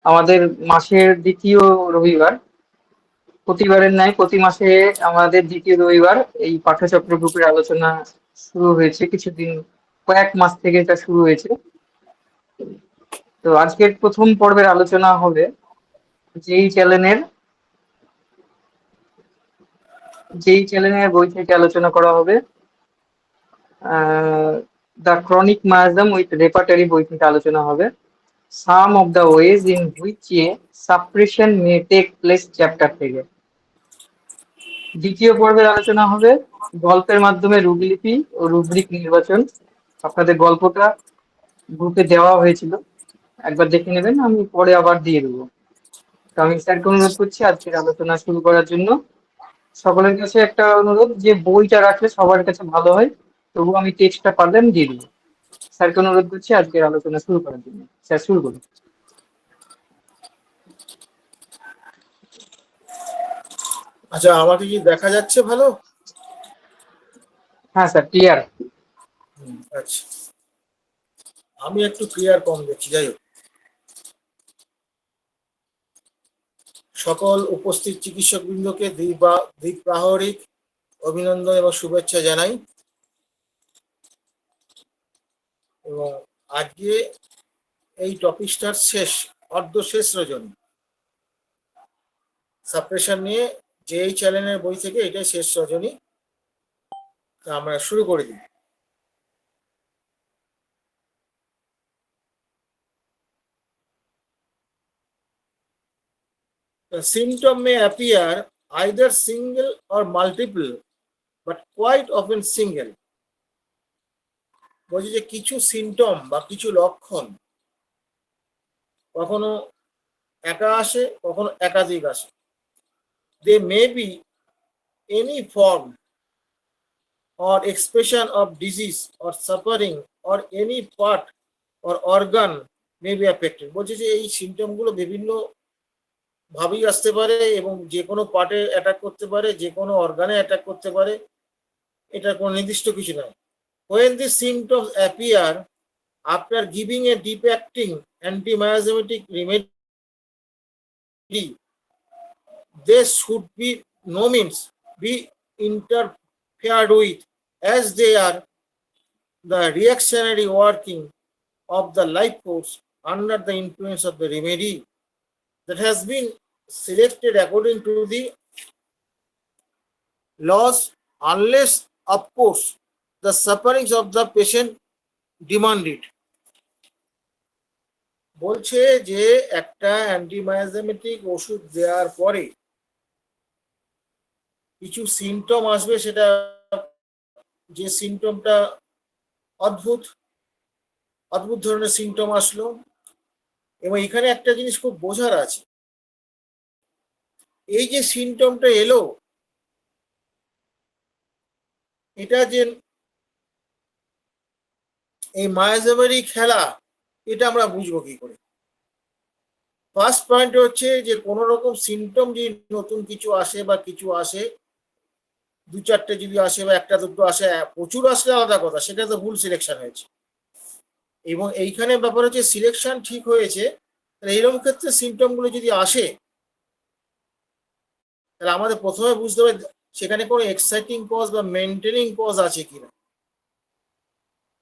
আমাদের মাসের দ্বিতীয় রবিবার, প্রতিবারের ন্যায় প্রতি মাসে আমাদের দ্বিতীয় রবিবার এই পাঠচক্র গ্রুপের আলোচনা শুরু হয়েছে। কিছুদিন, কয়েক মাস থেকে এটা শুরু হয়েছে। তো আজকের প্রথম পর্বের আলোচনা হবে যেই চ্যানেলের বই থেকে আলোচনা করা হবে the chronic miasm with repertory বই থেকে আলোচনা হবে some of the ways in which suppression may take place chapter থেকে। দ্বিতীয় পর্বের আলোচনা হবে গল্পের মাধ্যমে রূপলিপি ও রুব্রিক নির্বাচন। আপনাদের গল্পটা গ্রুপে দেওয়া হয়েছিল, একবার দেখে নেবেন, আমি পরে আবার দিয়ে দেবো। তো আমি স্যারকে অনুরোধ করছি আজকের আলোচনা শুরু করার জন্য। সকলের কাছে একটা অনুরোধ, যে বইটা রাখলে সবার কাছে ভালো হয়, তবু আমি টেক্সটটা পারলে আমি দিয়ে দেবো। স্যারকে অনুরোধ করছি আজকের আলোচনা শুরু করার জন্য। স্যার শুরু করুন। আচ্ছা, আমাকে কি দেখা যাচ্ছে ভালো? হ্যাঁ স্যার, ক্লিয়ার। আচ্ছা, আমি একটু ক্লিয়ার কম দেখছি। যাই হোক, সকল উপস্থিত চিকিৎসক বৃন্দকে দ্বিপ্রাহরিক অভিনন্দন এবং শুভেচ্ছা জানাই। এবং আজকে এই টপিকটার অর্ধশেষ রজনী সাপ্রেশন নিয়ে, যে এই চ্যানেলের বই থেকে এটাই শেষ রজনী। আমরা শুরু করে দিই। The symptom may appear either single or multiple, but quite often single. বলছি যে কিছু সিমটম বা কিছু লক্ষণ কখনো একা আসে, কখনো একাধিক আসে। They may be any form or expression of disease or suffering or any part or organ may be affected. বলছে যে এই সিমটমগুলো বিভিন্ন ভাবেই আসতে পারে এবং যে কোনো পার্টে অ্যাটাক করতে পারে, যে কোনো অর্গানে অ্যাটাক করতে পারে, এটা কোনো নির্দিষ্ট কিছু নয়। When the symptoms appear after giving a deep acting anti-miasmatic remedy, they should be no means be interfered with, as they are the reactionary working of the life force under the influence of the remedy that has been selected according to the laws, unless of course the sufferings of the patient demand it. বলছে যে একটা অ্যান্টিমায়াজমেটিক ওষুধ দেওয়ার পরে কিছু symptom আসবে, সেটা যে সিমটমটা অদ্ভুত অদ্ভুত ধরনের সিমটম আসলো। এবং এখানে একটা জিনিস খুব বোঝার আছে, এই যে সিমটমটা এলো, এটা যে এই মায়াজামারি খেলা, এটা আমরা বুঝবো কি করে? ফার্স্ট পয়েন্ট হচ্ছে যে কোনো রকম সিমটম যদি নতুন কিছু আসে বা কিছু আসে, দু চারটে যদি আসে বা একটা দুটো আসে, প্রচুর আসলে আলাদা কথা, সেটা তো ভুল সিলেকশন হয়েছে। এবং এইখানে ব্যাপার হচ্ছে সিলেকশন ঠিক হয়েছে, তাহলে এইরকম ক্ষেত্রে সিমটমগুলো যদি আসে, তাহলে আমাদের প্রথমে বুঝতে হবে সেখানে কোনো এক্সাইটিং কজ বা মেনটেনিং কজ আছে কিনা।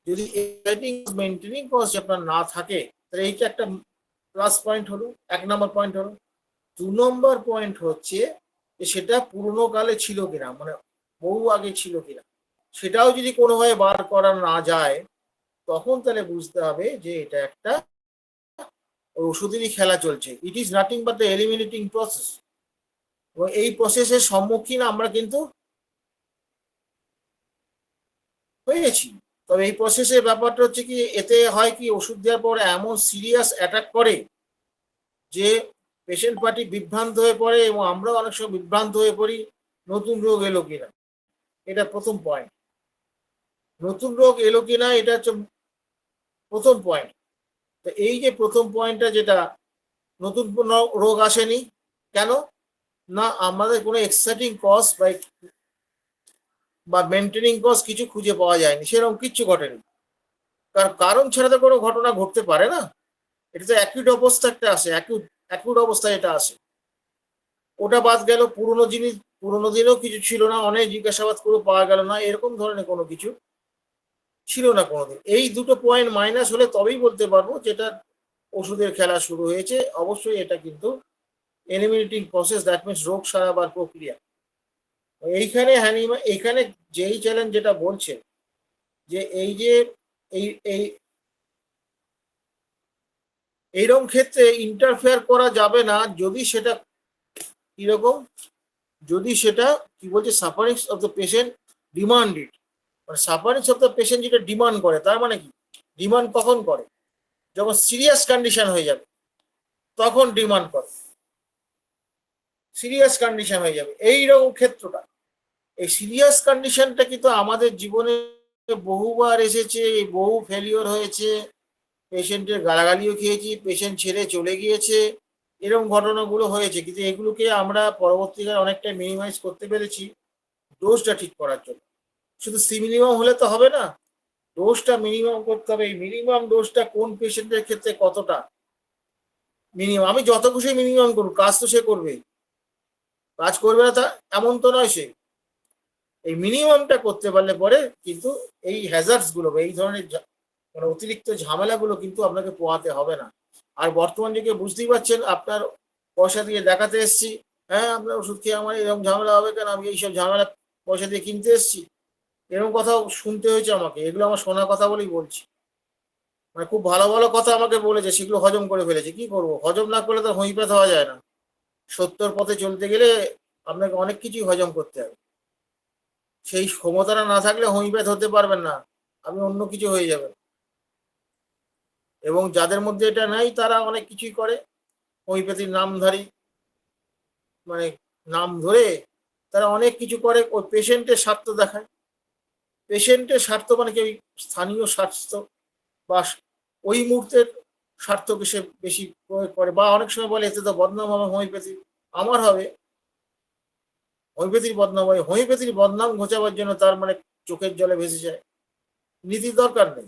যদি এক্সাইটিং মেনটেনিং কজ আপনার না থাকে, তাহলে এইটা একটা প্লাস পয়েন্ট হলো, 1 নম্বর পয়েন্ট হলো। 2 নম্বর পয়েন্ট হচ্ছে যে সেটা পুরনো কালে ছিল কিনা, মানে বহু আগে ছিল কিনা, সেটাও যদি কোনোভাবে বার করা না যায়, তখন তাহলে বুঝতে হবে যে এটা একটা ওষুধেরই খেলা চলছে। It is nothing but the eliminating process. এবং এই প্রসেসের সম্মুখীন আমরা কিন্তু হয়েছি। তবে এই প্রসেসের ব্যাপারটা হচ্ছে কি, এতে হয় কি, ওষুধ দেওয়ার পর এমন সিরিয়াস অ্যাটাক করে যে পেশেন্ট পার্টি বিভ্রান্ত হয়ে পড়ে, এবং আমরাও অনেক সময় বিভ্রান্ত হয়ে পড়ি নতুন রোগ এলো কিনা। এটা প্রথম পয়েন্ট। নতুন রোগ এলো কিনা, এটা হচ্ছে প্রথম পয়েন্ট। তো এই যে প্রথম পয়েন্টটা, যেটা নতুন কোনো রোগ আসেনি কেন, না আমাদের কোনো এক্সাইটিং কজ বা মেনটেনিং কজ কিছু খুঁজে পাওয়া যায়নি, সেরকম কিচ্ছু ঘটেনি। কারণ ছাড়া তো কোনো ঘটনা ঘটতে পারে না। এটা তো অ্যাকিউট অবস্থা একটা আসে, অ্যাকিউট অবস্থায় এটা আসে। ওটা বাদ গেল, পুরোনো জিনিস, পুরোনো দিনেও কিছু ছিল না, অনেক জিজ্ঞাসাবাদ করে পাওয়া গেল না, এরকম ধরনের কোনো কিছু ছিল না কোনোদিন। এই দুটো পয়েন্ট মাইনাস হলে তবেই বলতে পারবো যেটা ওষুধের খেলা শুরু হয়েছে। অবশ্যই এটা কিন্তু এলিমিনেটিং প্রসেস, দ্যাট মিনস রোগ সারাবার প্রক্রিয়া। এইখানে এইখানে যেই চ্যালেঞ্জ যেটা বলছে যে এই যে এই এই এইরকম ক্ষেত্রে ইন্টারফেয়ার করা যাবে না যদি সেটা কিরকম, যদি সেটা কি বলছে sufferings of the patient demand it, মানে সাফারিংস অফ দ্য পেশেন্ট যেটা ডিমান্ড করে, তার মানে কি ডিমান্ড কখন করে, যখন সিরিয়াস কন্ডিশন হয়ে যাবে তখন ডিমান্ড করে, সিরিয়াস কন্ডিশন হয়ে যাবে এইরকম ক্ষেত্রটা। এই সিরিয়াস কন্ডিশনটা কিন্তু আমাদের জীবনে বহুবার এসেছে, বহু ফেলিওর হয়েছে, পেশেন্টের গালাগালিও খেয়েছি, পেশেন্ট ছেড়ে চলে গিয়েছে, এরকম ঘটনাগুলো হয়েছে। কিন্তু এগুলোকে আমরা পরবর্তীকালে অনেকটা মিনিমাইজ করতে পেরেছি ডোজটা ঠিক করার জন্য। শুধু সি মিনিমাম হলে তো হবে না, ডোজটা মিনিমাম করতে হবে। এই মিনিমাম ডোজটা কোন পেশেন্টের ক্ষেত্রে কতটা মিনিমাম, আমি যত খুশি মিনিমাম করুন, কাজ তো সে করবে, কাজ করবে না তা এমন তো নয় সে। এই মিনিমামটা করতে পারলে পরে কিন্তু এই হ্যাজার্ডস গুলো, এই ধরনের মানে অতিরিক্ত ঝামেলাগুলো কিন্তু আপনাকে পোহাতে হবে না। আর বর্তমান যুগে বুঝতেই পারছেন, আপনার পয়সা দিয়ে দেখাতে এসছি, হ্যাঁ আপনার ওষুধ খেয়ে আমার এরকম ঝামেলা হবে কেন, আমি এইসব ঝামেলা পয়সা দিয়ে কিনতে এসছি, এরকম কথাও শুনতে হয়েছে আমাকে। এগুলো আমার শোনা কথা বলেই বলছি, মানে খুব ভালো ভালো কথা আমাকে বলেছে, সেগুলো হজম করে ফেলেছে। কি করব, হজম না করলে তো হইপাত হওয়া যায় না। সত্যর পথে চলতে গেলে আপনাকে অনেক কিছুই হজম করতে হবে, সেই ক্ষমতাটা না থাকলে হোমিওপ্যাথ হতে পারবেন না, আপনি অন্য কিছু হয়ে যাবেন। এবং যাদের মধ্যে এটা নাই তারা অনেক কিছুই করে, হোমিওপ্যাথির নামধারী, মানে নাম ধরে তারা অনেক কিছু করে, ওই পেশেন্টের স্বার্থ দেখায়। পেশেন্টের স্বার্থ মানে কি, ওই স্থানীয় স্বাস্থ্য বা ওই মুহূর্তের স্বার্থকে সে বেশি প্রয়োগ করে। বা অনেক সময় বলে এতে তো বদনাম হবে হোমিওপ্যাথি, আমার হবে, হোমিওপ্যাথির বদনাম হয়, হোমিওপ্যাথির বদনাম ঘোচাবার জন্য তার মানে চোখের জলে ভেসে যায়। নীতির দরকার নেই,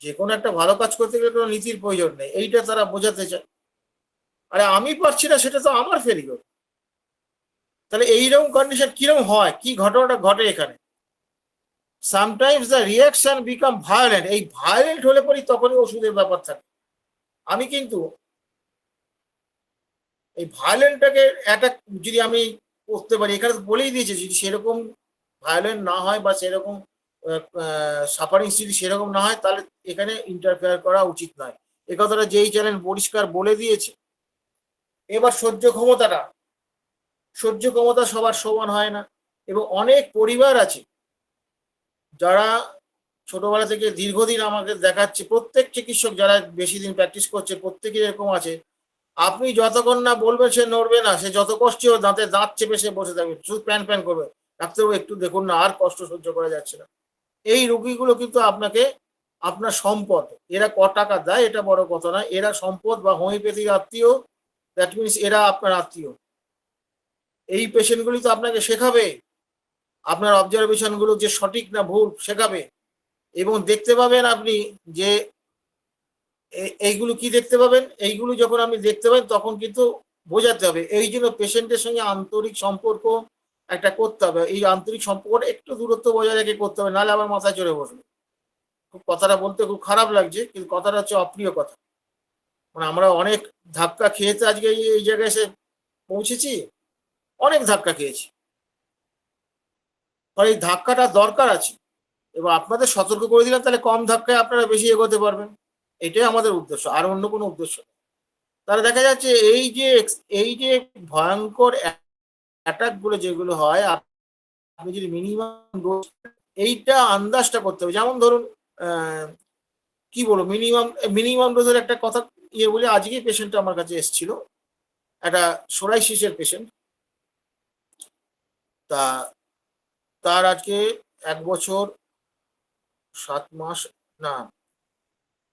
যে কোনো একটা ভালো কাজ করতে গেলে কোনো নীতির প্রয়োজন নেই, এইটা তারা বোঝাতে চায়। আরে আমি পারছি না, সেটা তো আমার ফেলিওর। তাহলে এইরকম কন্ডিশন কিরকম হয়, কি ঘটনাটা ঘটে এখানে, sometimes the reaction become violent. এই ভায়োলেন্ট হলে পরেই তখনই ওষুধের ব্যাপার থাকে। আমি কিন্তু এই ভায়োলেন্টটাকে অ্যাটাক যদি আমি করতে পারি, এখানে বলেই দিয়েছে যদি সেরকম ভায়োলেন্ট না হয় বা সেরকম সাফারিংস যদি সেরকম না হয়, তাহলে এখানে ইন্টারফেয়ার করা উচিত নয়। এ কথাটা যেই চ্যানেল পরিষ্কার বলে দিয়েছে। এবার সহ্য ক্ষমতা সবার সমান হয় না, এবং অনেক পরিবার আছে যারা ছোটবেলা থেকে দীর্ঘদিন আমাকে দেখাচ্ছে, প্রত্যেক চিকিৎসক যারা বেশি দিন প্র্যাকটিস করছে প্রত্যেকেই এরকম আছে। আপনি যতক্ষণ না বলবেন সে নড়বে না, সে যত কষ্ট হোক দাঁতে দাঁত চেপে সে বসে থাকবে, শুধু প্যান প্যান করবে, ডাক্তারবাবু একটু দেখুন না, আর কষ্ট সহ্য করা যাচ্ছে না। এই রোগীগুলো কিন্তু আপনাকে আপনার সম্পদ, এরা ক টাকা দেয় এটা বড় কথা না, এরা সম্পদ বা হোমিওপ্যাথির আত্মীয়, দ্যাট মিনস এরা আপনার আত্মীয়। এই পেশেন্টগুলি তো আপনাকে শেখাবে, আপনার অবজারভেশন গুলো যে সঠিক না ভুল শেখাবে। এবং দেখতে পাবেন আপনি যে এইগুলো কি দেখতে পাবেন, এইগুলো যখন আপনি দেখতে পাবেন তখন কিন্তু বোঝাতে হবে। এই জন্য পেশেন্টের সঙ্গে আন্তরিক সম্পর্ক একটা করতে হবে, এই আন্তরিক সম্পর্কটা একটু দূরত্ব বজায় রেখে করতে হবে, নাহলে আবার মাথায় চড়ে বসবে। খুব কথাটা বলতে খুব খারাপ লাগছে, কিন্তু কথাটা হচ্ছে অপ্রিয় কথা। মানে আমরা অনেক ধাক্কা খেয়েতে আজকে এই জায়গায় এসে পৌঁছেছি, অনেক ধাক্কা খেয়েছি, ফলে এই ধাক্কাটা দরকার আছে। এবং আপনাদের সতর্ক করে দিলাম, তাহলে কম ধাক্কায় আপনারা বেশি এগোতে পারবেন, এটাই আমাদের উদ্দেশ্য, আর অন্য কোনো উদ্দেশ্য নেই। তাহলে দেখা যাচ্ছে এই যে ভয়ঙ্কর অ্যাটাক গুলো যেগুলো হয়, আপনি যদি মিনিমাম ডোজ, এইটা আন্দাজটা করতে হবে। যেমন ধরুন কি বলবো, মিনিমাম ডোজের একটা কথা ইয়ে বলে, আজকেই পেশেন্টটা আমার কাছে এসেছিল, একটা সোরাইসিসের পেশেন্ট। তা তার আজকে 1 বছর 7 মাস, না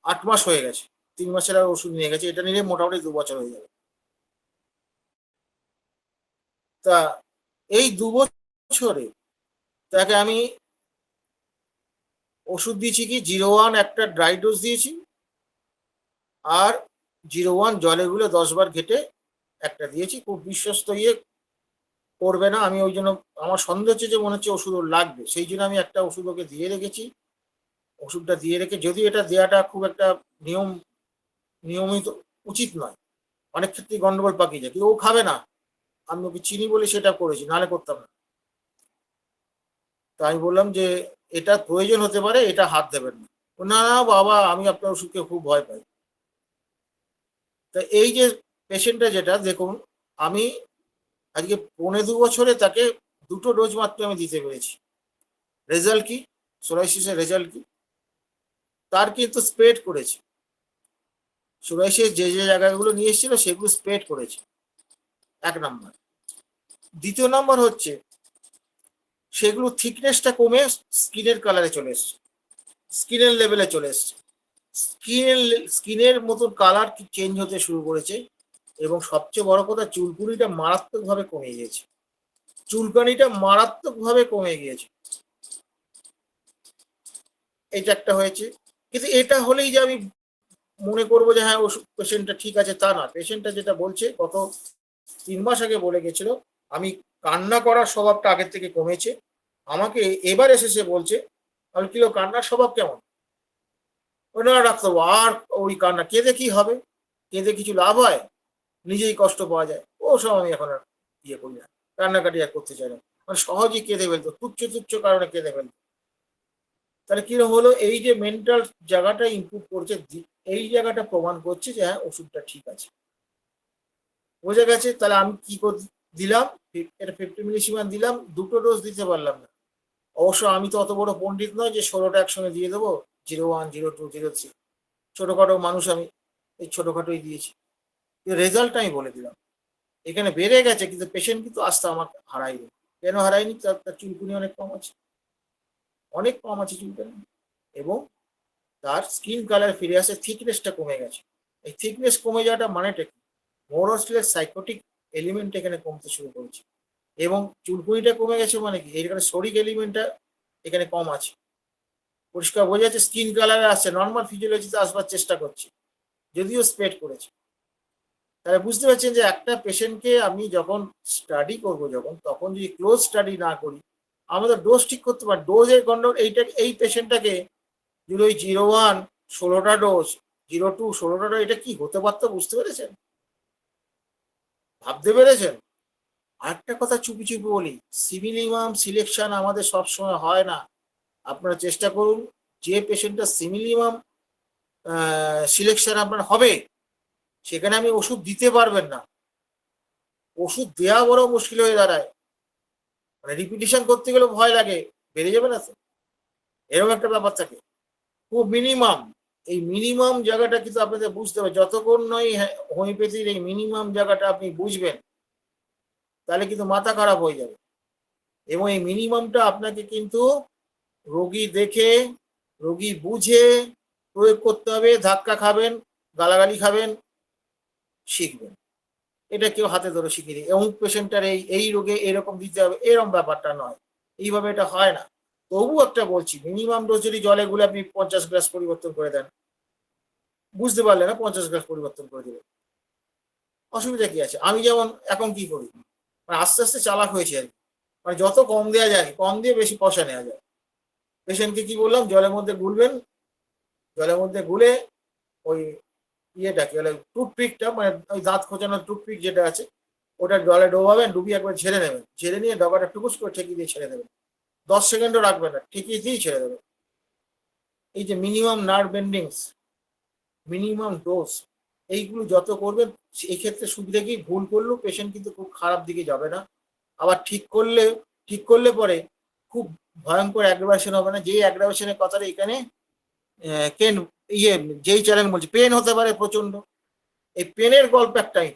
8 মাস হয়ে গেছে, 3 মাসের আর ওষুধ নিয়ে গেছে, এটা নিলে মোটামুটি 2 বছর হয়ে যাবে। তা এই 2 বছরে তাকে আমি ওষুধ দিয়েছি কি, 01 একটা ড্রাই ডোজ দিয়েছি, আর 01 জলে গুলে 10 বার ঘেটে একটা দিয়েছি। খুব বিশ্বস্ত করবে না, আমি ওই জন্য আমার সন্দেহ হচ্ছে যে মনে হচ্ছে ওষুধ ওর লাগবে, সেই জন্য আমি একটা ওষুধ ওকে দিয়ে রেখেছি। ওষুধটা দিয়ে রেখে, যদিও এটা দেওয়াটা খুব একটা নিয়মিত উচিত নয়, অনেক ক্ষেত্রে গন্ডগোল পাকিয়ে যায়, কিন্তু ও খাবে না। আমি ওকে চিনি বলে সেটা করেছি, নাহলে করতাম না। তাই আমি বললাম যে এটা প্রয়োজন হতে পারে, এটা হাত দেবেন না। না না বাবা, আমি আপনার ওষুধকে খুব ভয় পাই। তা এই যে পেশেন্টটা, যেটা দেখুন, আমি আজকে 1.25 বছরে তাকে 2টো ডোজ মাত্র আমি দিতে পেরেছি। রেজাল্ট কি? সোরাইসিসের রেজাল্ট কি? তার কিন্তু স্প্রেড করেছে। সোরাইসিস যে যে জায়গাগুলো নিয়ে এসেছিল সেগুলো স্প্রেড করেছে, 1 নম্বর। দ্বিতীয় নম্বর হচ্ছে, সেগুলো থিকনেসটা কমে স্কিনের কালারে চলে এসছে, স্কিনের লেভেলে চলে এসছে। স্কিনের মতন কালার চেঞ্জ হতে শুরু করেছে, এবং সবচেয়ে বড় কথা, চুলকুনিটা মারাত্মকভাবে কমে গিয়েছে। চুলকানিটা মারাত্মকভাবে কমে গিয়েছে। এটা একটা হয়েছে। কিন্তু এটা হলেই যে আমি মনে করবো যে হ্যাঁ ওষুধ পেশেন্টটা ঠিক আছে, তা না। পেশেন্টটা যেটা বলছে, গত 3 মাস আগে বলে গেছিল, আমি কান্না করার স্বভাবটা আগের থেকে কমেছে। আমাকে এবার এসে সে বলছে, আমি কি কান্নার স্বভাব কেমন? ওটা ডাক্তারবাবু, আর ওই কান্না কেঁদে কি হবে? কেঁদে কিছু লাভ হয়? নিজেই কষ্ট পাওয়া যায়। ও সব আমি এখন আর ইয়ে করি না, কান্নাকাটি আর করতে চাই না। মানে সহজেই কেঁদে ফেলতো, তুচ্ছ তুচ্ছ কারণে কেঁদে ফেলতো। তাহলে কিরকম হলো? এই যে মেন্টাল জায়গাটা ইমপ্রুভ করছে, এই জায়গাটা প্রমাণ করছে যে হ্যাঁ ওষুধটা ঠিক আছে, বোঝা গেছে। তাহলে আমি কি দিলাম, এটা 50 মিলিসিমান দিলাম, 2টো ডোজ দিতে পারলাম না। অবশ্য আমি তো অত বড় পণ্ডিত নয় যে 16টা একসঙ্গে দিয়ে দেবো, 01, 02, 03। ছোটখাটো মানুষ আমি, এই ছোটখাটোই দিয়েছি। রেজাল্ট আমি বলে দিলাম, এখানে বেড়ে গেছে, কিন্তু পেশেন্ট কিন্তু আস্তে আমাকে হারাইনি। কেন হারাইনি? তার চুলকুনি অনেক কম আছে, অনেক কম আছে চুলকুনি, এবং তার স্কিন কালার ফিরে আসে, থিকনেসটা কমে গেছে। এই থিকনেস কমে যাওয়াটা মানেটা কি? মোরসলেস সাইকোটিক এলিমেন্ট এখানে কমতে শুরু করেছে, এবং চুলকুনিটা কমে গেছে মানে কি? এখানে সরিক এলিমেন্টটা এখানে কম আছে। পরিষ্কার বোঝা যাচ্ছে, স্কিন কালারে আসছে, নর্মাল ফিজিওলজিতে আসবার চেষ্টা করছে, যদিও স্প্রেড করেছে। তাহলে বুঝতে পারছেন যে একটা পেশেন্টকে আমি যখন স্টাডি করব, যখন, তখন যদি ক্লোজ স্টাডি না করি, আমাদের ডোজ ঠিক করতে পারি। ডোজের গন্ডগোল, এই পেশেন্টটাকে যদি ওই 01 16টা ডোজ, 02 16টা ডোজ, এটা কি হতে পারতো? বুঝতে পেরেছেন? ভাবতে পেরেছেন? আরেকটা কথা চুপি চুপি বলি, সিমিলিমাম সিলেকশন আমাদের সবসময় হয় না। আপনারা চেষ্টা করুন, যে পেশেন্টটা সিমিলিমাম সিলেকশন আপনার হবে, সেখানে আমি ওষুধ দিতে পারবেন না। ওষুধ দেওয়া বড় মুশকিল হয়ে দাঁড়ায়, মানে রিপিটিশন করতে গেলে ভয় লাগে, বেড়ে যাবে না তো, এরকম একটা ব্যাপার থাকে। খুব মিনিমাম, এই মিনিমাম জায়গাটা কিন্তু আপনাদের বুঝতে হবে। যতক্ষণ নয় হোমিওপ্যাথির এই মিনিমাম জায়গাটা আপনি বুঝবেন, তাহলে কিন্তু মাথা খারাপ হয়ে যাবে। এবং এই মিনিমামটা আপনাকে কিন্তু রোগী দেখে, রোগী বুঝে প্রয়োগ করতে হবে। ধাক্কা খাবেন, গালাগালি খাবেন, শিখবেন। এটা কেউ হাতে ধরে শিখিয়ে দিই, অমুক পেশেন্টার এই রোগে এরকম দিতে হবে, এরকম ব্যাপারটা নয়, এইভাবে এটা হয় না। তবু একটা বলছি, মিনিমাম ডোজ যদি জলে গুলে আপনি 50 গ্লাস পরিবর্তন করে দেন, বুঝতে পারলে না, 50 গ্লাস পরিবর্তন করে দেবেন, অসুবিধা কি আছে? আমি যেমন এখন কি করি, মানে আস্তে আস্তে চালাক হয়েছে আর কি। মানে যত কম দেওয়া যায়, কম দিয়ে বেশি পয়সা নেওয়া যায়। পেশেন্টকে কি বললাম, জলের মধ্যে গুলবেন, জলের মধ্যে গুলে ওই ইয়েটা কি বলে, টুথপিকটা, মানে ওই দাঁত খোঁচানোর টুথপিক যেটা আছে, ওটা জলে ডোবাবেন, ডুবিয়ে একবার ঝেড়ে নেবেন, ঝেড়ে নিয়ে ডবাটা টুকুস করে ঠেকিয়ে দিয়ে ছেড়ে দেবেন। 10 সেকেন্ডও রাখবেন না, ঠেকিয়ে দিয়েই ছেড়ে দেবেন। এই যে মিনিমাম নার্ভ বেন্ডিংস, মিনিমাম ডোজ, এইগুলো যত করবেন, এই ক্ষেত্রে সুবিধা কি, ভুল করলেও পেশেন্ট কিন্তু খুব খারাপ দিকে যাবে না। আবার ঠিক করলে পরে খুব ভয়ঙ্কর অ্যাগ্রাভেশন হবে না। যেই অ্যাগ্রাভেশনের কথাটা এখানে কেন যেই চ্যালেঞ্জ বলছে, পেন হতে পারে প্রচন্ড। এই পেনের গল্প একটাই,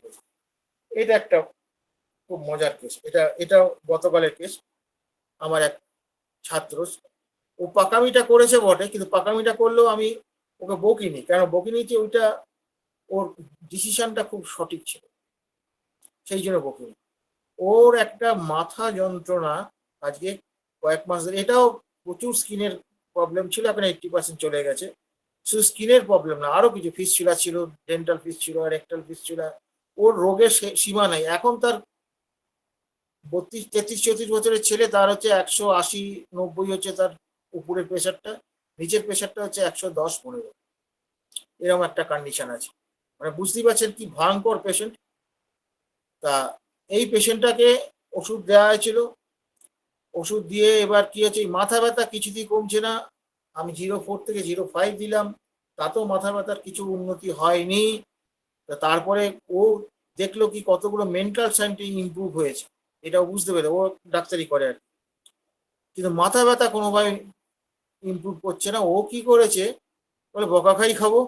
এটা একটা খুব মজার কেস। এটা গতকালের কেস। আমার এক ছাত্র, ও পাকামিটা করেছে বটে, কিন্তু পাকামিটা করলেও আমি ওকে বকিনি। কেন বকিনি? যে ওইটা ওর ডিসিশনটা খুব সঠিক ছিল, সেই জন্য বকিনি। ওর একটা মাথা যন্ত্রণা আজকে কয়েক মাস ধরে, এটাও প্রচুর স্কিনের প্রবলেম ছিল, এখন 80% চলে গেছে। শুধু স্কিনের প্রবলেম না, আরো কিছু ফিস্চুলা ছিল, ডেন্টাল ফিস্চুলা, রেকটাল ফিস্চুলা, ওর রোগের সীমা নাই। এখন তার 32, 33, 34 বছরের ছেলে, তার হচ্ছে 180, 90 হচ্ছে তার উপরের প্রেশারটা, নিচের প্রেশারটা হচ্ছে 110, 15, এরকম একটা কন্ডিশন আছে। মানে বুঝতেই পারছেন কি ভয়ঙ্কর পেশেন্ট। তা এই পেশেন্টটাকে ওষুধ দেওয়া হয়েছিল, ওষুধ দিয়ে এবার কি হচ্ছে, মাথা ব্যথা কিছুতেই কমছে না। আমি 0.4 থেকে 0.5 দিলাম, তাতেও মাথা ব্যথার কিছু উন্নতি হয়নি। তারপরে ও দেখলো কি কতগুলো মেন্টাল সাইন্স ইমপ্রুভ হয়েছে, এটাও বুঝতে পেরে ও ডাক্তারি করে আর কি। কিন্তু মাথা ব্যথা কোনোভাবে ইমপ্রুভ করছে না। ও কি করেছে, বলে বকা খাই খাবো।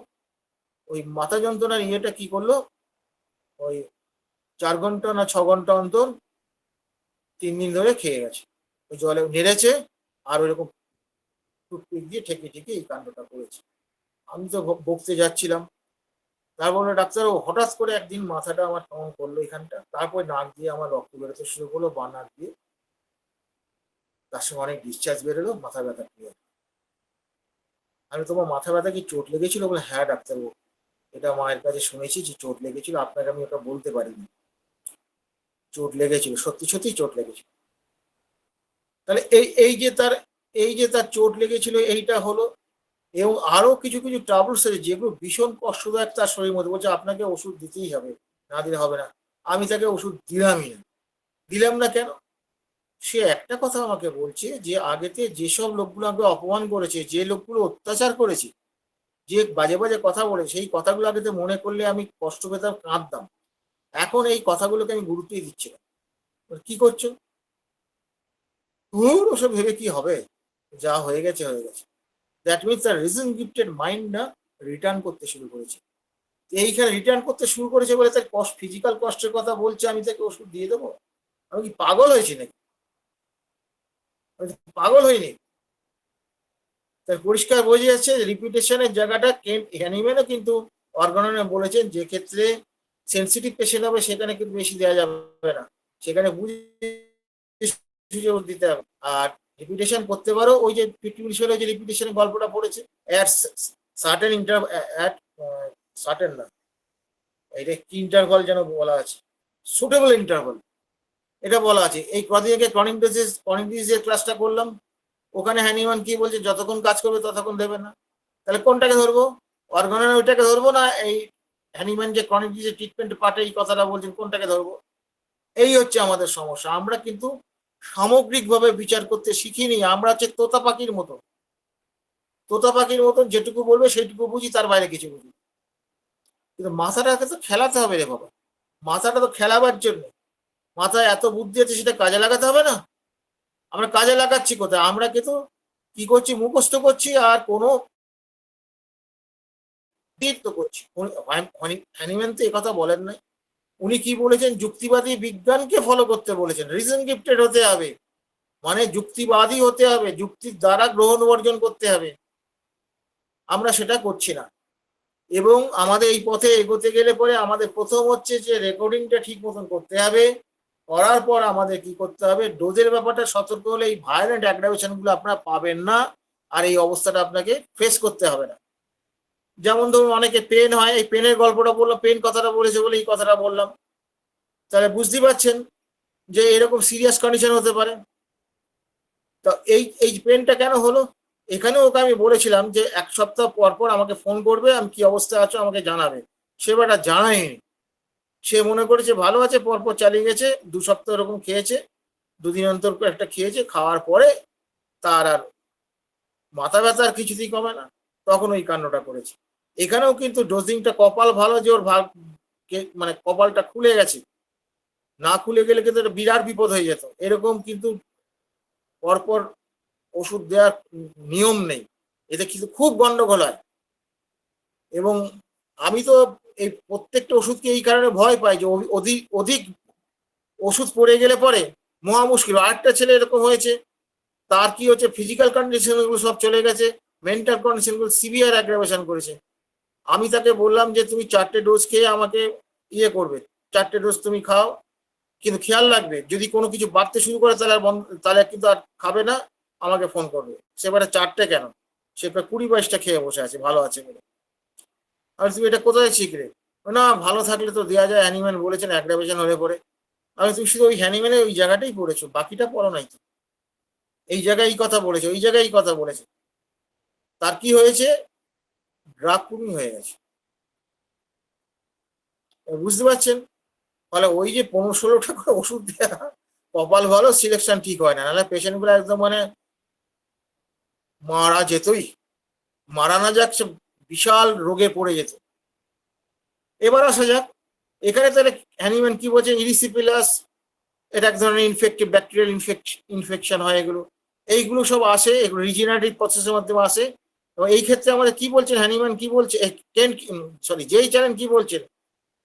ওই মাথা যন্ত্রণার ইয়েটা কি করলো, ওই 4 ঘন্টা না 6 ঘন্টা অন্তর 3 দিন ধরে খেয়ে গেছে। ওই জলে নেড়েছে আর ওইরকম টুথপিক দিয়ে ঠেকে ঠেকে এই কাণ্ডটা করেছে। আমি তো বকতে যাচ্ছিলাম, তারপরে ডাক্তারও হঠাৎ করে একদিন মাথাটা আমার কেমন করলো এখানটা, তারপরে নাক দিয়ে আমার রক্ত বেরোতে শুরু করলো, বা নাক দিয়ে, তার সঙ্গে অনেক ডিসচার্জ বেরোলো, মাথা ব্যথা ক্লিয়ার। আমি, তোমার মাথা ব্যথা কি চোট লেগেছিল? বলে হ্যাঁ ডাক্তারবাবু, এটা মায়ের কাছে শুনেছি যে চোট লেগেছিল, আপনাকে আমি ওটা বলতে পারিনি, চোট লেগেছিল, সত্যি সত্যি চোট লেগেছিল। তাহলে এই যে তার চোট লেগেছিল এইটা হলো। এবং আরো কিছু কিছু ট্রাবলস আছে যেগুলো ভীষণ কষ্টদায়ক তার শরীরের মধ্যে। বলছে আপনাকে ওষুধ দিতেই হবে, না দিলে হবে না। আমি তাকে ওষুধ দিলামই না। দিলাম না কেন? সে একটা কথা আমাকে বলছে যে আগেতে যেসব লোকগুলো আমাকে অপমান করেছে, যে লোকগুলো অত্যাচার করেছে, যে বাজে বাজে কথা বলে, সেই কথাগুলো আগেতে মনে করলে আমি কষ্ট পেতাম, কাঁদতাম। এখন এই কথাগুলোকে আমি গুরুত্বই দিচ্ছি না। কি করছো? ওসব ভেবে কি হবে, যা হয়ে গেছে হয়ে গেছে। দ্যাট মিনস তার রিজন গিফটেড মাইন্ড না রিটার্ন করতে শুরু করেছে। এইখানে রিটার্ন করতে শুরু করেছে বলে তার কষ্ট, ফিজিক্যাল কষ্টের কথা বলছে, আমি তাকে ওষুধ দিয়ে দেবো? আমি কি পাগল হয়েছি নাকি? আমি পাগল হইনি। তার পরিষ্কার বোঝা যাচ্ছে রিপিটেশনের জায়গাটা হ্যানিম্যানও কিন্তু অর্গাননে বলেছেন, যে ক্ষেত্রে সেন্সিটিভ পেশেন্ট হবে সেখানে কিন্তু বেশি দেওয়া যাবে না, সেখানে বুঝে দিতে হবে। আর রিপিটেশন করতে পারো, ওই যে পিটি উষার যে রিপিটেশনের গল্পটা পড়েছে, অ্যাট সার্টেন অ্যাট সার্টেন না, এটা কি ইন্টারভাল যেন বলা আছে, সুটেবল ইন্টারভাল, এটা বলা আছে। এই কদিন আগে ক্রনিক ডিজিজের ক্লাসটা করলাম, ওখানে হ্যানিম্যান কি বলছে, যতক্ষণ কাজ করবে ততক্ষণ দেবে না। তাহলে কোনটাকে ধরবো? অর্গানন ওইটাকে ধরবো, না এই হ্যানিম্যান যে ক্রনিক ডিজিজ ট্রিটমেন্ট পার্টে এই কথাটা বলছেন, কোনটাকে ধরবো? এই হচ্ছে আমাদের সমস্যা। আমরা কিন্তু সামগ্রিকভাবে বিচার করতে শিখিনি। আমরা হচ্ছে তোতা পাখির মতো, তোতা পাখির মতন যেটুকু বলবে সেইটুকু বুঝি, তার বাইরে কিছু বুঝি। কিন্তু মাথাটাকে তো খেলাতে হবে রে বাবা, মাথাটা তো খেলাবার জন্য। মাথায় এত বুদ্ধি আছে, সেটা কাজে লাগাতে হবে না? আমরা কাজে লাগাচ্ছি কোথায়? আমরা কিন্তু কি করছি, মুখস্থ করছি আর কোনো করছি। হ্যানিম্যান তো একথা বলেন নাই। উনি কি বলেছেন, যুক্তিবাদী বিজ্ঞানকে ফলো করতে বলেছেন, রিজন গিফটেড হতে হবে, মানে যুক্তিবাদী হতে হবে, যুক্তির দ্বারা গ্রহণ বর্জন করতে হবে। আমরা সেটা করছি না। এবং আমাদের এই পথে এগোতে গেলে পরে আমাদের প্রথম হচ্ছে যে রেকর্ডিংটা ঠিক মতন করতে হবে। করার পর আমাদের কি করতে হবে, ডোজের ব্যাপারটা সতর্ক হলে এই ভায়োলেন্ট অ্যাগ্রাভেশন গুলো আপনারা পাবেন না, আর এই অবস্থাটা আপনাকে ফেস করতে হবে না। যেমন ধরুন অনেকে পেন হয়, এই পেনের গল্পটা বললাম, পেন কথাটা বলেছে বলে এই কথাটা বললাম। তাহলে বুঝতেই পারছেন যে এরকম সিরিয়াস কন্ডিশন হতে পারে। তো এই পেনটা কেন হলো, এখানেও ওকে আমি বলেছিলাম যে 1 সপ্তাহ পর পর আমাকে ফোন করবে, আমি কি অবস্থায় আছো আমাকে জানাবে। সে বেটা জানায়নি, সে মনে করেছে ভালো আছে, পরপর চালিয়ে গেছে। 2 সপ্তাহ এরকম খেয়েছে, 2 দিন অন্তর একটা খেয়েছে, খাওয়ার পরে তার আর মাথা ব্যথা আর কিছুতেই কমে না, তখন ওই কাণ্ডটা করেছে। এখানেও কিন্তু ডোজিংটা, কপাল ভালো যে ওর মানে কপালটা খুলে গেছে, না খুলে গেলে কিন্তু একটা বিরাট বিপদ হয়ে যেত। এরকম কিন্তু পরপর ওষুধ দেওয়ার নিয়ম নেই, এতে কিন্তু খুব গন্ডগোল হয়। এবং আমি তো এই প্রত্যেকটা ওষুধকে এই কারণে ভয় পাই যে অধিক অধিক ওষুধ পড়ে গেলে পরে মহা মুশকিল। আরেকটা ছেলে এরকম হয়েছে, তার কি হচ্ছে, ফিজিক্যাল কন্ডিশন গুলো সব চলে গেছে, মেন্টাল কন্ডিশন গুলো সিভিয়ার অ্যাগ্রাভেশন করেছে। আমি তাকে বললাম যে তুমি 4টে ডোজ খেয়ে আমাকে ইয়ে করবে, 4টে ডোজ তুমি খাও, কিন্তু খেয়াল রাখবে যদি কোনো কিছু বাড়তে শুরু করে তাহলে আর তাহলে কিন্তু আর খাবে না, আমাকে ফোন করবে। সেবারে 4টে কেন, সে প্রায় 20-22টা খেয়ে বসে আছে, ভালো আছে বলে। আর তুমি এটা কোথায় শিখলে? না, ভালো থাকলে তো দেওয়া যায়, হ্যানিম্যান বলেছেন অ্যাগ্রাভেশন হলে পরে। আমি, তুমি শুধু ওই হ্যানিম্যানের ওই জায়গাটাই পড়েছো, বাকিটা পড়ো নাই তো। এই জায়গায় এই কথা বলেছে, ওই জায়গায় এই কথা বলেছে, তার কি হয়েছে? ড্রাগ কুমি হয়ে গেছে। বুঝতে পারছেন? ফলে ওই যে 15-16টা করে ওষুধ দেওয়া, কপাল ভালো সিলেকশন ঠিক হয় না, নাহলে পেশেন্ট গুলো একদম মানে মারা যেতই, মারা না যাক, সে বিশাল রোগে পড়ে যেত। এবার আসা যাক, এখানে তাহলে হ্যানিম্যান কি বলছে? ইরিসিপিলাস, এটা এক ধরনের ইনফেক্টিভ ব্যাকটেরিয়াল ইনফেকশন হয়, এগুলো এইগুলো সব আসে, এগুলো রিজেনারেটিভ প্রসেসের মাধ্যমে আসে। এবং এই ক্ষেত্রে আমাদের কি বলছেন হ্যানিম্যান, কি বলছে, কেন, সরি, যেই চ্যানেল কি বলছেন,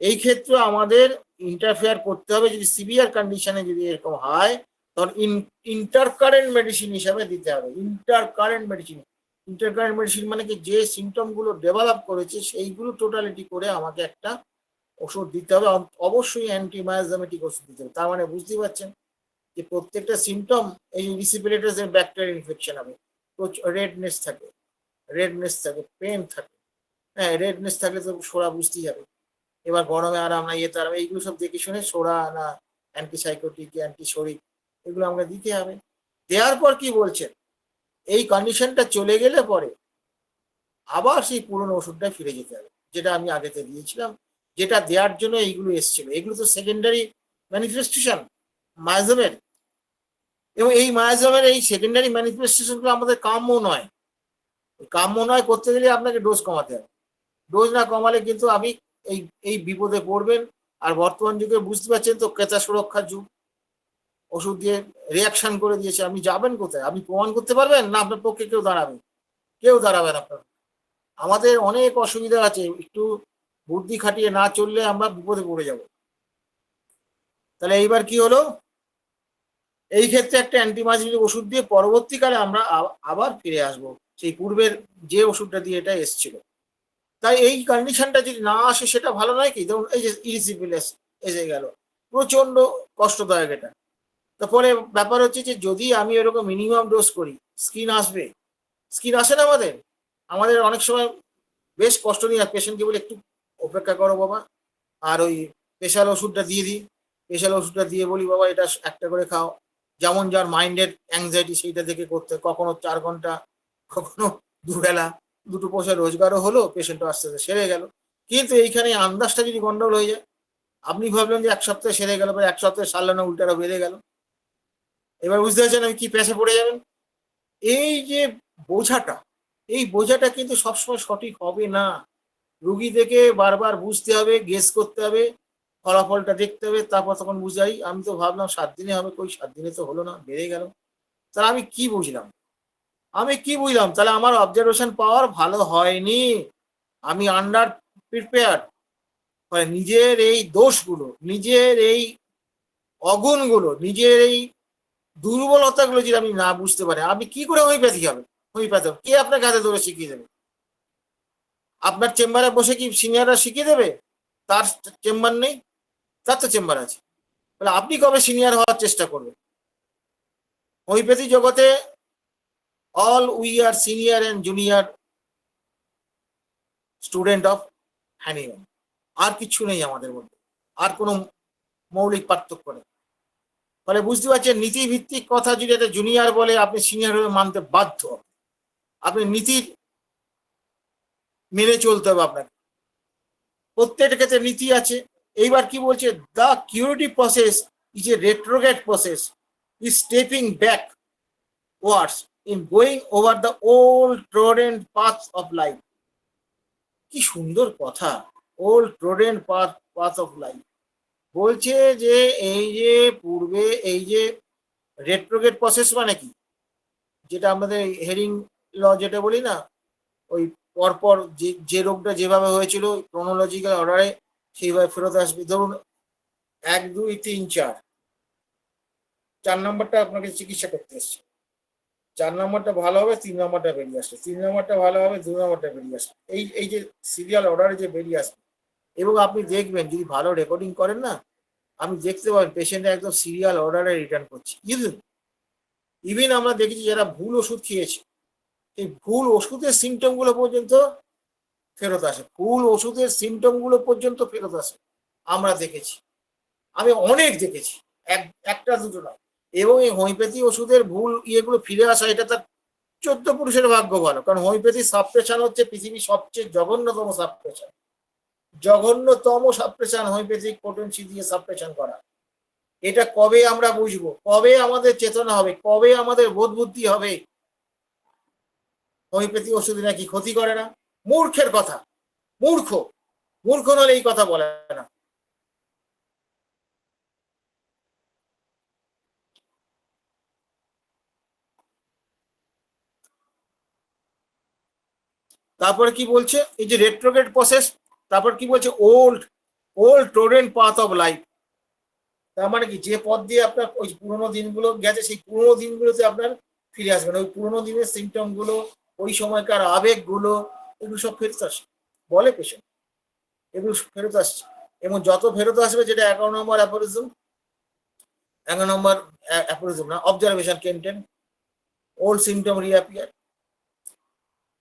এই ক্ষেত্রে আমাদের ইন্টারফেয়ার করতে হবে যদি সিভিয়ার কন্ডিশনে যদি এরকম হয়, তখন ইন্টারকারেন্ট মেডিসিন হিসাবে দিতে হবে। ইন্টারকারেন্ট মেডিসিন, ইন্টারকারেন্ট মেডিসিন মানে কি, যে সিমটম গুলো ডেভেলপ করেছে সেইগুলো টোটালিটি করে আমাকে একটা ওষুধ দিতে হবে, অবশ্যই অ্যান্টিমায়োজমেটিক ওষুধ দিতে হবে। তার মানে বুঝতেই পারছেন যে প্রত্যেকটা সিমটম, এই রিসিপিরেটার্স এর ব্যাকটেরিয়াল ইনফেকশন হবে, রেডনেস থাকে, রেডনেস থাকে, পেন থাকে। হ্যাঁ, রেডনেস থাকলে তো সোরা বুঝতেই হবে। এবার গরমে আরাম না, ইয়েতে আরাম, এইগুলো সব দেখে শুনে সোরা না অ্যান্টিসাইকোটিক, অ্যান্টিসরিক, এগুলো আমরা দিতে হবে। দেওয়ার পর কি বলছেন, এই কন্ডিশনটা চলে গেলে পরে আবার সেই পুরনো ওষুধটা ফিরে যেতে হবে, যেটা আমি আগেতে দিয়েছিলাম, যেটা দেওয়ার জন্য এইগুলো এসেছিল। এগুলো তো সেকেন্ডারি ম্যানিফেস্টেশন মায়াজমের, এবং এই মায়াজমের এই সেকেন্ডারি ম্যানিফেস্টেশনগুলো আমাদের কাম্য নয়। কাম্য নয় করতে গেলে আপনাকে ডোজ কমাতে হবে। ডোজ না কমালে কিন্তু আমি এই এই বিপদে পড়বেন। আর বর্তমান যুগে বুঝতে পারছেন তো, ক্রেতা সুরক্ষার যুগ, ওষুধ দিয়ে রিয়াকশন করে দিয়েছে, আপনি যাবেন কোথায়? আপনি প্রমাণ করতে পারবেন না? আপনার পক্ষে কেউ দাঁড়াবে? কেউ দাঁড়াবেন আপনার। আমাদের অনেক অসুবিধা আছে, একটু বুদ্ধি খাটিয়ে না চললে আমরা বিপদে পড়ে যাব। তাহলে এইবার কি হলো, এই ক্ষেত্রে একটা অ্যান্টিমাইজেটিক ওষুধ দিয়ে পরবর্তীকালে আমরা আবার ফিরে আসব সেই পূর্বের যে ওষুধটা দিয়ে এটা এসেছিল। তাই এই কন্ডিশনটা যদি না আসে সেটা ভালো নয় কি? যেমন এই যে ইরিসিপিলাস এসে গেল, প্রচন্ড কষ্টদায়ক এটা। তারপরে ব্যাপার হচ্ছে যে যদি আমি এরকম মিনিমাম ডোজ করি, স্কিন আসবে, স্কিন আসে না আমাদের। আমাদের অনেক সময় বেশ কষ্ট নিয়ে পেশেন্টকে বলে একটু অপেক্ষা করো বাবা, আর ওই স্পেশাল ওষুধটা দিয়ে দিই, স্পেশাল ওষুধটা দিয়ে বলি বাবা এটা একটা করে খাও। যেমন যার মাইন্ডের অ্যাংজাইটি সেইটা থেকে করতে, কখনো 4 ঘন্টা, কখনো দুবেলা, দুটো পয়সা রোজগারও হলো, পেশেন্টও আস্তে আস্তে সেরে গেল। কিন্তু এইখানে আন্দাজটা যদি গন্ডগোল হয়ে যায়, আপনি ভাবলেন যে 1 সপ্তাহে সেরে গেল, 1 সপ্তাহে সারল না, উল্টারা বেড়ে গেল। এবার বুঝতে পারছেন আমি কি পেশে পড়ে যাবেন। এই যে বোঝাটা, এই বোঝাটা কিন্তু সবসময় সঠিক হবে না। রুগী দেখে বারবার বুঝতে হবে, গেস করতে হবে, ফলাফলটা দেখতে হবে, তারপর তখন বুঝাই। আমি তো ভাবলাম 7 দিনে হবে, কই 7 দিনে তো হলো না, বেড়ে গেল। তাহলে আমি কি বুঝলাম? তাহলে আমার অবজারভেশন পাওয়ার ভালো হয়নি, আমি আন্ডার প্রিপেয়ার। মানে নিজের এই দোষগুলো, নিজের এই অগুণগুলো, নিজের এই দুর্বলতাগুলো যদি আমি না বুঝতে পারি, আপনি কি করে হোমিওপ্যাথি হবে? হোমিওপ্যাথি কে আপনাকে হাতে ধরে শিখিয়ে দেবে? আপনার চেম্বারে বসে কি সিনিয়ররা শিখিয়ে দেবে? তার চেম্বার নেই, তার তো চেম্বার আছে। তাহলে আপনি কবে সিনিয়র হওয়ার চেষ্টা করবেন? হোমিওপ্যাথি জগতে all we are senior and junior student of Hahnemann. আর কিছু নেই আমাদের মধ্যে, আর কোনো মৌলিক পার্থক্য নেই। ফলে বুঝতে পারছেন, নীতিভিত্তিক কথা যদি একটা জুনিয়র বলে, আপনি সিনিয়র হয়ে মানতে বাধ্য। আপনি নীতির মেনে চলতে হবে আপনাকে, প্রত্যেকটা ক্ষেত্রে নীতি আছে। এইবার কি বলছে, the curative process is a retrograde process, is stepping back words in going over the old trodden path of life. কি সুন্দর কথা, old trodden path of life. বলছে যে এই যে পূর্বে এই যে রেট্রোগ্রেড প্রসেস মানে কি, যেটা আমাদের হেরিং ল যেটা বলি না, ওই পরপর যে যে রোগটা যেভাবে হয়েছিল ক্রোনোলজিক্যাল অর্ডারে সেইভাবে ফেরত আসবে। ধরুন 1, 2, 3, 4, 4 নম্বরটা আপনাকে চিকিৎসা করতে এসছে, 4 নম্বরটা ভালো হবে, 3 নম্বরটা বেরিয়ে আসবে, 3 নম্বরটা ভালো হবে, 2 নম্বরটা বেরিয়ে আসবে। এই এই যে সিরিয়াল অর্ডারে যে বেরিয়ে আসবে, এবং আপনি দেখবেন যদি ভালো রেকর্ডিং করেন না, আপনি দেখতে পাবেন পেশেন্ট একদম সিরিয়াল অর্ডারে রিটার্ন করছে। ইভেন আমরা দেখেছি যারা ভুল ওষুধ খেয়েছে, এই ভুল ওষুধের সিমটম গুলো পর্যন্ত ফেরত আসে, ভুল ওষুধের সিমটম গুলো পর্যন্ত ফেরত আসে, আমরা দেখেছি, আমি অনেক দেখেছি, একটা দুটো নয়। এবং এই হোমিওপ্যাথি ওষুধের ভুল ইয়েগুলো ফিরে আসা, এটা তার 14 পুরুষের ভাগ্য ভালো। কারণ হোমিওপ্যাথি সাবপ্রেশন হচ্ছে পৃথিবীর সবচেয়ে জঘন্যতম সাবপ্রেশন, জঘন্যতম সাবপ্রেশন হোমিওপ্যাথিক পোটেন্সি দিয়ে সাবপ্রেশন করা। এটা কবে আমরা বুঝবো, কবে আমাদের চেতনা হবে, কবে আমাদের বোধ বুদ্ধি হবে হোমিওপ্যাথি ওষুধ নাকি ক্ষতি করে না? মূর্খের কথা, মূর্খ, মূর্খ নলে এই কথা বলে না। তারপরে কি বলছে, এই যে রেট্রোগ্রেড প্রসেস, তারপর কি বলছে, old old Torrent path of life. তার মানে কি, যে পথ দিয়ে আপনার ওই পুরোনো দিনগুলো গেছে, সেই পুরোনো দিনগুলোতে আপনার ফিরে আসবেন, ওই পুরোনো দিনের সিমটম গুলো, ওই সময়কার আবেগগুলো, এগুলো সব ফেরত আসে বলে পেশেন্ট, এগুলো ফেরত আসছে। এবং যত ফেরত আসবে, যেটা 11 নম্বর অ্যাফোরিজম, 11 নম্বর অ্যাফোরিজম না, observation contain, old symptom reappear.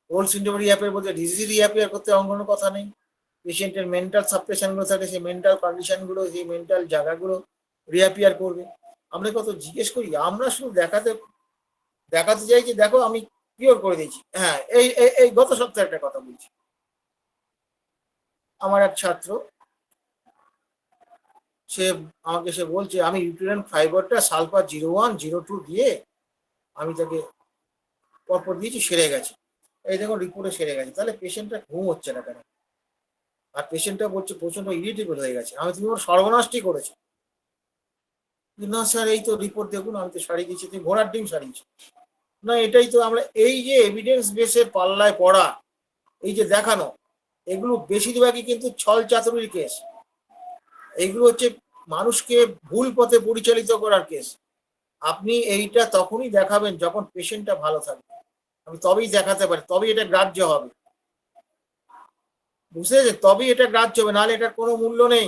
Old symptom reappear বলতে ডিজিজ রিঅ্যাপিয়ার করতে অন্য কোনো কথা নেই। পেশেন্টের মেন্টাল সাবপ্রেশন গুলো থাকে, সেই মেন্টাল কন্ডিশন গুলো, সেই মেন্টাল জায়গাগুলো রিঅ্যাপিয়ার করবে। আমরা কত জিজ্ঞেস করি, আমরা শুধু দেখাতে দেখাতে চাই যে দেখো আমি কিওর করে দিয়েছি। হ্যাঁ, এই এই গত সপ্তাহে একটা কথা বলছি, আমার এক ছাত্র, সে আমাকে সে বলছে আমি ইউটেরাইন ফাইবারটা সালফার 0102 দিয়ে আমি তাকে পরপর দিয়েছি, সেরে গেছে। এই দেখুন রিপোর্টে সেরে গেছে। তাহলে পেশেন্টটা ঘুম হচ্ছে না কেন? আর পেশেন্টটা বলছে প্রচন্ড ইরিটেবল হয়ে গেছে। আমি, তুমি ওর সর্বনাশটি করেছো। না স্যার, এই তো রিপোর্ট দেখুন, আমি তো সারিয়ে দিয়েছি, তুমি ঘোড়ার ডিম সারিয়েছো। না, এটাই তো আমরা, এই যে এভিডেন্স বেসের পাল্লায় পড়া, এই যে দেখানো, এগুলো বেশিরভাগই কিন্তু ছল চাতুরির কেস। এইগুলো হচ্ছে মানুষকে ভুল পথে পরিচালিত করার কেস। আপনি এইটা তখনই দেখাবেন যখন পেশেন্টটা ভালো থাকবে, আমি তবেই দেখাতে পারি, তবেই এটা গ্রাহ্য হবে, বুঝতে পেরেছেন? তবেই এটা গ্রাহ্য হবে, নাহলে এটার কোনো মূল্য নেই।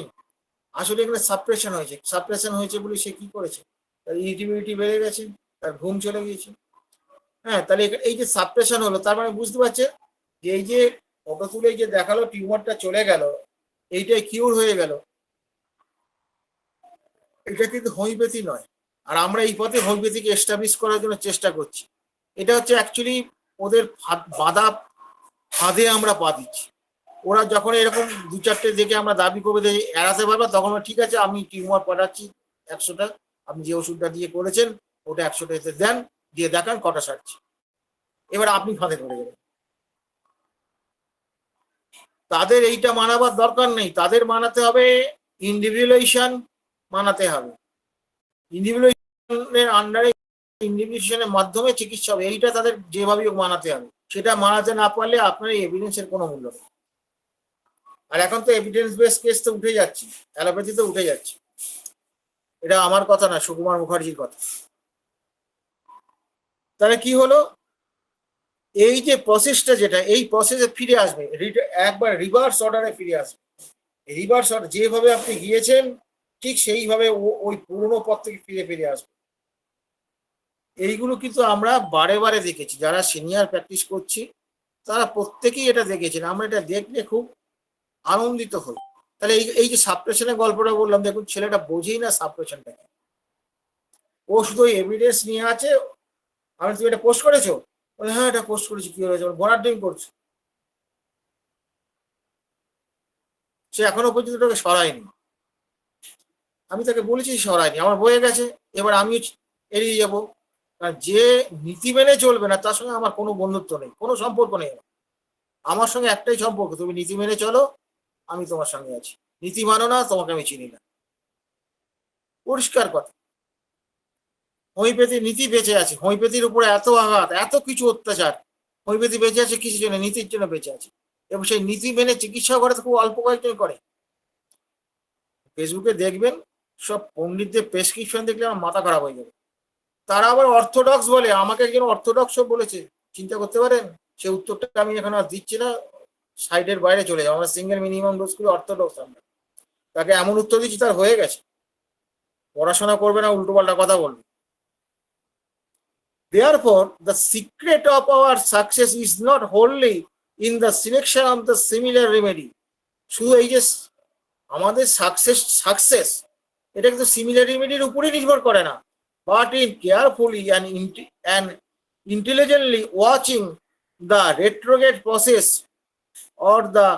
আসলে এখানে সাপ্রেশন হয়েছে, সাপ্রেশন হয়েছে বলে সে কি করেছে, তার ইরিটেবিলিটি বেড়ে গেছে, তার ঘুম চলে গিয়েছে। হ্যাঁ, তাহলে এই যে সাপ্রেশন হলো, তার মানে বুঝতে পারছে যে এই যে ফটো তুলে যে দেখালো টিউমারটা চলে গেল, এইটাই কিউর হয়ে গেল, এটা কিন্তু হোমিওপ্যাথি নয়। আর আমরা এই পথে হোমিওপ্যাথিকে এস্টাবলিশ করার জন্য চেষ্টা করছি। এটা হচ্ছে অ্যাকচুয়ালি ওদের বাধা, ফাঁদে আমরা পা দিচ্ছি। ওরা যখন এরকম দু চারটে দেখে আমরা দাবি করবে যে এড়াতে পারবে, তখন ঠিক আছে আমি টিউমার পাঠাচ্ছি 100টা, আপনি যে ওষুধটা দিয়ে করেছেন ওটা 100টাতে দেন, দিয়ে দেখান কটা সারছে। এবার আপনি ফাঁদে পড়ে যাবেন। তাদের এইটা মানাবার দরকার নেই, তাদের মানাতে হবে ইন্ডিভিজুয়ালাইজেশন, মানাতে হবে ইন্ডিভিজুয়ালাইজেশনের আন্ডারে, ইন্ডিভিজুয়ালাইজেশনের মাধ্যমে চিকিৎসা হবে, এইটা তাদের যেভাবে মানাতে হবে। সেটা মানাতে না পারলে আপনার এই এভিডেন্সের কোনো মূল্য নেই। আর এখন তো এভিডেন্স বেস কেস তো উঠে যাচ্ছে, অ্যালোপ্যাথি তো উঠে যাচ্ছে। এটা আমার কথা না, সুকুমার মুখার্জির কথা। তাহলে কি হলো, এই যে প্রসেসটা, যেটা এই প্রসেসে ফিরে আসবে, একবার রিভার্স অর্ডারে ফিরে আসবে। রিভার্স অর্ডার, যেভাবে আপনি গিয়েছেন ঠিক সেইভাবে ওই পুরনো পথ থেকে ফিরে ফিরে আসবে। এইগুলো কিন্তু আমরা বারে বারে দেখেছি, যারা সিনিয়র প্র্যাকটিস করছি তারা প্রত্যেকেই এটা দেখেছেন। আমরা এটা দেখলে খুব আনন্দিত হই। তাহলে এই যে সাপ্রেশনের গল্পটা বললাম, দেখুন ছেলেটা বোঝেই না সাপ্রেশনটা কি। ও শুধু এভিডেন্স নিয়ে আছে, আমি, তুমি এটা পোস্ট করেছো, বলে হ্যাঁ এটা পোস্ট করেছি, কি হয়েছে, ঘোড়ার ডিম করছে। সে এখনো পর্যন্ত ওটাকে সরায়নি। আমি তাকে বলেছি সরায়নি, আমার বয়ে গেছে, এবার আমি এড়িয়ে যাবো। কারণ যে নীতি মেনে চলবে না তার সঙ্গে আমার কোনো বন্ধুত্ব নেই, কোনো সম্পর্ক নেই। আমার সঙ্গে একটাই সম্পর্ক, তুমি নীতি মেনে চলো, আমি তোমার সঙ্গে আছি। নীতি মানো না, তোমাকে আমি চিনি না। পরিষ্কার কথা। হোমিওপ্যাথি নীতি বেঁচে আছে, হোমিওপ্যাথির উপরে এত আঘাত, এত কিছু অত্যাচার, হোমিওপ্যাথি বেঁচে আছে কিসের জন্য? নীতির জন্য বেঁচে আছে। এবং সেই নীতি মেনে চিকিৎসা করে তো খুব অল্প কয়েকজন করে। ফেসবুকে দেখবেন সব পণ্ডিতদের প্রেসক্রিপশন দেখলে আমার মাথা খারাপ হয়ে যাবে। তারা আবার অর্থোডক্স বলে, আমাকে একজন অর্থোডক্সও বলেছে, চিন্তা করতে পারেন। সে উত্তরটা আমি এখন আর দিচ্ছি না, সাইডের বাইরে চলে যাবো। আমরা সিঙ্গেল মিনিমাম ডোজ করে অর্থোডক্স, আমরা তাকে এমন উত্তর দিচ্ছি তার হয়ে গেছে, পড়াশোনা করবে না, উল্টো পাল্টা কথা বলবে। Therefore, the secret of our success is not wholly in the selection of the similar remedy. শুধু এই যে আমাদের সাকসেস এটা কিন্তু সিমিলার রেমেডির উপরে নির্ভর করে না, but in carefully and intelligently watching the retrograde process or the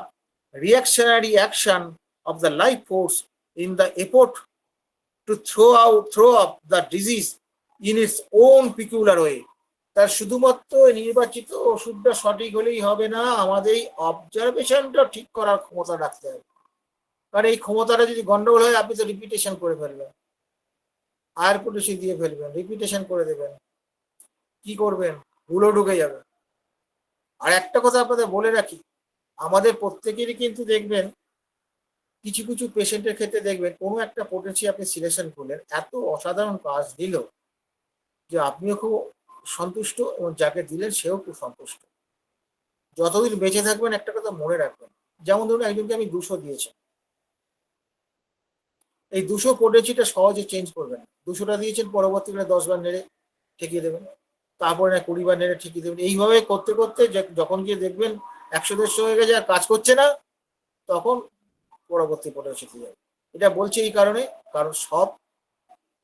reactionary action of the life force in the effort to throw up the disease in its own peculiar way. তার শুধুমাত্র নির্বাচিত ওষুধটা সঠিক হলেই হবে না, আমাদের এই অবজারভেশনটা ঠিক করার ক্ষমতা রাখতে হবে। কারণ এই ক্ষমতাটা যদি গন্ডগোল হয়, আপনি তো রিপিটেশন করে ফেলবেন, আয়ার পটেশি দিয়ে ফেলবেন, রিপিটেশন করে দেবেন, কি করবেন, ভুলো ঢুকে যাবে। আর একটা কথা আপনাদের বলে রাখি, আমাদের প্রত্যেকেরই কিন্তু দেখবেন কিছু কিছু পেশেন্টের ক্ষেত্রে দেখবেন কোনো একটা পোটেন্সি আপনি সিলেকশন করলেন, এত অসাধারণ কাজ দিল যে আপনিও খুব সন্তুষ্ট এবং যাকে দিলেন সেও খুব সন্তুষ্ট। যতদিন বেঁচে থাকবেন একটা কথা মনে রাখবেন, যেমন ধরুন একজনকে আমি 200 দিয়েছি, এই 200 পোটেন্সিটা সহজে চেঞ্জ করবেন। 200টা দিয়েছেন, পরবর্তীকালে 10 বার নেড়ে ঠেকিয়ে দেবেন, তারপরে না 20 বার নেড়ে ঠেকিয়ে দেবেন। এইভাবে করতে করতে যখন গিয়ে দেখবেন 100-150 হয়ে গেছে আর কাজ করছে না, তখন পরবর্তী পোটেন্সি দিয়ে যাবে। এটা বলছি এই কারণে, কারণ সব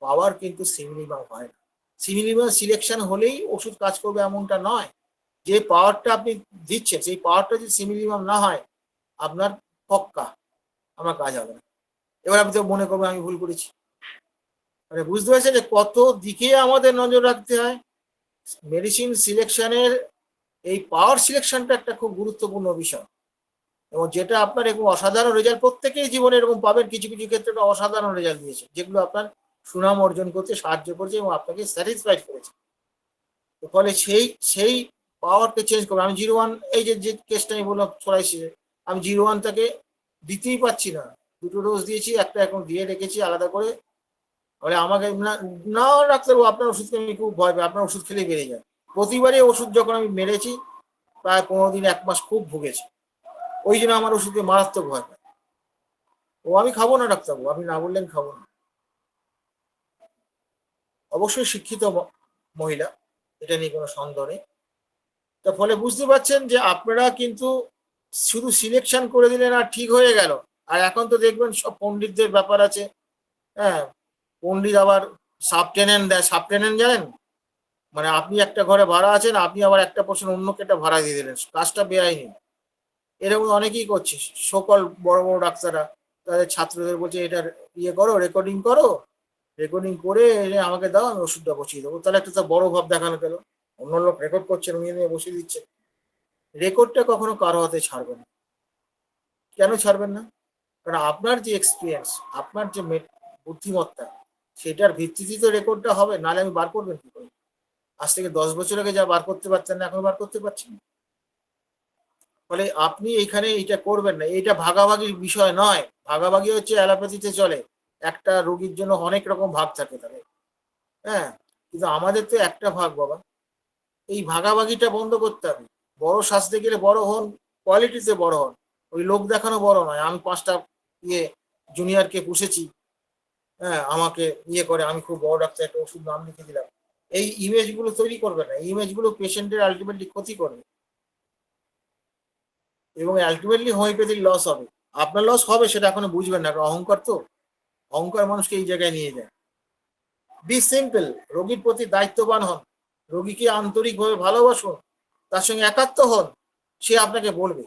পাওয়ার কিন্তু সিমিলিমাম হয় না। সিমিলিমাম সিলেকশন হলেই ওষুধ কাজ করবে এমনটা নয়। যে পাওয়ারটা আপনি দিচ্ছেন সেই পাওয়ারটা যদি সিমিলিমাম না হয়, আপনার পক্কা আমার কাজ হবে না। এবার আপনি তো মনে করবেন আমি ভুল করেছি। মানে বুঝতে পারছেন যে কত দিকে আমাদের নজর রাখতে হয়। মেডিসিন সিলেকশনের এই পাওয়ার সিলেকশনটা একটা খুব গুরুত্বপূর্ণ বিষয়, এবং যেটা আপনার এরকম অসাধারণ রেজাল্ট প্রত্যেকেই জীবনে এরকম পাবেন, কিছু কিছু ক্ষেত্রে অসাধারণ রেজাল্ট দিয়েছে, যেগুলো আপনার সুনাম অর্জন করতে সাহায্য করেছে এবং আপনাকে স্যাটিসফাইড করেছে। ফলে সেই পাওয়ারকে চেঞ্জ করবে। আমি 01, এই যে কেসটা আমি বললাম ছড়াইছি, আমি 01টাকে দিতেই পারছি না, 2টো ডোজ দিয়েছি, একটা এখন দিয়ে রেখেছি আলাদা করে। বলে আমাকে না ডাক্তারবাবু আপনার ওষুধকে আমি খুব ভয় পাই, আপনার ওষুধ খেলেই বেড়ে যায়। প্রতিবারই ওষুধ যখন আমি মেরেছি, প্রায় 15 দিন 1 মাস খুব ভুগেছি, ওই জন্য আমার ওষুধকে মারাত্মক ভয় পায়। ও আমি খাবো না ডাক্তারবাবু, আপনি না বললেন খাবো না। অবশ্যই শিক্ষিত মহিলা, এটা নিয়ে কোনো সন্দেহ নেই। তার ফলে বুঝতে পারছেন যে আপনারা কিন্তু শুধু সিলেকশন করে দিলেন আর ঠিক হয়ে গেল। আর এখন তো দেখবেন সব পণ্ডিতদের ব্যাপার আছে, হ্যাঁ, পণ্ডিত আবার সাবটেনেন্ট দেয়। সাবটেনেন্ট জানেন, মানে আপনি একটা ঘরে ভাড়া আছেন, আপনি আবার একটা পোর্শন অন্যকে একটা ভাড়া দিয়ে দিলেন, কাজটা বেআইনি। এরকম অনেকেই করছে। সকল বড় বড় ডাক্তাররা তাদের ছাত্রদের বলছে এটা ইয়ে করো, রেকর্ডিং করো, রেকর্ডিং করে এনে আমাকে দাও, আমি ওষুধটা বসিয়ে দেবো। তাহলে একটা তো বড় ভাব দেখানো গেল, অন্য লোক রেকর্ড করছেন, উনি নিয়ে বসিয়ে দিচ্ছে। রেকর্ডটা কখনো কারো হাতে ছাড়বেন না। কেন ছাড়বেন না? কারণ আপনার যে এক্সপিরিয়েন্স, আপনার যে বুদ্ধিমত্তা, সেটার ভিত্তিতেই তো রেকর্ডটা হবে, নাহলে আমি বার করবেন কি করে? আজ থেকে 10 বছর আগে যা বার করতে পারতেন না, এখন বার করতে পারছেন। ফলে আপনি এইখানে এটা করবেন না। এটা ভাগাভাগির বিষয় নয়। ভাগাভাগি হচ্ছে অ্যালোপ্যাথিতে চলে, একটা রোগীর জন্য অনেক রকম ভাগ থাকে তাদের, হ্যাঁ, কিন্তু আমাদের তো একটা ভাগ বাবা। এই ভাগাভাগিটা বন্ধ করতে হবে। বড় সাজতে গেলে বড় হন, কোয়ালিটিতে বড় হন, ওই লোক দেখানো বড় নয়। আমি 5টা জুনিয়রকে পুষেছি, হ্যাঁ, আমাকে করে আমি খুব বড় ডাক্তার, একটা ওষুধ নাম লিখে দিলাম। এই ইমেজগুলো তৈরি করবে না। ইমেজগুলো পেশেন্টের আলটিমেটলি ক্ষতি করবে, এবং আলটিমেটলি হোমিওপ্যাথির লস হবে। আপনার লস হবে সেটা এখনো বুঝবেন না, অহংকার তো, অহংকার মানুষকে এই জায়গায় নিয়ে যায়। বি সিম্পল, রোগীর প্রতি দায়িত্ববান হন, রোগীকে আন্তরিকভাবে ভালোবাসুন, তার সঙ্গে একাত্ম হন, সে আপনাকে বলবে।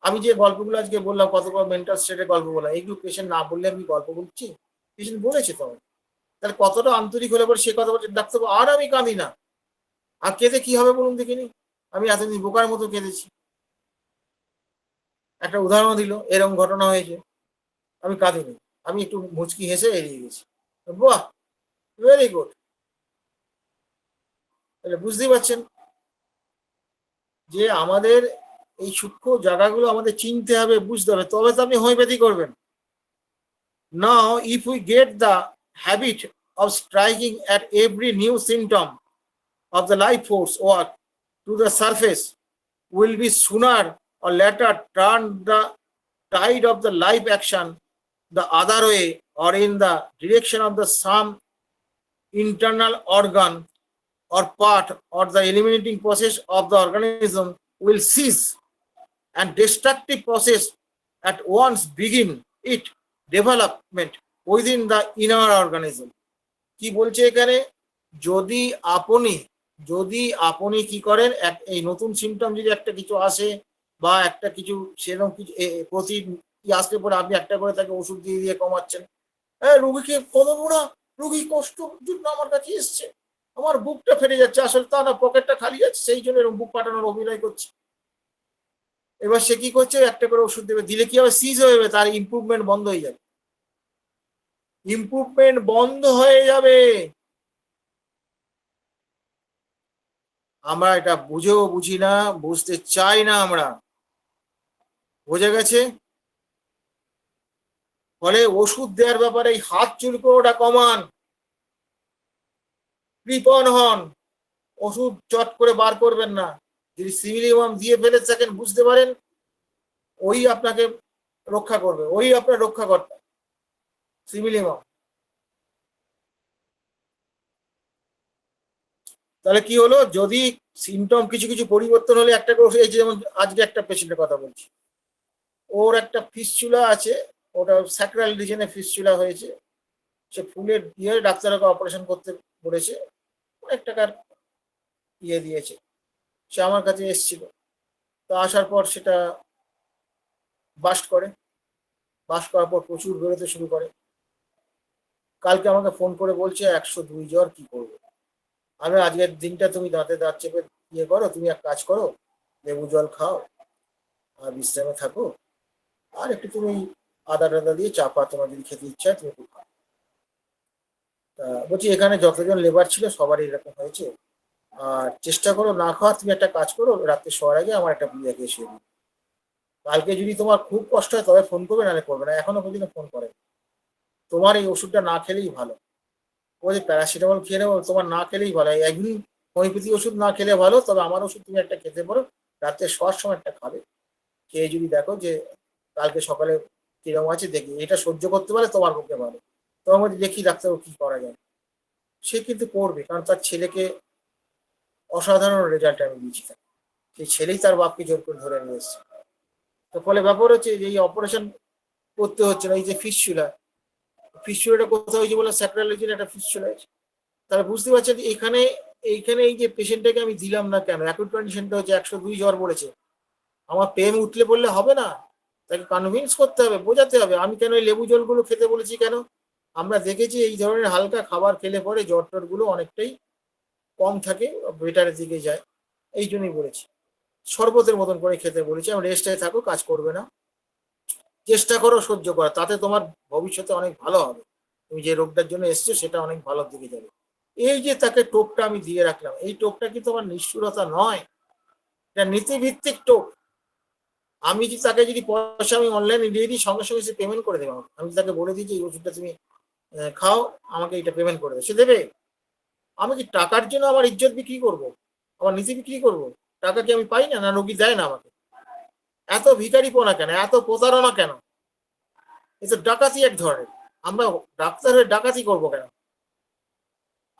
আমি যে গল্পগুলো আজকে বললাম, কতবার মেন্টাল স্টেটের গল্প বললাম, এইগুলো পেশেন্ট না বললে আমি গল্প বলছি, পেশেন্ট বলেছে তো। তাহলে কতটা আন্তরিক হলে পরে সে কথা বলছে, ডাক্তারবাবু আর আমি কাঁদি না। আর কেঁদে কি হবে বলুন দেখিনি? আমি এতদিন বোকার মতো কেঁদেছি। একটা উদাহরণ দিল, এরকম ঘটনা হয়েছে, আমি কাঁদিনি, আমি একটু মুচকি হেসে এড়িয়ে গেছি। বাহ, ভেরি গুড। তাহলে বুঝতেই পারছেন যে আমাদের এই সূক্ষ্ম জায়গাগুলো আমাদের চিনতে হবে, বুঝতে হবে, তবে তো আপনি হোমিওপ্যাথি করবেন। Now, if we get the habit of striking at every new symptom of the life force work to the surface, will be sooner or later turn the tide of the life action the other way, or in the direction of the some internal organ or part or the eliminating process of the organism will cease and destructive process at once begin its development within the inner organism. কি বলছে এখানে, যদি আপনি কি করেন, এই নতুন symptom যদি একটা কিছু আসে বা একটা কিছু সেরকম কিছু প্রতি আসলে পরে আপনি একটা করে তাকে ওষুধ দিয়ে দিয়ে কমাচ্ছেন, রুগীকে কমাবো না, রুগী কষ্ট জন্য আমার কাছে এসছে, আমার বুকটা ফেটে যাচ্ছে, আসলে তা না, পকেটটা খালি আছে, সেই জন্য এরকম বুক ফাটানোর অভিনয় করছে। এবার সে কি করছে, একটা করে ওষুধ দেবে, দিলে কি হবে, সিজ হয়ে যাবে, তার ইমপ্রুভমেন্ট বন্ধ হয়ে যাবে, ইমপ্রুভমেন্ট বন্ধ হয়ে যাবে। আমরা এটা বুঝেও বুঝি না, বুঝতে চাই না আমরা, বোঝা গেছে? ফলে ওষুধ দেওয়ার ব্যাপারে এই হাত চুলকো ওটা কমান, কৃপণ হন, ওষুধ চট করে বার করবেন না। যদি সিভিলিয়াম দিয়ে ফেলে থাকেন বুঝতে পারেন, ওই আপনাকে রক্ষা করবে, ওই আপনার রক্ষাকর্তা সিভিলিয়াম। তাহলে কি হলো, যদি সিমটম কিছু কিছু পরিবর্তন হলে একটা করে, এই যেমন আজকে একটা পেশেন্টের কথা বলছি, ওর একটা ফিস্চুলা আছে, ওটা স্যাক্রাল রিজনে ফিস্চুলা হয়েছে, সে ফুলের দিয়ে ডাক্তারকে অপারেশন করতে বলেছে, অনেক টাকার ইয়ে দিয়েছে, সে আমার কাছে এসেছিল। তো আসার পর সেটা বাস্ট করার পর প্রচুর বেরোতে শুরু করে। কালকে আমাকে ফোন করে বলছে 102 জ্বর, কি করবো। আমি, আজকের দিনটা তুমি দাঁতে দাঁত চেপে ইয়ে করো, তুমি এক কাজ করো, লেবু জল খাও আর বিশ্রামে থাকো, আর একটু তুমি আদা টাদা দিয়ে চাপা, তোমার যদি খেতে ইচ্ছা হয় তুমি একটু খাও। তা বলছি, এখানে যতজন লেবার ছিল সবারই এরকম হয়েছে, আর চেষ্টা করো না খাওয়ার, তুমি একটা কাজ করো, রাত্রে শোয়ার আগে আমার একটা বিয়ে এসে দিও, কালকে যদি তোমার খুব কষ্ট হয় তবে ফোন করবে, নাহলে করবে না। এখনো পর্যন্ত ফোন করে, তোমার এই ওষুধটা না খেলেই ভালো। ও যে প্যারাসিটামল খেয়ে নেবো, তোমার না খেলেই ভালো, একদিন হোমিওপ্যাথি ওষুধ না খেলে ভালো, তবে আমার ওষুধ তুমি একটা খেতে পারো, রাত্রে শোয়ার সময় একটা খাবে, খেয়ে যদি দেখো যে কালকে সকালে কিরকম আছে, দেখি এটা সহ্য করতে পারে তোমার পক্ষে ভালো, তোমার মধ্যে দেখি ডাক্তারবাবু কি করা যায়। সে কিন্তু করবে, কারণ তার ছেলেকে অসাধারণ রেজাল্ট আমি দিয়েছি, সেই ছেলেই তার বাপকে জোর করে ধরে নিয়ে এসছে। তো ফলে ব্যাপার হচ্ছে যে এই অপারেশন করতে হচ্ছে না, এই যে ফিস্চুলাটা কোথাও হয়েছে বলে স্যাক্রালজির একটা ফিস্চুলা আছে। তাহলে বুঝতে পারছেন এইখানে এই যে পেশেন্টটাকে আমি দিলাম না কেন, অ্যাকুট কন্ডিশনটা হচ্ছে 102 জ্বর বলেছে, আমার পেন উঠলে বললে হবে না, তাকে কনভিন্স করতে হবে, বোঝাতে হবে। আমি কেন এই লেবু জলগুলো খেতে বলেছি কেন, আমরা দেখেছি এই ধরনের হালকা খাবার খেলে পরে জ্বর টরগুলো অনেকটাই কম থাকে, বেটারের দিকে যায়, এই জন্যই বলেছি। শরবতের মতন করে খেতে বলেছি, আমি রেস্টে থাকো, কাজ করবে না, চেষ্টা করো সহ্য করা, তাতে তোমার ভবিষ্যতে অনেক ভালো হবে, তুমি যে রোগটার জন্য এসছো সেটা অনেক ভালোর দিকে যাবে। এই যে তাকে টোপটা আমি দিয়ে রাখলাম, এই টোপটা কিন্তু আমার নিষ্ঠুরতা নয়, এটা নীতিভিত্তিক টোপ। আমি যদি তাকে যদি পয়সা আমি অনলাইনে দিয়ে দিই, সঙ্গে সঙ্গে সে পেমেন্ট করে দেবে আমাকে। আমি তাকে বলে দিই যে এই ওষুধটা তুমি খাও, আমাকে এটা পেমেন্ট করে দেবে, সে দেবে। আমি কি টাকার জন্য আমার ইজ্জত বিক্রি করব, আমার নীতি বিক্রি করব? টাকা কি আমি পাই না, না রোগী দেয় না আমাকে? এত ভিখারিপনা কেন, এত প্রতারণা কেন? এ তো ডাকাতি এক ধরনের। আমরা ডাক্তার হয়ে ডাকাতি করবো কেন?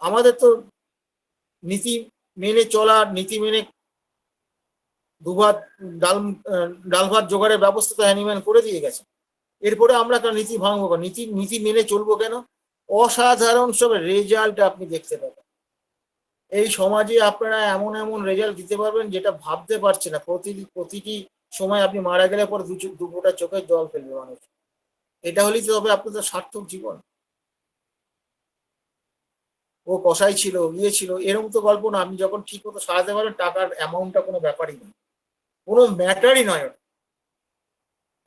আমাদের তো নীতি মেনে চলার, নীতি মেনে দুভাত ডাল ডাল ভাত জোগাড়ের ব্যবস্থা তো হ্যানিম্যান করে দিয়ে গেছে, এরপরে আমরা কেন নীতি ভাঙবো কেন, নীতি নীতি মেনে চলবো কেন? অসাধারণ সব রেজাল্ট আপনি দেখতে পাবেন এই সমাজে, আপনারা এমন এমন রেজাল্ট দিতে পারবেন যেটা ভাবতে পারছে না। প্রতিটি সময় আপনি মারা গেলে পরে দু ফোঁটা চোখের জল ফেলবে মানুষ, এটা হলেই তো হবে আপনাদের সার্থক জীবন। ও কসাই ছিল, ইয়ে ছিল, এরকম তো গল্প না। আপনি যখন ঠিক মতো সারাতে পারবেন, টাকার অ্যামাউন্টটা কোনো ব্যাপারই নয়, কোনো ম্যাটারই নয়।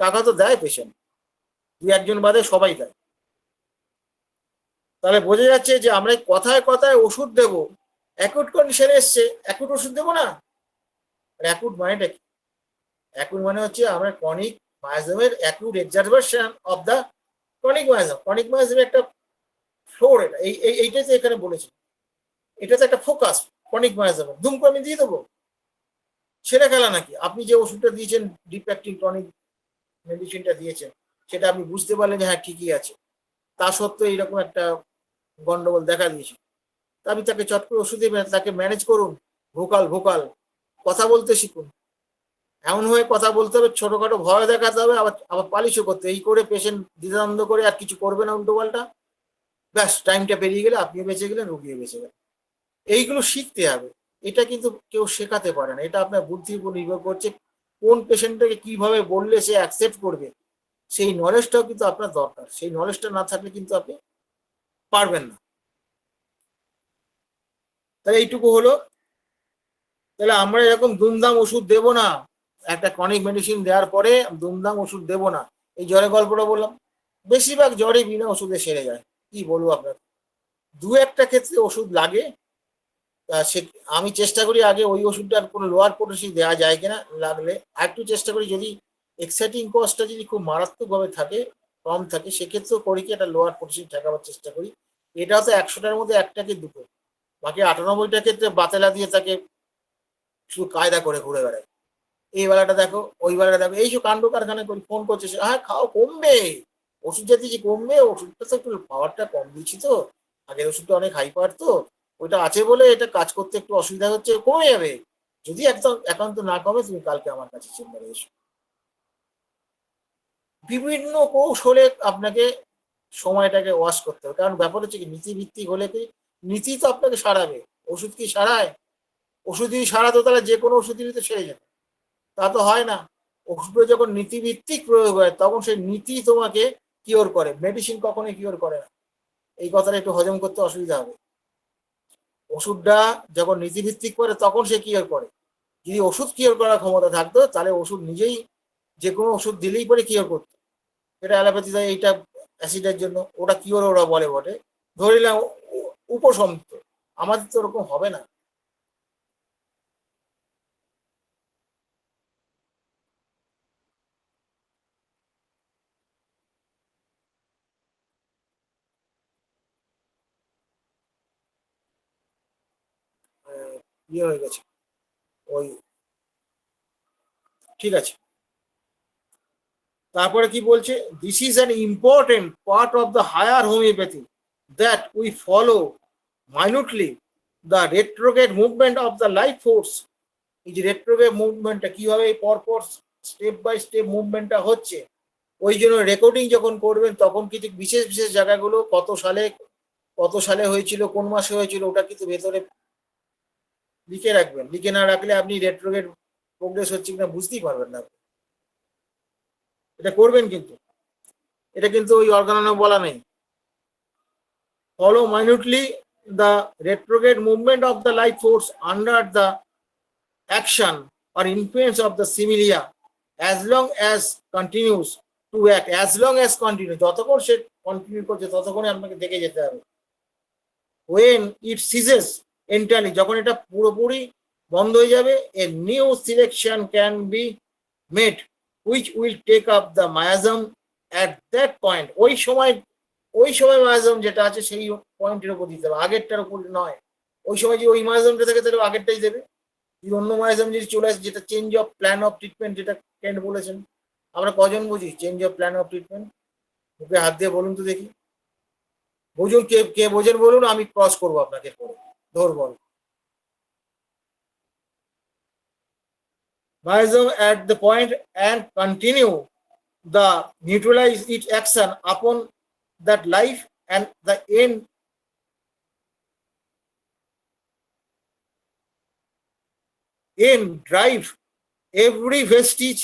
টাকা তো দেয় পেশেন্ট, দু একজন বাদে সবাই দেয়। তাহলে বোঝা যাচ্ছে যে আমরা কথায় কথায় ওষুধ দেবো, অ্যাকুট কন্ডিশনে এসছে অ্যাকুট ওষুধ দেবো না। অ্যাকুট মানেটা কি? অ্যাকুট মানে হচ্ছে আমরা ক্রনিক মায়াজমের acute exacerbation of the chronic miasm. Chronic মায়াজমের একটা ফ্লোর, এটা এইটাই তো এখানে বলেছি, এটা তো একটা ফোকাস। ক্রনিক মায়াজম দুম করে আমি দিয়ে দেবো, ছেড়ে খেলা নাকি? আপনি যে ওষুধটা দিয়েছেন, ডিপ অ্যাক্টিং ক্রনিক মেডিসিনটা দিয়েছেন, সেটা আপনি বুঝতে পারলেন যে হ্যাঁ ঠিকই আছে, তা সত্ত্বেও এইরকম একটা গন্ডগোল দেখা দিয়েছে, আপনি তাকে চট করে ওষুধ দেবেন, তাকে ম্যানেজ করুন, ভোকাল ভোকাল কথা বলতে শিখুন। এমন হয়ে কথা বলতে হবে, ছোটখাটো ভয় দেখাতে হবে, আবার আবার পালিশও করতে, এই করে পেশেন্ট দ্বিধাদ্বন্দ্ব করে আর কিছু করবে না উল্টো পাল্টা, ব্যাস টাইমটা পেরিয়ে গেলে আপনিও বেঁচে গেলেন, রুগীও বেঁচে গেলেন। এইগুলো শিখতে হবে। এটা কিন্তু কেউ শেখাতে পারে না, এটা আপনার বুদ্ধির উপর নির্ভর করছে কোন পেশেন্টটাকে কিভাবে বললে সে অ্যাকসেপ্ট করবে। সেই নলেজটাও কিন্তু আপনার দরকার, সেই নলেজটা না থাকলে কিন্তু আপনি পারবেন না। তাহলে এইটুকু হলো। তাহলে আমরা এরকম দুমদাম ওষুধ দেবো না, একটা ক্রনিক মেডিসিন দেওয়ার পরে দুমদাম ওষুধ দেবো না। এই জ্বরের গল্পটা বললাম, বেশিরভাগ জ্বরই বিনা ওষুধে সেরে যায়। কি বলবো আপনার, দু একটা ক্ষেত্রে ওষুধ লাগে, সে আমি চেষ্টা করি আগে ওই ওষুধটার কোনো লোয়ার পোটেন্সি দেওয়া যায় কিনা, লাগলে আরেকটু চেষ্টা করি যদি এক্সাইটিং কজটা যদি খুব মারাত্মকভাবে থাকে, কম থাকে, সেক্ষেত্রেও করি কি একটা লোয়ার পোটেন্সি ঠেকাবার চেষ্টা করি। এটা তো 100টার মধ্যে একটা কি দুটো, বাকি 98টা ক্ষেত্রে বাতেলা দিয়ে তাকে শুধু কায়দা করে ঘুরে বেড়ায়, এই বেলাটা দেখো ওই বেলাটা দেখো, এইসব কাণ্ড কারখানা করি। ফোন করছে সে, হ্যাঁ খাও কমবে, ওষুধ যা দিয়েছি কমবে, ওষুধটা তো একটু পাওয়ারটা কম দিচ্ছি তো, আগের ওষুধটা অনেক হাই পাওয়ার তো, ওইটা আছে বলে এটা কাজ করতে একটু অসুবিধা হচ্ছে, কমে যাবে। যদি একদম একান্ত না কমে তুমি কালকে আমার কাছে চেম্বারে এসো। বিভিন্ন কৌশলে আপনাকে সময়টাকে ওয়াশ করতে হবে, কারণ ব্যাপার হচ্ছে কি নীতিভিত্তিক হলে কি, নীতি তো আপনাকে সারাবে, ওষুধ কি সারায়? ওষুধ যদি সারাতো তাহলে যে কোনো ওষুধ দিলে তো সেরে যেত, তা তো হয় না। ওষুধে যখন নীতিভিত্তিক প্রয়োগ হয় তখন সেই নীতি তোমাকে কিওর করে, মেডিসিন কখনোই কিওর করে না। এই কথাটা একটু হজম করতে অসুবিধা হবে। ওষুধটা যখন নীতিভিত্তিক করে তখন সে কিওর করে। যদি ওষুধ কিওর করার ক্ষমতা থাকতো তাহলে ওষুধ নিজেই যে কোনো ওষুধ দিলেই পরে কিওর করতো। এটা অ্যালোপ্যাথি দেয়, এইটা অ্যাসিডের জন্য, ওটা কিওর ওরা বলে বটে, ধরে নিলাম উপশম। আমাদের তো ওরকম হবে না। ইয়ে হয়ে গেছে ওই, ঠিক আছে। তারপরে কি বলছে, this is an important part of the higher homoeopathy that we follow minutely the retrograde movement of the life force. এই যে রেট্রোগ্রেড মুভমেন্টটা কিভাবে পরপর স্টেপ বাই স্টেপ মুভমেন্টটা হচ্ছে, ওই জন্য রেকর্ডিং যখন করবেন তখন কিছু বিশেষ বিশেষ জায়গাগুলো কত সালে হয়েছিল, কোন মাসে হয়েছিল, ওটা কিন্তু ভেতরে লিখে রাখবেন। লিখে না রাখলে আপনি রেট্রোগ্রেড প্রোগ্রেস হচ্ছে কিনা বুঝতেই পারবেন না। এটা করবেন কিন্তু, এটা কিন্তু ওই অর্গানানো বলা নেই। Follow minutely the retrograde movement of the life force under the action or influence of the similia as long as continues to act, as long as continue, যতক্ষণ সে কন্টিনিউ করছে ততক্ষণে আপনাকে দেখে যেতে হবে। when it ceases entirely, যখন এটা পুরোপুরি বন্ধ হয়ে যাবে, a new selection can be made which will take up the miasm at that point। ওই সময় মায়াজম যেটা আছে সেই পয়েন্টের উপর দিতে হবে, আগেরটার উপর নয়। ওই সময় যদি ওই মায়াজমটা থাকে তাহলে আগেরটাই দেবে। যদি অন্য মায়াজম যদি চলে আসে, যেটা change of plan of treatment, যেটা কেন্ট বলেছেন, আমরা কজন বুঝি change of plan of treatment? মুখে হাত দিয়ে বলুন তো দেখি, বুঝুন, কে কে বোঝেন বলুন, আমি ক্রস করবো আপনাকে পরে, ধরবো। Miasm at the point and continue the neutralize its action upon that life and the end drive every vestige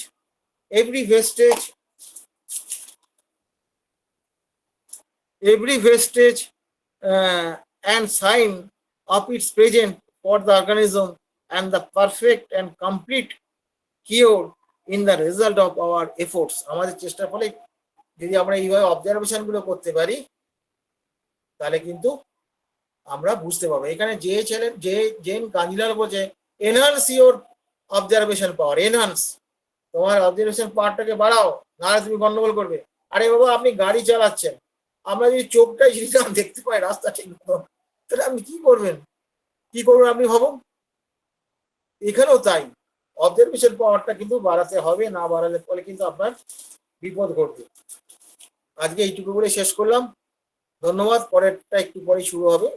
and sign of its presence for the organism and the perfect and complete cure in the result of our efforts। আমাদের চেষ্টার ফলে যদি আমরা এইভাবে observation গুলো করতে পারি তাহলে কিন্তু আমরা বুঝতে পারবো। এখানে জেন কাঞ্জিলাল বলছে enhance your observation power, enhance, তোমার অবজারভেশন পাওয়ারটাকে বাড়াও, নাহলে তুমি গন্ডগোল করবে। আরে বাবা, আপনি গাড়ি চালাচ্ছেন, আমরা যদি চোখটাই যদি দেখতে পাই রাস্তা ঠিক মতো, তাহলে আপনি কি করবেন আপনি ভাবুন। এখানেও তাই, অবজারভেশন পাওয়ারটা কিন্তু বাড়াতে হবে, না বাড়ালে ফলে কিন্তু আপনার বিপদ ঘটবে। আজকে এইটুকু বলে শেষ করলাম, ধন্যবাদ। পরেরটা একটু পরে শুরু হবে।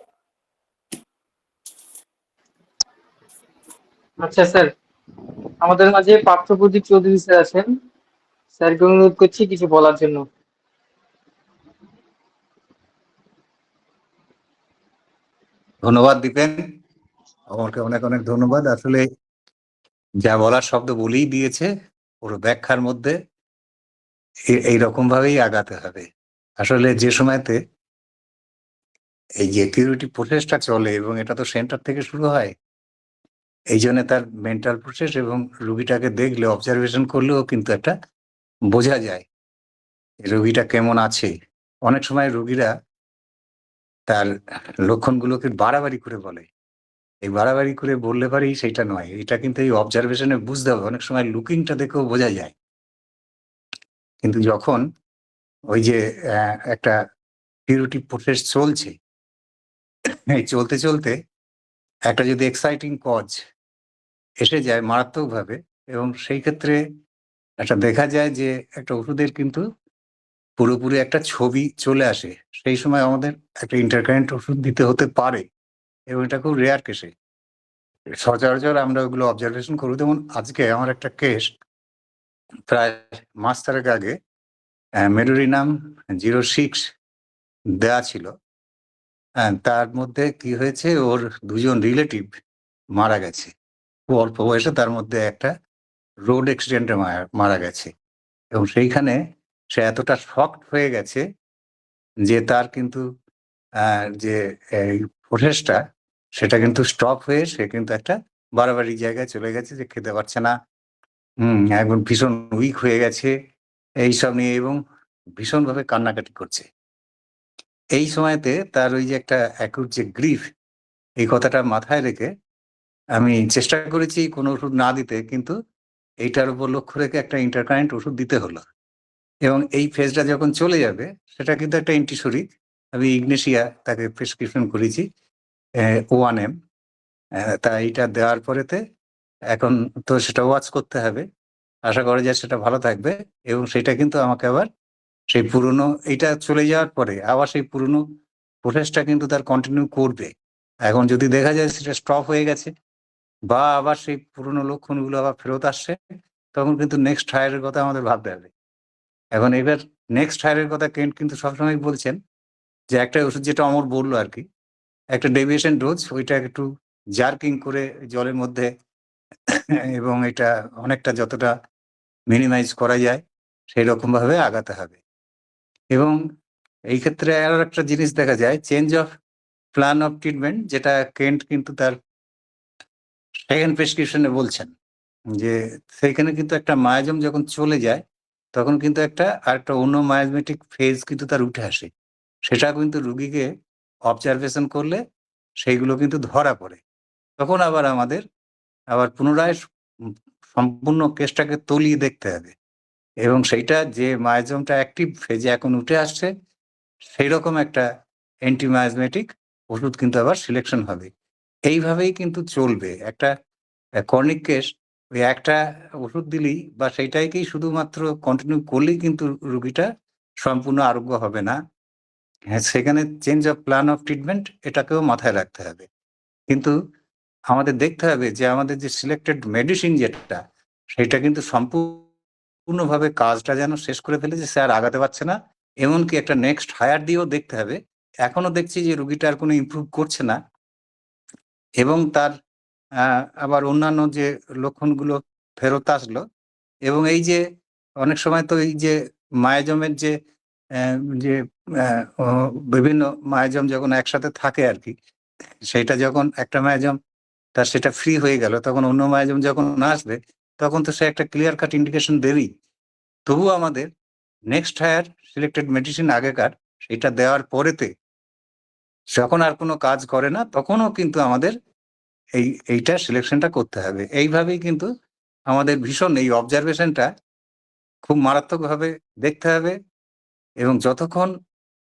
আচ্ছা স্যার, আমাদের মাঝে পার্থপ্রদীপ চৌধুরী স্যার আছেন, স্যারকে অনুরোধ করছি কিছু বলার জন্য। ধন্যবাদ দীপেন, আমাকে অনেক অনেক ধন্যবাদ। আসলে যা বলার শব্দ বলেই দিয়েছে, পুরো ব্যাখ্যার মধ্যে এইরকম ভাবেই আগাতে হবে। আসলে যে সময়তে এই যে কিউরিটি প্রসেসটা চলে এবং এটা তো সেন্টার থেকে শুরু হয়, এই জন্য তার মেন্টাল প্রসেস এবং রুগীটাকে দেখলে অবজারভেশন করলেও কিন্তু একটা বোঝা যায় রুগীটা কেমন আছে। অনেক সময় রুগীরা তার লক্ষণগুলোকে বাড়াবাড়ি করে বলে, এই বাড়াবাড়ি করে বললে পারেই সেইটা নয়, এটা কিন্তু এই অবজারভেশনে বুঝতে হবে। অনেক সময় লুকিংটা দেখেও বোঝা যায়, কিন্তু যখন ওই যে একটা কিউরেটিভ প্রসেস চলছে, এই চলতে চলতে একটা যদি এক্সাইটিং কজ এসে যায় মারাত্মকভাবে, এবং সেই ক্ষেত্রে একটা দেখা যায় যে একটা ওষুধের কিন্তু পুরোপুরি একটা ছবি চলে আসে, সেই সময় আমাদের একটা ইন্টারকারেন্ট ওষুধ দিতে হতে পারে, এবং এটা খুব রেয়ার কেসে। সচরাচর আমরা ওগুলো অবজারভেশন করবো। যেমন আজকে আমার একটা কেস, প্রায় মাস 4 আগে মেডোরিনাম 06 দেয়া ছিল। হ্যাঁ, তার মধ্যে কি হয়েছে, ওর 2 জন রিলেটিভ মারা গেছে খুব অল্প বয়সে, তার মধ্যে একটা রোড অ্যাক্সিডেন্টে মারা গেছে। এবং সেইখানে সে এতটা শকড হয়ে গেছে যে তার কিন্তু যে এই প্রসেসটা সেটা কিন্তু স্টপ হয়ে সে কিন্তু একটা বাড়াবাড়ি জায়গায় চলে গেছে, যে খেতে পারছে না, এখন ভীষণ উইক হয়ে গেছে এইসব নিয়ে, এবং ভীষণভাবে কান্নাকাটি করছে। এই সময়তে তার ওই যে একটা অ্যাকুট যে গ্রিফ, এই কথাটা মাথায় রেখে আমি চেষ্টা করেছি কোনো ওষুধ না দিতে, কিন্তু এইটার উপর লক্ষ্য রেখে একটা ইন্টারকারেন্ট ওষুধ দিতে হলো। এবং এই ফেজটা যখন চলে যাবে, সেটা কিন্তু একটা অ্যান্টিসোরিক, আমি ইগনেশিয়া তাকে প্রেসক্রিপশন করেছি 1M। তা এইটা দেওয়ার পরেতে এখন তো সেটা ওয়াচ করতে হবে, আশা করা যায় সেটা ভালো থাকবে। এবং সেটা কিন্তু আমাকে আবার সেই পুরনো, এইটা চলে যাওয়ার পরে আবার সেই পুরনো প্রসেসটা কিন্তু তার কন্টিনিউ করবে। এখন যদি দেখা যায় সেটা স্টপ হয়ে গেছে বা আবার সেই পুরনো লক্ষণগুলো আবার ফেরত আসছে, তখন কিন্তু নেক্সট হায়ারের কথা আমাদের ভাবতে হবে। এখন এবার নেক্সট হায়ারের কথা কেন্ট কিন্তু সবসময় বলছেন যে একটা ওষুধ, যেটা অমর বললো আর কি, একটা ডেভিয়েশন ডোজ, ওইটা একটু জার্কিং করে জলের মধ্যে এবং এটা অনেকটা যতটা মিনিমাইজ করা যায় সেই রকম ভাবে আগাতে হবে। এবং এই ক্ষেত্রে আরো একটা জিনিস দেখা যায়, change of plan of treatment, যেটা কেন্ট কিন্তু তার সেকেন্ড প্রেসক্রিপশনে বলছেন, যে সেইখানে কিন্তু একটা মায়াজম যখন চলে যায়, তখন কিন্তু একটা আরেকটা অন্য মায়াজমেটিক ফেজ কিন্তু তার উঠে আসে। সেটা কিন্তু রুগীকে অবজারভেশন করলে সেইগুলো কিন্তু ধরা পড়ে। তখন আবার আমাদের আবার পুনরায় সম্পূর্ণ কেসটাকে তলিয়ে দেখতে হবে, এবং সেইটা যে মায়াজমটা অ্যাক্টিভ ফেজে এখন উঠে আসছে, সেই রকম একটা অ্যান্টিমায়াজমেটিক ওষুধ কিন্তু আবার সিলেকশন হবে। এইভাবেই কিন্তু চলবে একটা কর্নিক কেস। ওই একটা ওষুধ দিলেই বা সেইটাকেই শুধুমাত্র কন্টিনিউ করলেই কিন্তু রুগীটা সম্পূর্ণ আরোগ্য হবে না। হ্যাঁ, সেখানে change of plan of treatment এটাকেও মাথায় রাখতে হবে। কিন্তু আমাদের দেখতে হবে যে আমাদের যে সিলেক্টেড মেডিসিন যেটা, সেটা কিন্তু সম্পূর্ণভাবে কাজটা যেন শেষ করে ফেলেছে, সে আর আগাতে পারছে না। এমনকি একটা নেক্সট হায়ার দিয়েও দেখতে হবে। এখনো দেখছি যে রুগীটা আর কোনো ইমপ্রুভ করছে না, এবং তার আবার অন্যান্য যে লক্ষণগুলো ফেরত আসলো। এবং এই যে অনেক সময় তো এই যে মায়াজমের যে যে বিভিন্ন মায়াজম যখন একসাথে থাকে আর কি, সেইটা যখন একটা মায়াজম তার সেটা ফ্রি হয়ে গেল, তখন অন্য মায়াজম যখন আসবে, তখন তো সে একটা ক্লিয়ার কাট ইন্ডিকেশন দেবেই। তবুও আমাদের নেক্সট হায়ার সিলেক্টেড মেডিসিন আগেকার, সেটা দেওয়ার পরেতে যখন আর কোনো কাজ করে না, তখনও কিন্তু আমাদের এইটা সিলেকশনটা করতে হবে। এইভাবেই কিন্তু আমাদের ভীষণ এই অবজারভেশনটা খুব মারাত্মকভাবে দেখতে হবে, এবং যতক্ষণ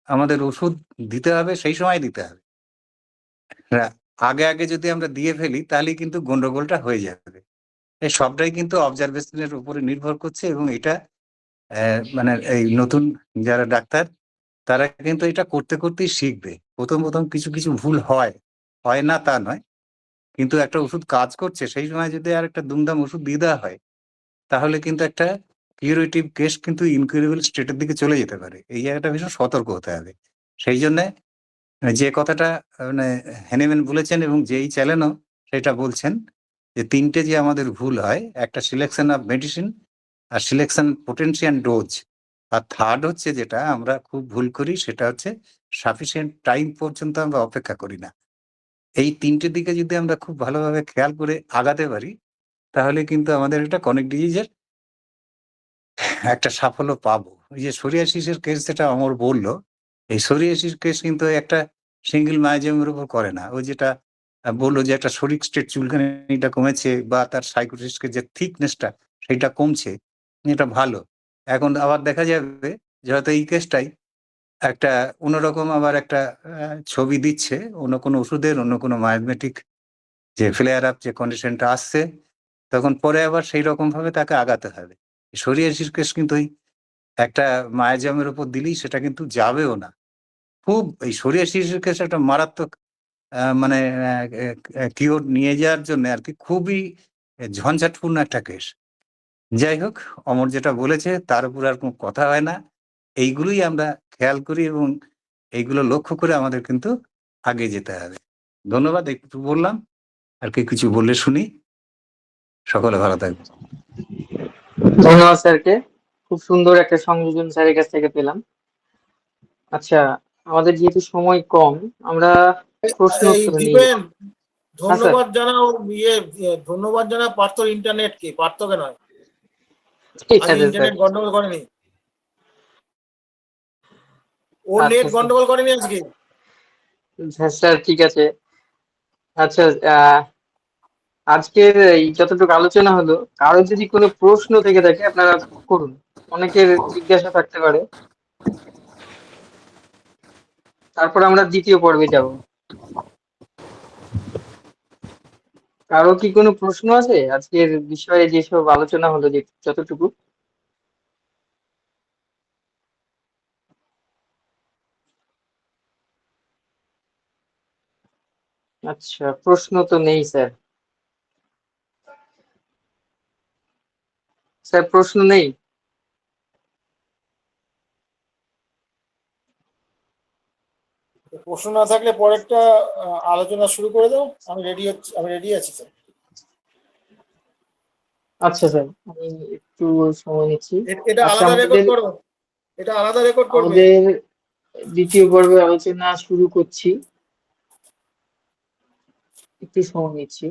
আমাদের ওষুধ দিতে হবে সেই সময় দিতে হবে। হ্যাঁ, আগে আগে যদি আমরা দিয়ে ফেলি তাহলে কিন্তু গন্ডগোলটা হয়ে যাবে। এই সবটাই কিন্তু অবজারভেশনের উপরে নির্ভর করছে, এবং এটা মানে এই নতুন যারা ডাক্তার, তারা কিন্তু এটা করতে করতেই শিখবে। প্রথম প্রথম কিছু কিছু ভুল হয়, হয় না তা নয়, কিন্তু একটা ওষুধ কাজ করছে সেই সময় যদি আর একটা দুমদাম ওষুধ দিয়ে দেওয়া হয়, তাহলে কিন্তু একটা কিউরেটিভ কেস কিন্তু ইনকিউরেবল স্টেটের দিকে চলে যেতে পারে। এই জায়গাটা ভীষণ সতর্ক হতে হবে। সেই জন্যে যে কথাটা মানে হ্যানিম্যান বলেছেন এবং যেই চ্যানেলও সেটা বলছেন যে ৩ টে যে আমাদের ভুল হয়, একটা সিলেকশন অফ মেডিসিন, আর সিলেকশন পোটেনসি অ্যান্ড ডোজ। আর থার্ড হচ্ছে যেটা আমরা খুব ভুল করি সেটা হচ্ছে সাফিসিয়েন্ট টাইম পর্যন্ত আমরা অপেক্ষা করি না। এই ৩ টে দিকে যদি আমরা খুব ভালোভাবে খেয়াল করে আগাতে পারি, তাহলে কিন্তু আমাদের একটা ক্রনিক ডিজিজের একটা সাফল্য পাবো। ওই যে সোরিয়াসিসের কেস যেটা অমর বলল, এই সোরিয়াসিস কেস কিন্তু একটা সিঙ্গেল মায়োজমের উপর করে না। ওই যেটা বলল যে একটা শরিক স্টেট চুলকানিটা কমেছে বা তার সাইকোসিসকে যে থিকনেসটা সেইটা কমছে, এটা ভালো। এখন আবার দেখা যাবে যে হয়তো এই কেসটাই একটা অন্যরকম আবার একটা ছবি দিচ্ছে অন্য কোনো ওষুধের, অন্য কোনো মায়োমেটিক যে ফ্লেয়ার আপ যে কন্ডিশনটা আসছে, তখন পরে আবার সেই রকমভাবে তাকে আগাতে হবে। সোরিয়াসিস কেস কিন্তু ওই একটা মায়াজামের উপর দিলেই সেটা কিন্তু যাবেও না। খুব এই সোরিয়াসিসের কেস একটা মারাত্মক মানে কিওর নিয়ে যাওয়ার জন্য আরকি খুবই ঝঞ্ঝাটপূর্ণ একটা কেস। যাই হোক, অমর যেটা বলেছে তার উপর আর কোনো কথা হয় না। এইগুলোই আমরা খেয়াল করি এবং এইগুলো লক্ষ্য করে আমাদের কিন্তু আগে যেতে হবে। ধন্যবাদ, একটু বললাম। আর কেউ কিছু বললে শুনি। সকলে ভালো থাকবেন। ধন্যবাদ স্যারকে, খুব সুন্দর একটা সংযোজন স্যারের কাছ থেকে পেলাম। আচ্ছা, আমাদের যেহেতু সময় কম, আমরা প্রশ্ন এই উত্তর নিয়ে দীপেন, হ্যাঁ স্যার, ধন্যবাদ জানাও ধন্যবাদ জানা পার্থ ইন্টারনেটকে, পার্থকে নয়। ঠিক আজ আছে স্যার। ইন্টারনেট গন্ডগোল করেনি, ওর আচ্ছা নেট স্যার, গন্ডগোল করেনি আজকে। হ্যাঁ স্যার ঠিক আছে। আচ্ছা, আজকের এই যতটুকু আলোচনা হলো, কারো যদি কোনো প্রশ্ন থেকে থাকে আপনারা করুন। অনেকের জিজ্ঞাসা থাকতে পারে, তারপর আমরা দ্বিতীয় পর্বে যাব। কারো কি কোনো প্রশ্ন আছে আজকের বিষয়ে যেসব আলোচনা হলো, যে যতটুকু? আচ্ছা, প্রশ্ন তো নেই স্যার। স্যার প্রশ্ন নেই। প্রশ্ন না থাকলে পরেরটা আলোচনা শুরু করে দাও। আমি রেডি আছি স্যার। আচ্ছা স্যার, আমি একটু সময় নিচ্ছি। এটা আচ্ছা, আলাদা রেকর্ড আমাদের করো, এটা আলাদা রেকর্ড করবে। আমাদের দ্বিতীয় পর্বে আলোচনা শুরু করছি। একটু সময় নিচ্ছি।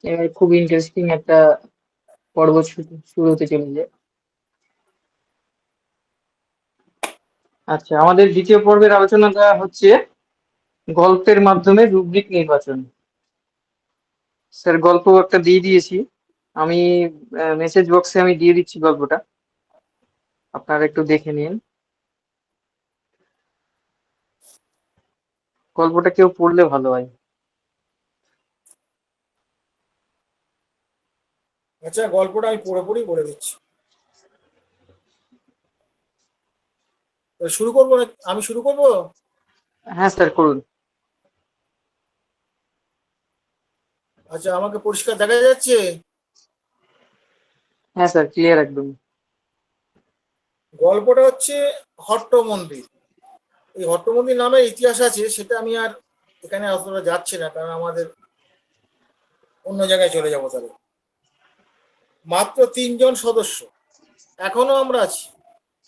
এবার খুব ইন্টারেস্টিং একটা পর্ব শুরু হতে চলেছে। আচ্ছা, আমাদের দ্বিতীয় পর্বের আলোচনাটা হচ্ছে গল্পের মাধ্যমে রুব্রিক নির্বাচন। স্যার গল্প একটা দিয়ে দিয়েছি আমি, মেসেজ বক্সে আমি দিয়ে দিচ্ছি গল্পটা, আপনারা একটু দেখে নিন। গল্পটা কেউ পড়লে ভালো হয়। আচ্ছা, গল্পটা আমি পুরোপুরি বলে দিচ্ছি। শুরু করবো আমি শুরু করবো। হ্যাঁ স্যার, করুন। আচ্ছা, আমাকে পরিষ্কার দেখা যাচ্ছে? হ্যাঁ স্যার, ক্লিয়ার একদম। গল্পটা হচ্ছে হট্ট মন্দির। এই হট্ট মন্দির নামে ইতিহাস আছে, সেটা আমি আর এখানে অতটা যাচ্ছি না, কারণ আমাদের অন্য জায়গায় চলে যাবো তাহলে। মাত্র 3জন সদস্য, এখনো আমরা আছি,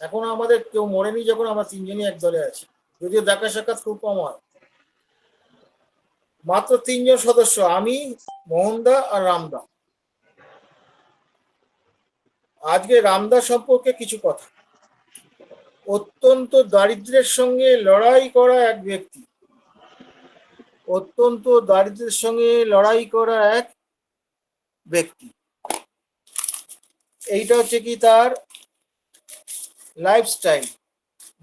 এখনো আমাদের কেউ মরেনি, যখন আমরা 3জনই এক দলে আছি, যদিও দেখা সাক্ষাৎ খুব কম হয়। মাত্র 3জন সদস্য, আমি, মোহনদা আর রামদা। আজকে রামদা সম্পর্কে কিছু কথা। অত্যন্ত দারিদ্র্যের সঙ্গে লড়াই করা এক ব্যক্তি, অত্যন্ত দারিদ্র্যের সঙ্গে লড়াই করা এক ব্যক্তি। এইটা হচ্ছে কি তার লাইফস্টাইল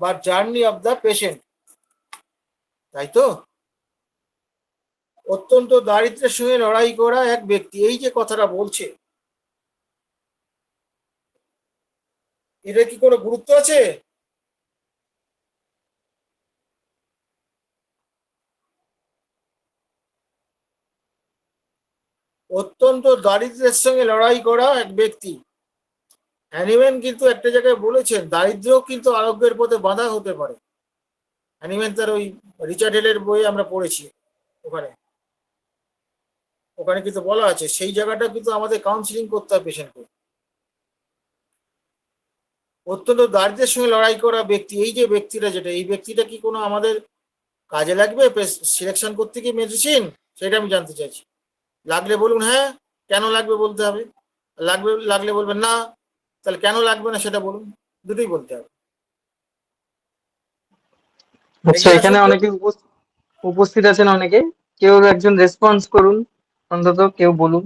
বা জার্নি অফ দ্য পেশেন্ট, তাই তো? অত্যন্ত দারিদ্র্যের সঙ্গে লড়াই করা এক ব্যক্তি, এই যে কথাটা বলছে, এটা কি কোনো গুরুত্ব আছে? অত্যন্ত দারিদ্র্যের সঙ্গে লড়াই করা এক ব্যক্তি। হ্যানিম্যান কিন্তু একটা জায়গায় বলেছেন দারিদ্র কিন্তু আরোগ্যের পথে বাধা হতে পারে। হ্যানিম্যান তার ওই রিচার্ড হেলের বইয়ে আমরা পড়েছি, ওখানে ওখানে কিন্তু বলা আছে সেই জায়গাটা কিন্তু আমাদের কাউন্সিলিং করতে হয় পেশেন্টকে। অত্যন্ত দারিদ্র্যের সঙ্গে লড়াই করা ব্যক্তি, এই যে ব্যক্তিটা, যেটা এই ব্যক্তিটা কি কোনো আমাদের কাজে লাগবে সিলেকশন করতে কি মেডিসিন, সেটা আমি জানতে চাইছি। লাগলে বলুন হ্যাঁ, কেন লাগবে বলতে হবে, লাগলে বলবেন না, তাহলে কেন লাগবে না সেটা বলুন, দুটোই বলতে হবে। আচ্ছা, এখানে অনেকে উপস্থিত আছেন, অনেকে, কেউ একজন রেসপন্স করুন, অন্তত কেউ বলুন।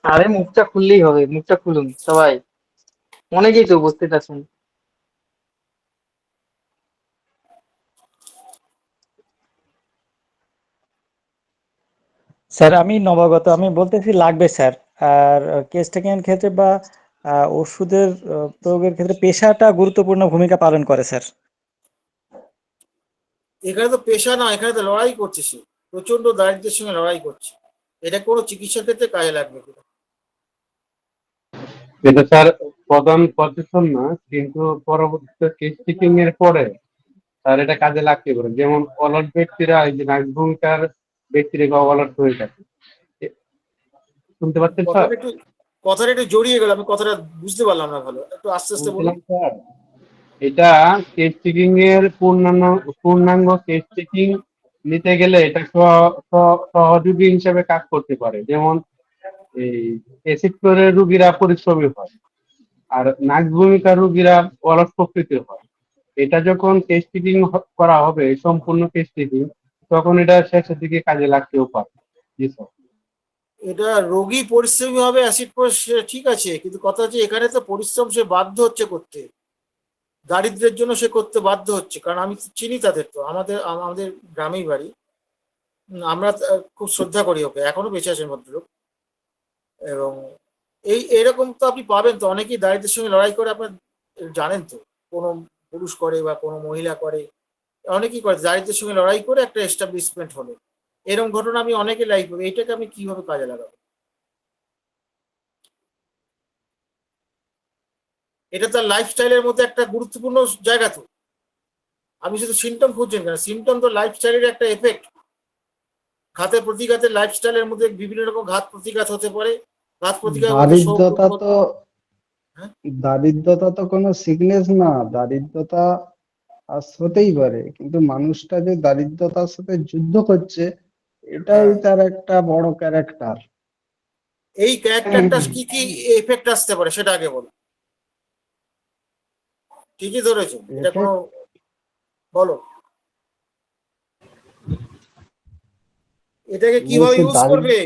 আরে মুখটা খুললেই হবে, মুখটা খুলুন সবাই, অনেকেই তো উপস্থিত আছেন। স্যার আমি নবাগত, আমি বলতেছি লাগবে স্যার। আর কেস টেকিং ক্ষেত্রে বা ওষুধের প্রয়োগের ক্ষেত্রে পেশাটা গুরুত্বপূর্ণ ভূমিকা পালন করে স্যার। এখানে তো পেশা না, এখানে তো লড়াই করছে, সে প্রচন্ড দারিদ্র্যের সঙ্গে লড়াই করছে। এটা কোনো চিকিৎসার ক্ষেত্রে কাজে লাগবে কিনা? এটা স্যার প্রধান পজিশন না, কিন্তু পরবর্তীতে কেস টেকিং এর পরে স্যার এটা কাজে লাগতে পারে। যেমন অলট ব্যক্তিরা, এই যে নাগভূমিকার ব্যক্তিরা অলট হয়ে থাকে। শুনতে পাচ্ছেন স্যার? কথাটা একটু জড়িয়ে গেল, আমি কথাটা বুঝতে পারলাম না ভালো, একটু আস্তে আস্তে বলুন। বলছিলাম স্যার, এটা কেস টেকিং এর পূর্ণাঙ্গ কেস টেকিং নিতে গেলে এটা সহযোগী হিসেবে কাজ করতে পারে। যেমন এই অ্যাসিড ফ্লোরের রুগীরা পরিশ্রমী হয়, আর নাকভূমিকার রুগীরা অলস প্রকৃতির হয়। এটা যখন কেস টেকিং করা হবে, সম্পূর্ণ কেস টেকিং, তখন এটা শেষের দিকে কাজে লাগতেও পারে। জি স্যার। এটা রোগী পরিশ্রমী হবে, অ্যাসিড ঠিক আছে, কিন্তু কথা হচ্ছে এখানে তো পরিশ্রম সে বাধ্য হচ্ছে করতে, দারিদ্র্যের জন্য সে করতে বাধ্য হচ্ছে। কারণ আমি চিনি তাদের, তো আমাদের আমাদের গ্রামেই বাড়ি, আমরা খুব শ্রদ্ধা করি ওকে, এখনো বেঁচে আছেন ভদ্রলোক। এবং এরকম তো আপনি পাবেন তো, অনেকেই দারিদ্র্যের সঙ্গে লড়াই করে, আপনার জানেন তো, কোনো পুরুষ করে বা কোনো মহিলা করে, অনেকেই করে দারিদ্র্যের সঙ্গে লড়াই করে একটা এস্টাবলিশমেন্ট হলো। এরকম ঘটনা আমি অনেকে লাইফ করি। এইটাকে আমি কিভাবে কাজে লাগাবো? এটা তার লাইফস্টাইলের মধ্যে একটা গুরুত্বপূর্ণ জায়গা তো। আপনি শুধু সিমটম খুঁজছেন কেন? সিমটম তো লাইফস্টাইলের একটা এফেক্ট। ঘাতের প্রতিঘাতের লাইফস্টাইলের মধ্যে বিভিন্ন রকম ঘাত প্রতিঘাত হতে পারে। ঘাত প্রতিঘাতের মধ্যে হ্যাঁ? দারিদ্রতা তো কোনো সিকনেস না, দারিদ্রতা হতেই পারে, কিন্তু মানুষটা যে দারিদ্রতার সাথে যুদ্ধ করছে, এটাই তার একটা বড় ক্যারেক্টার। এই ক্যারেক্টারটা কি কি এফেক্ট আসতে পারে সেটা আগে বলো। ঠিকই ধরেছো, এটা কোনো বলো, এটাকে কিভাবে ইউজ করবে?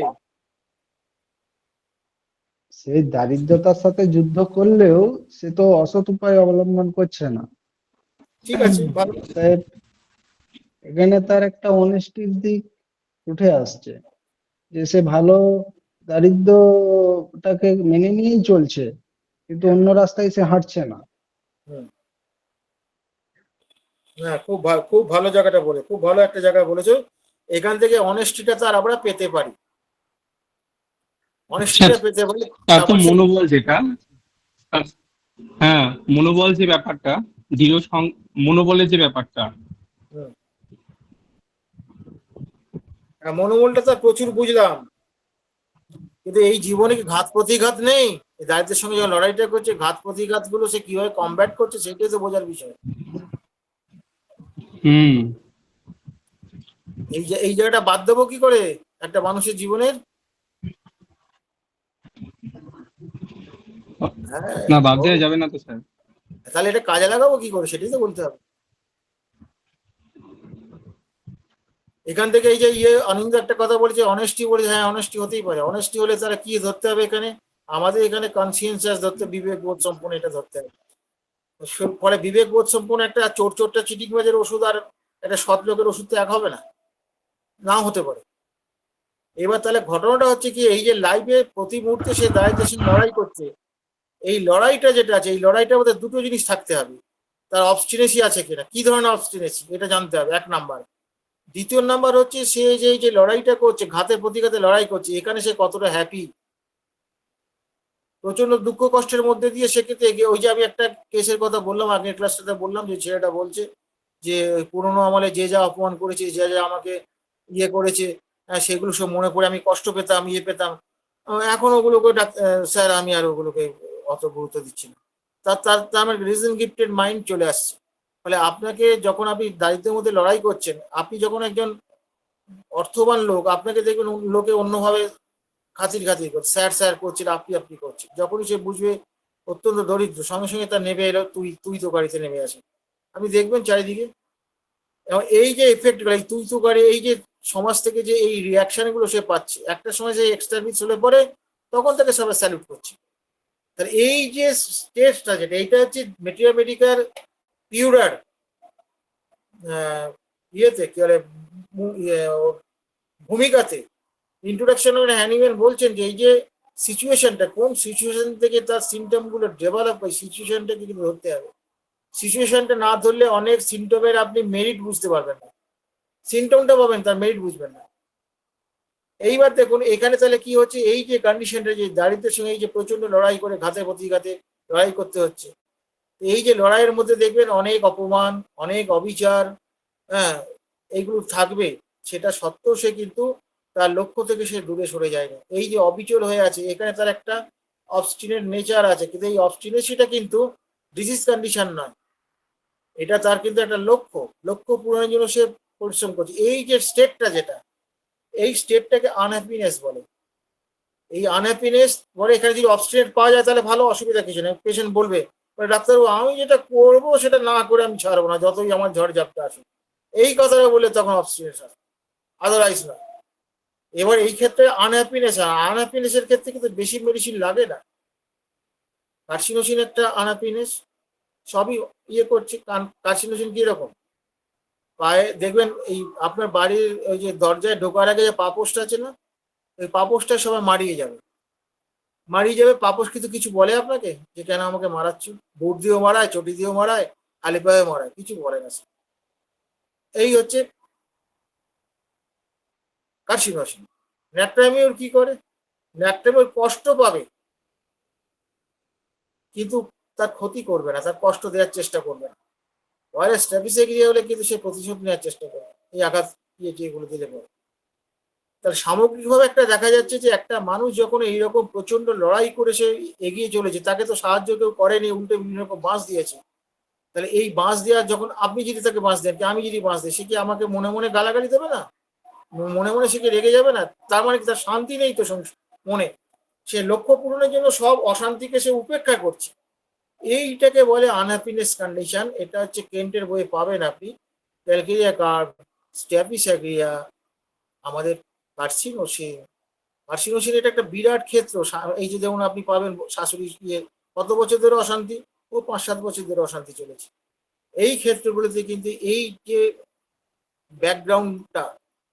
সেই দারিদ্রতার সাথে যুদ্ধ করলেও সে তো অসৎ উপায় অবলম্বন করছে না। ঠিক আছে, ভালো। এখানে তার একটা অনেস্টির দিক উঠে আসছে, যে সে ভালো দারিদ্রটাকে মেনে নিয়েই চলছে, কিন্তু অন্য রাস্তায় সে হাঁটছে না। হ্যাঁ, খুব ভালো জায়গাটা বলে, খুব ভালো একটা জায়গা বলেছো। এখান থেকে অনেস্টিটা তার আমরা পেতে পারি, অনেস্টিটা পেতে পারি। তার তো মনোবল যেটা, হ্যাঁ মনোবল যে ব্যাপারটা, মনোবলের যে ব্যাপারটা, মনোবলটা তার প্রচুর বুঝলাম, কিন্তু এই জীবনে কি ঘাত প্রতিঘাত নেই? দারিদ্রের সঙ্গে যখন লড়াইটা করছে, ঘাত প্রতিঘাত গুলো সে কিভাবে কমব্যাট করছে সেটাই তো বোঝার বিষয়। এই জায়গাটা বাদ দেবো কি করে একটা মানুষের জীবনের? না বাদ দেওয়া যাবে না তো স্যার। তাহলে এটা কাজে লাগাবো কি করে সেটাই তো বলতে হবে। এখান থেকে এই যে অনিন্দ একটা কথা বলেছে, অনেস্টি বলেছে, হ্যাঁ অনেস্টি হতেই পারে। অনেস্টি হলে তারা কি ধরতে হবে এখানে? আমাদের এখানে কনসিয়েন্সিয়াস ধরতে, বিবেক বোধ সম্পন্ন এটা ধরতে হবে। ফলে বিবেক বোধ সম্পন্ন একটা চোরটা চিটিংবাজের ওষুধ আর একটা সৎ লোকের ওষুধ তো এক হবে না, নাও হতে পারে। এবার তাহলে ঘটনাটা হচ্ছে কি, এই যে লাইফে প্রতি মুহূর্তে সে দারিদ্রের সঙ্গে লড়াই করছে, এই লড়াইটা যেটা আছে, এই লড়াইটার মধ্যে দুটো জিনিস থাকতে হবে। তার অবস্টিনেসি আছে কিনা, কি ধরনের অবস্টিনেসি এটা জানতে হবে, এক নাম্বার। দ্বিতীয় নাম্বার হচ্ছে সে যে এই যে লড়াইটা করছে, ঘাতে প্রতিঘাতে লড়াই করছে, এখানে সে কতটা হ্যাপি। প্রচন্ড দুঃখ কষ্টের মধ্যে দিয়ে সেক্ষেত্রে এগিয়ে, ওই যে আমি একটা কেসের কথা বললাম আগের ক্লাসটাতে, বললাম যে ছেলেটা বলছে যে পুরোনো আমলে যে যা অপমান করেছে, যে যা আমাকে ইয়ে করেছে, সেগুলো সব মনে পড়ে আমি কষ্ট পেতাম, ইয়ে পেতাম, এখন ওগুলোকে স্যার আমি আর ওগুলোকে অত গুরুত্ব দিচ্ছি না। তার তার তার আমার রিজন গিফটেড মাইন্ড চলে আসছে। ফলে আপনাকে যখন আপনি দারিদ্রের মধ্যে লড়াই করছেন, আপনি যখন একজন অর্থবান লোক, আপনাকে দেখবেন লোকে অন্যভাবে খাতির খাতির করছে, স্যার স্যার করছিল, আপনি করছে। যখনই সে বুঝবে অত্যন্ত দরিদ্র, সঙ্গে সঙ্গে তার নেমে এলো তুই তো গাড়িতে নেমে আসে। আপনি দেখবেন চারিদিকে, এবং এই যে এফেক্ট গুলো, এই তুই তো গাড়ি, এই যে সমাজ থেকে যে এই রিয়াকশন গুলো সে পাচ্ছে, একটা সময় যে এক্সট্রাভিস হলে পরে তখন তাকে সবাই স্যালুট করছে। তাহলে এই যে স্টেজটা যেটা, এইটা হচ্ছে ম্যাথমেটিক্যাল পিউরার ইয়েতে কি বলে ভূমিকাতে ইন্ট্রোডাকশন হ্যানিম্যান বলছেন যে এই যে সিচুয়েশনটা, কোন সিচুয়েশন থেকে তার সিমটম গুলো ডেভেলপ হয়, সিচুয়েশনটাকে কিন্তু ধরতে হবে। সিচুয়েশনটা না ধরলে অনেক সিমটমের আপনি মেরিট বুঝতে পারবেন না, সিমটমটা পাবেন তার মেরিট বুঝবেন না। এইবার দেখুন এখানে তাহলে কি হচ্ছে, এই যে কন্ডিশনটা, যে দারিদ্রের সঙ্গে এই যে প্রচন্ড লড়াই করে ঘাতে প্রতিঘাতে লড়াই করতে হচ্ছে, এই যে লড়াইয়ের মধ্যে দেখবেন অনেক অপমান, অনেক অবিচার, হ্যাঁ, এইগুলো থাকবে। সেটা সত্ত্বেও সে কিন্তু তার লক্ষ্য থেকে সে দূরে সরে যায় না। এই যে অবিচল হয়ে আছে, এখানে তার একটা অবস্টিনেট নেচার আছে, কিন্তু এই অবস্টিনেসিটা কিন্তু ডিজিজ কন্ডিশন নয়, এটা তার কিন্তু একটা লক্ষ্য পূরণের জন্য সে পরিশ্রম করছে। এই যে স্টেটটা যেটা, এই স্টেটটাকে আনহ্যাপিনেস বলে। এই আনহ্যাপিনেস বলে, এখানে যদি অবস্টিনেট পাওয়া যায় তাহলে ভালো, অসুবিধা কিছু নেই। পেশেন্ট বলবে ডাক্তারবাবু আমি যেটা করবো সেটা না করে আমি ছাড়বো না, যতই আমার ঝড় ঝাপটা আসে, এই কথাটা বলে তখন অবস্টিনেট হয়, আদারওয়াইজ না। এবার এই ক্ষেত্রে আনহ্যাপিনেসের ক্ষেত্রে কিন্তু বেশি মেডিসিন লাগে না। কার্সিনোসিন একটা আনহ্যাপিনেস, সবই ইয়ে করছে। কার্সিনোসিন কিরকম, পায়ে দেখবেন এই আপনার বাড়ির ওই যে দরজায় ঢোকার আগে যে পাপোশটা আছে না, ওই পাপোশটা সবাই মারিয়ে যাবে। পাপোশ কিন্তু কিছু বলে আপনাকে যে কেন আমাকে মারাচ্ছ, বুট দিয়েও মারায়, চটি দিয়েও মারায়, খালি পায়ে মারায়, কিছু বলে না। এই হচ্ছে কার্সিনোসিন। ন্যাট্রামিওর কি করে, ন্যাট্রামিওর কষ্ট পাবে কিন্তু তার ক্ষতি করবে না, তার কষ্ট দেওয়ার চেষ্টা করবে না। ভাইরাস স্ট্যাফিসেরিয়া হলে কিন্তু সে প্রতিশোধ নেওয়ার চেষ্টা করবে, এই আঘাত এগুলো দিলে পরে। তাহলে সামগ্রিকভাবে একটা দেখা যাচ্ছে যে একটা মানুষ যখন এইরকম প্রচন্ড লড়াই করে সে এগিয়ে চলেছে, তাকে তো সাহায্য কেউ করেনি, উল্টে বিভিন্ন রকম বাঁশ দিয়েছে। তাহলে এই বাঁশ দেওয়ার, যখন আপনি যদি তাকে বাঁশ দেন, আমি যদি বাঁশ দিই, সে কি আমাকে মনে মনে গালাগালি দেবে না, মনে মনে সে কি রেগে যাবে না? তার মানে কি তার শান্তি নেই তো মনে? সে লক্ষ্য পূরণের জন্য সব অশান্তিকে সে উপেক্ষা করছে। এইটাকে বলে আনহ্যাপিনেস কন্ডিশন। এটা হচ্ছে কেন্টের বইয়ে পাবেন আপনি, ক্যালকেরিয়া কার্ভ, স্ট্যাফিস্যাগ্রিয়া, আমাদের কার্সিনোসিন এটা একটা বিরাট ক্ষেত্র। এই যে যেমন আপনি পাবেন শাশুড়ি কত বছর ধরে অশান্তি, ও 5-7 বছর ধরে অশান্তি চলেছে। এই ক্ষেত্রগুলোতে কিন্তু এই যে ব্যাকগ্রাউন্ডটা,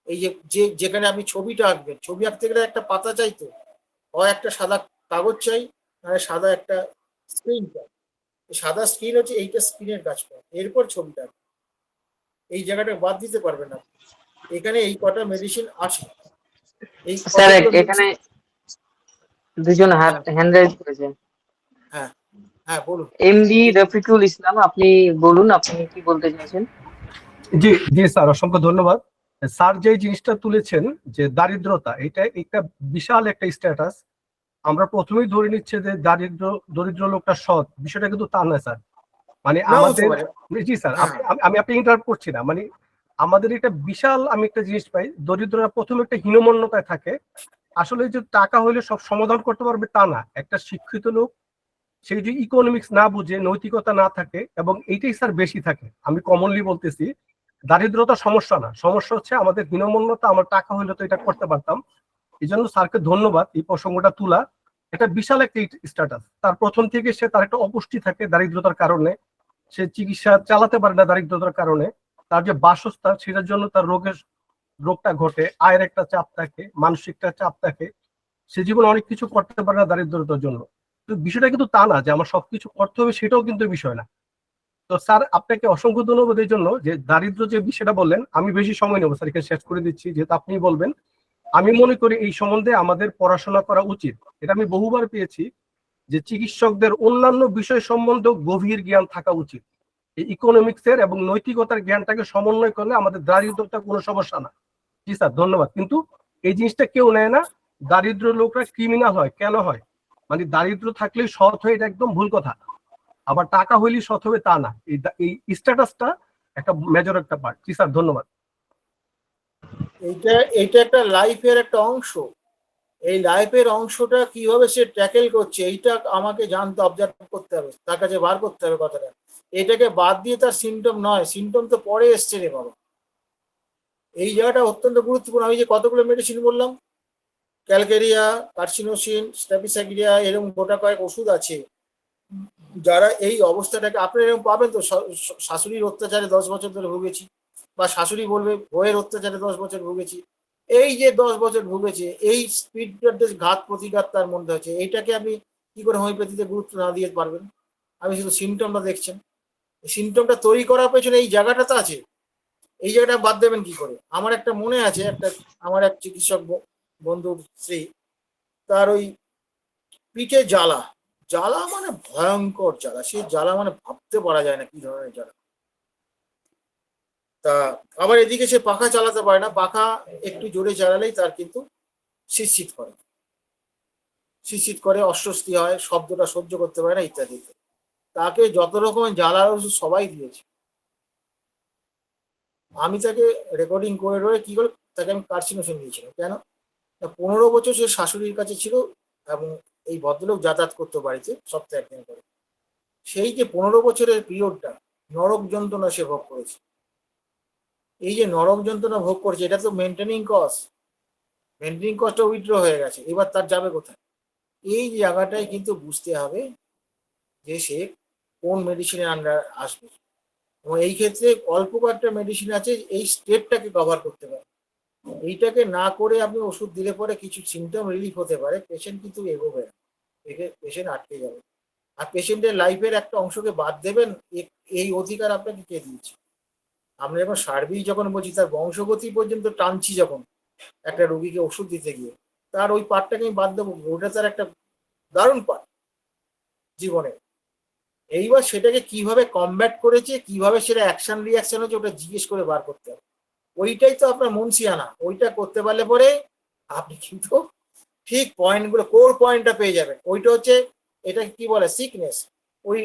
এই যে যেখানে আপনি ছবিটা আঁকবেন, ছবি আঁকতে গেলে একটা পাতা চাই তো, হয় একটা সাদা কাগজ চাই, নাহলে সাদা একটা স্ক্রিন চাই। সাদা স্ক্রিন হচ্ছে এইটা, স্ক্রিনের কাজ করে, এরপর ছবিটা এই জায়গাটা বাদ দিতে পারবে না। এখানে এই কটা মেডিসিন আছে। এই স্যার এখানে দুজন হ্যান্ড রাইজ করেছেন। হ্যাঁ হ্যাঁ বলুন। এমডি রফিকুল ইসলাম, আপনি বলুন আপনি কি বলতে চাইছেন। জি জি স্যার, অসংখ্য ধন্যবাদ। স্যার যে জিনিসটা তুলেছেন যে দারিদ্রতা, এটা একটা বিশাল একটা স্ট্যাটাস। আমরা প্রথমেই ধরে নিচ্ছে যে দরিদ্র লোকটা সৎ, বিষয়টা কিন্তু তা না স্যার। মানে আমাদের, জি স্যার আমি আপনি ইন্টারাপ্ট করছি না, মানে আমাদের এটা বিশাল, আমি একটা জিনিস পাই, দরিদ্ররা প্রথমে একটা হীনমন্যতায় থাকে। আসলে যে টাকা হলে সব সমাধান করতে পারবে তা না। একটা শিক্ষিত লোক, সেই যে ইকোনমিক্স না বুঝে, নৈতিকতা না থাকে, এবং এইটাই স্যার বেশি থাকে। আমি কমনলি বলতেছি, দারিদ্রতা সমস্যা না, সমস্যা হচ্ছে আমাদের হীনমন্যতা। আমার টাকা হইলে তো এটা করতে পারতাম। এই জন্য স্যারকে ধন্যবাদ এই প্রসঙ্গটা তোলা। এটা বিশাল একটা স্ট্যাটাস। তার প্রথম থেকে সে, তার একটা অপুষ্টি থাকে দারিদ্রতার কারণে, সে চিকিৎসা চালাতে পারে না দারিদ্রতার কারণে, তার যে বাসস্থান সেটার জন্য তার রোগের রোগটা ঘটে, আয়ের একটা চাপ থাকে, মানসিক একটা চাপ থাকে, সে জীবনে অনেক কিছু করতে পারে না দারিদ্রতার জন্য। তো বিষয়টা কিন্তু তা না যে আমার সবকিছু করতে হবে, সেটাও কিন্তু বিষয় না। তো স্যার আপনাকে অসংখ্য ধন্যবাদ এই জন্য যে দারিদ্র যে বিষয়টা বললেন। আমি বেশি সময় নেবো স্যার, এখানে শেষ করে দিচ্ছি যেহেতু আপনি বলবেন। আমি মনে করি এই সম্বন্ধে আমাদের পড়াশোনা করা উচিত। এটা আমি বহুবার পেয়েছি যে চিকিৎসকদের অন্যান্য বিষয় সম্বন্ধেও গভীর জ্ঞান থাকা উচিত। এই ইকোনমিক্সের এবং নৈতিকতার জ্ঞানটাকে সমন্বয় করলে আমাদের দারিদ্রতা কোনো সমস্যা না। জি স্যার, ধন্যবাদ। কিন্তু এই জিনিসটা কেউ নেয় না। দারিদ্র লোকরা ক্রিমিনাল হয় কেন হয়? মানে দারিদ্র থাকলে সৎ হয়, এটা একদম ভুল কথা। আবার টাকা হইলেই সৎ হবে তা না। এই স্ট্যাটাসটা একটা মেজর একটা পার্ট। জি স্যার, ধন্যবাদ। এইটা এইটা একটা লাইফের একটা অংশ। এই লাইফের অংশটা কিভাবে সে ট্যাকেল করছে এইটা আমাকে জানতে, অবজার্ভ করতে হবে, তার কাছে বার করতে হবে কথাটা। এটাকে বাদ দিয়ে তার সিমটম নয়, সিমটম তো পরে এসছে রে বাবা। এই জায়গাটা অত্যন্ত গুরুত্বপূর্ণ। আমি যে কতগুলো মেডিসিন বললাম, ক্যালকেরিয়া, কার্সিনোসিন, স্ট্যাপিসাইক্লিয়া, এরকম গোটা কয়েক ওষুধ আছে যারা এই অবস্থাটাকে, আপনি এরকম পাবেন তো, শাশুড়ির অত্যাচারে 10 বছর ধরে ভুগেছি, বা শাশুড়ি বলবে বইয়ের অত্যাচারে 10 বছর ভুগেছি। এই যে 10 বছর ভুগেছে, এই স্পিডটাতে ঘাত প্রতিঘাত তার মধ্যে হচ্ছে, এইটাকে আপনি কি করে হোমিওপ্যাথিতে গুরুত্ব না দিয়ে পারবেন? আমি শুধু সিমটমটা দেখছেন, সিমটমটা তৈরি করার পেছনে এই জায়গাটা তো আছে। এই জায়গাটা বাদ দেবেন কি করে? আমার একটা মনে আছে, আমার এক চিকিৎসক বন্ধুর স্ত্রী, তার ওই পিঠে জ্বালা, জ্বালা মানে ভয়ঙ্কর জ্বালা, সেই জ্বালা মানে ভাবতে পারা যায় না কি ধরনের জ্বালা। তা আবার এদিকে সে পাখা চালাতে পারে না, পাখা একটু জোরে চালালেই তার কিন্তু শীত করে, শীত করে, অস্বস্তি হয়, শব্দটা সহ্য করতে পারে না, ইত্যাদি। তাকে যত রকমের জ্বালার ওষুধ সবাই দিয়েছে। আমি তাকে রেকর্ডিং করে কি করে তাকে আমি কার্সিনোসিন দিয়েছিলাম। কেন? 15 বছর সে শাশুড়ির কাছে ছিল এবং এই ভদ্রলোক যাতায়াত করতো বাড়িতে সপ্তাহে একদিন করে। সেই যে 15 বছরের পিরিয়ডটা নরক যন্ত্রণা সে ভোগ করেছে। এই যে নরক যন্ত্রণা ভোগ করছে, এটা তো মেনটেনিং কস্ট, মেনটেনিং কস্টটা উইথড্র হয়ে গেছে, এবার তার যাবে কোথায়? এই জায়গাটাই কিন্তু বুঝতে হবে যে সে কোন মেডিসিনের আন্ডার আসবে। এবং এই ক্ষেত্রে অল্প কয়েকটা মেডিসিন আছে এই স্টেপটাকে কভার করতে পারে। এইটাকে না করে আপনি ওষুধ দিলে পরে কিছু সিমটম রিলিফ হতে পারে, পেশেন্ট কিন্তু এগোবে না, পেশেন্ট আটকে যাবে। আর পেশেন্টের লাইফের একটা অংশকে বাদ দেবেন, এই অধিকার আপনাকে কে দিয়েছে? আমরা যখন সার্বিক যখন বলছি, তার বংশগতি পর্যন্ত টানছি যখন একটা রোগীকে ওষুধ দিতে গিয়ে, তার ওই পার্টটাকে আমি বাদ দেবো? ওটা তার একটা দারুণ পার্ট জীবনে। এইবার সেটাকে কিভাবে কমব্যাট করেছে, কিভাবে সেটা অ্যাকশন রিয়াকশন হচ্ছে, ওটা জিজ্ঞেস করে বার করতে হবে। ওইটাই তো আপনার মুন্সিয়ানা। ওইটা করতে পারলে পরে আপনি কিন্তু ঠিক পয়েন্টগুলো, কোর পয়েন্টটা পেয়ে যাবেন। ওইটা হচ্ছে, এটা কি বলে, সিকনেস। ওই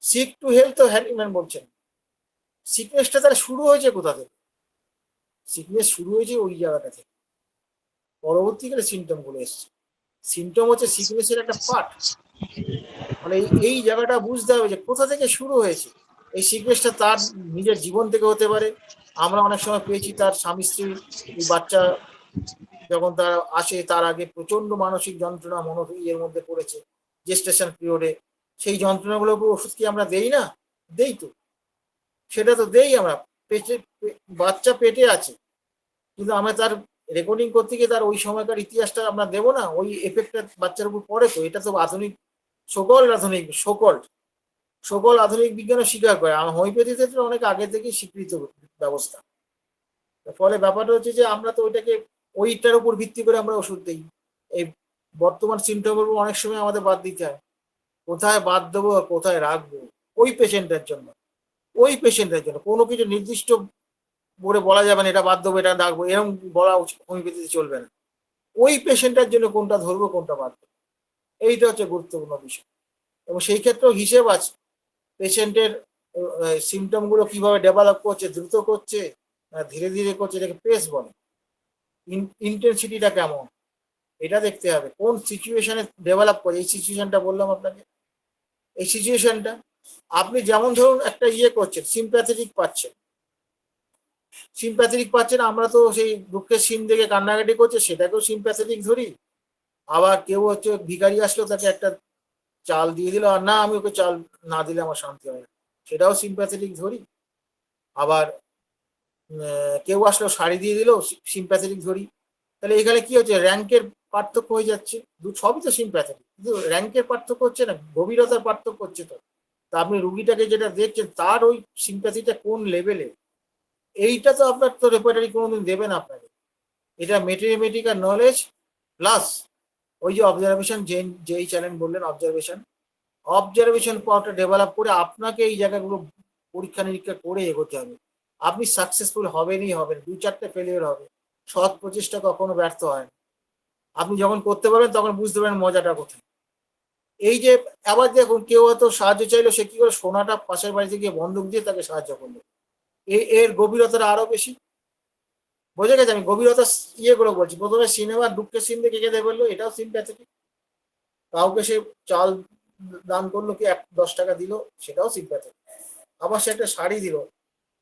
সিক টু হেলথ তো হ্যারিম্যান বলছেন। সিকনেসটা তাহলে শুরু হয়েছে কোথা থেকে? সিকনেস শুরু হয়েছে ওই জায়গাটা থেকে, পরবর্তীকালে সিমটম গুলো এসছে। সিমটম হচ্ছে সিকনেসের একটা পার্ট। মানে এই জায়গাটা বুঝতে হবে যে কোথা থেকে শুরু হয়েছে। এই সিকনেসটা তার নিজের জীবন থেকে হতে পারে। আমরা অনেক সময় পেয়েছি তার স্বামী স্ত্রী, এই বাচ্চা যখন তার আসে তার আগে প্রচন্ড মানসিক যন্ত্রণা ইয়ের মধ্যে পড়েছে জেস্টেশন পিরিয়ডে। সেই যন্ত্রণাগুলোর উপর ওষুধ কি আমরা দেই না? দেই তো, সেটা তো দেই আমরা। বাচ্চা পেটে আছে, কিন্তু আমরা তার রেকর্ডিং করতে গিয়ে তার ওই সময়কার ইতিহাসটা আমরা দেবো না? ওই এফেক্টটা বাচ্চার উপর পড়ে তো। এটা তো আধুনিক, সকল আধুনিক বিজ্ঞানও স্বীকার করে। হোমিওপ্যাথিতে তো অনেক আগে থেকেই স্বীকৃত ব্যবস্থা। ফলে ব্যাপারটা হচ্ছে যে আমরা তো ওইটাকে ওইটার উপর ভিত্তি করে আমরা ওষুধ দিই। এই বর্তমান সিমটমের উপর অনেক সময় আমাদের বাদ দিতে হয়। কোথায় বাদ দেবো আর কোথায় রাখবো ওই পেশেন্টের জন্য, কোনো কিছু নির্দিষ্ট বলে বলা যাবে না এটা বাদ দেবো এটা রাখবো, এরকম বলা হোমিওপ্যাথিতে চলবে না। ওই পেশেন্টের জন্য কোনটা ধরবো কোনটা বাদ দেবো, এইটা হচ্ছে গুরুত্বপূর্ণ বিষয়। এবং সেই ক্ষেত্রেও হিসেব আছে, পেশেন্টের সিমটম গুলো কিভাবে ডেভেলপ করছে, দ্রুত করছে না ধীরে ধীরে করছে, এটাকে পেস বলে। ইন্টেন্সিটিটা কেমন এটা দেখতে হবে, কোন সিচুয়েশনে ডেভেলপ করে। এই সিচুয়েশনটা বললাম আপনাকে, এই সিচুয়েশনটা আপনি যেমন ধরুন একটা ইয়ে করছেন, সিম্প্যাথেটিক পাচ্ছেন, আমরা তো সেই দুঃখের সিন দেখে কান্নাকাটি করছে, সেটাকেও সিম্প্যাথেটিক ধরি। আবার কেউ হচ্ছে ভিখারি আসলো, তাকে একটা চাল দিয়ে দিল, আর না আমি ওকে চাল না দিলে আমার শান্তি হয় না, সেটাও সিম্প্যাথেটিক ধরি। আবার কেউ আসলো শাড়ি দিয়ে দিল, সিম্প্যাথেটিক ধরি, তাহলে এখানে কি হচ্ছে, র্যাঙ্কের পার্থক্য হয়ে যাচ্ছে। সবই তো সিম্প্যাথেটিক, কিন্তু র্যাঙ্কের পার্থক্য হচ্ছে না, গভীরতার পার্থক্য হচ্ছে। তো তা আপনি রুগীটাকে যেটা দেখছেন তার ওই সিম্প্যাথিটা কোন লেভেলে, এইটা তো আপনার তো রেপার্টারি কোনোদিন দেবে না আপনাকে। এটা ম্যাথমেটিক্যাল নলেজ প্লাস ওই যে অবজারভেশন, যেই চ্যালেঞ্জ বললেন অবজারভেশন পাওয়ারটা ডেভেলপ করে আপনাকে এই জায়গাগুলো পরীক্ষা নিরীক্ষা করে এগোতে হবে। আপনি সাকসেসফুল হবেনই হবেন, 2-4টে ফেলিওর হবে, সৎ প্রচেষ্টা কখনো ব্যর্থ হয় না। আপনি যখন করতে পারবেন তখন বুঝতে পারবেন মজাটা কোথায়। এই যে আবার দেখুন, কেউ হয়তো সাহায্য চাইলো, সে কি করে সোনাটা পাশের বাড়িতে গিয়ে বন্দুক দিয়ে তাকে সাহায্য করলো, এর গভীরতাটা আরো বেশি। বোঝা গেছে? আমি গভীরতা ইয়েগুলো বলছি। প্রথমে সিনেমার দুঃখের সিন দেখে কেঁদে বললো, এটাও সিম্প্যাথেটিক। কাউকে সে চাল দান করলো, কি 10 টাকা দিল, সেটাও সিম্প্যাথেটিক। আবার সে একটা শাড়ি দিল,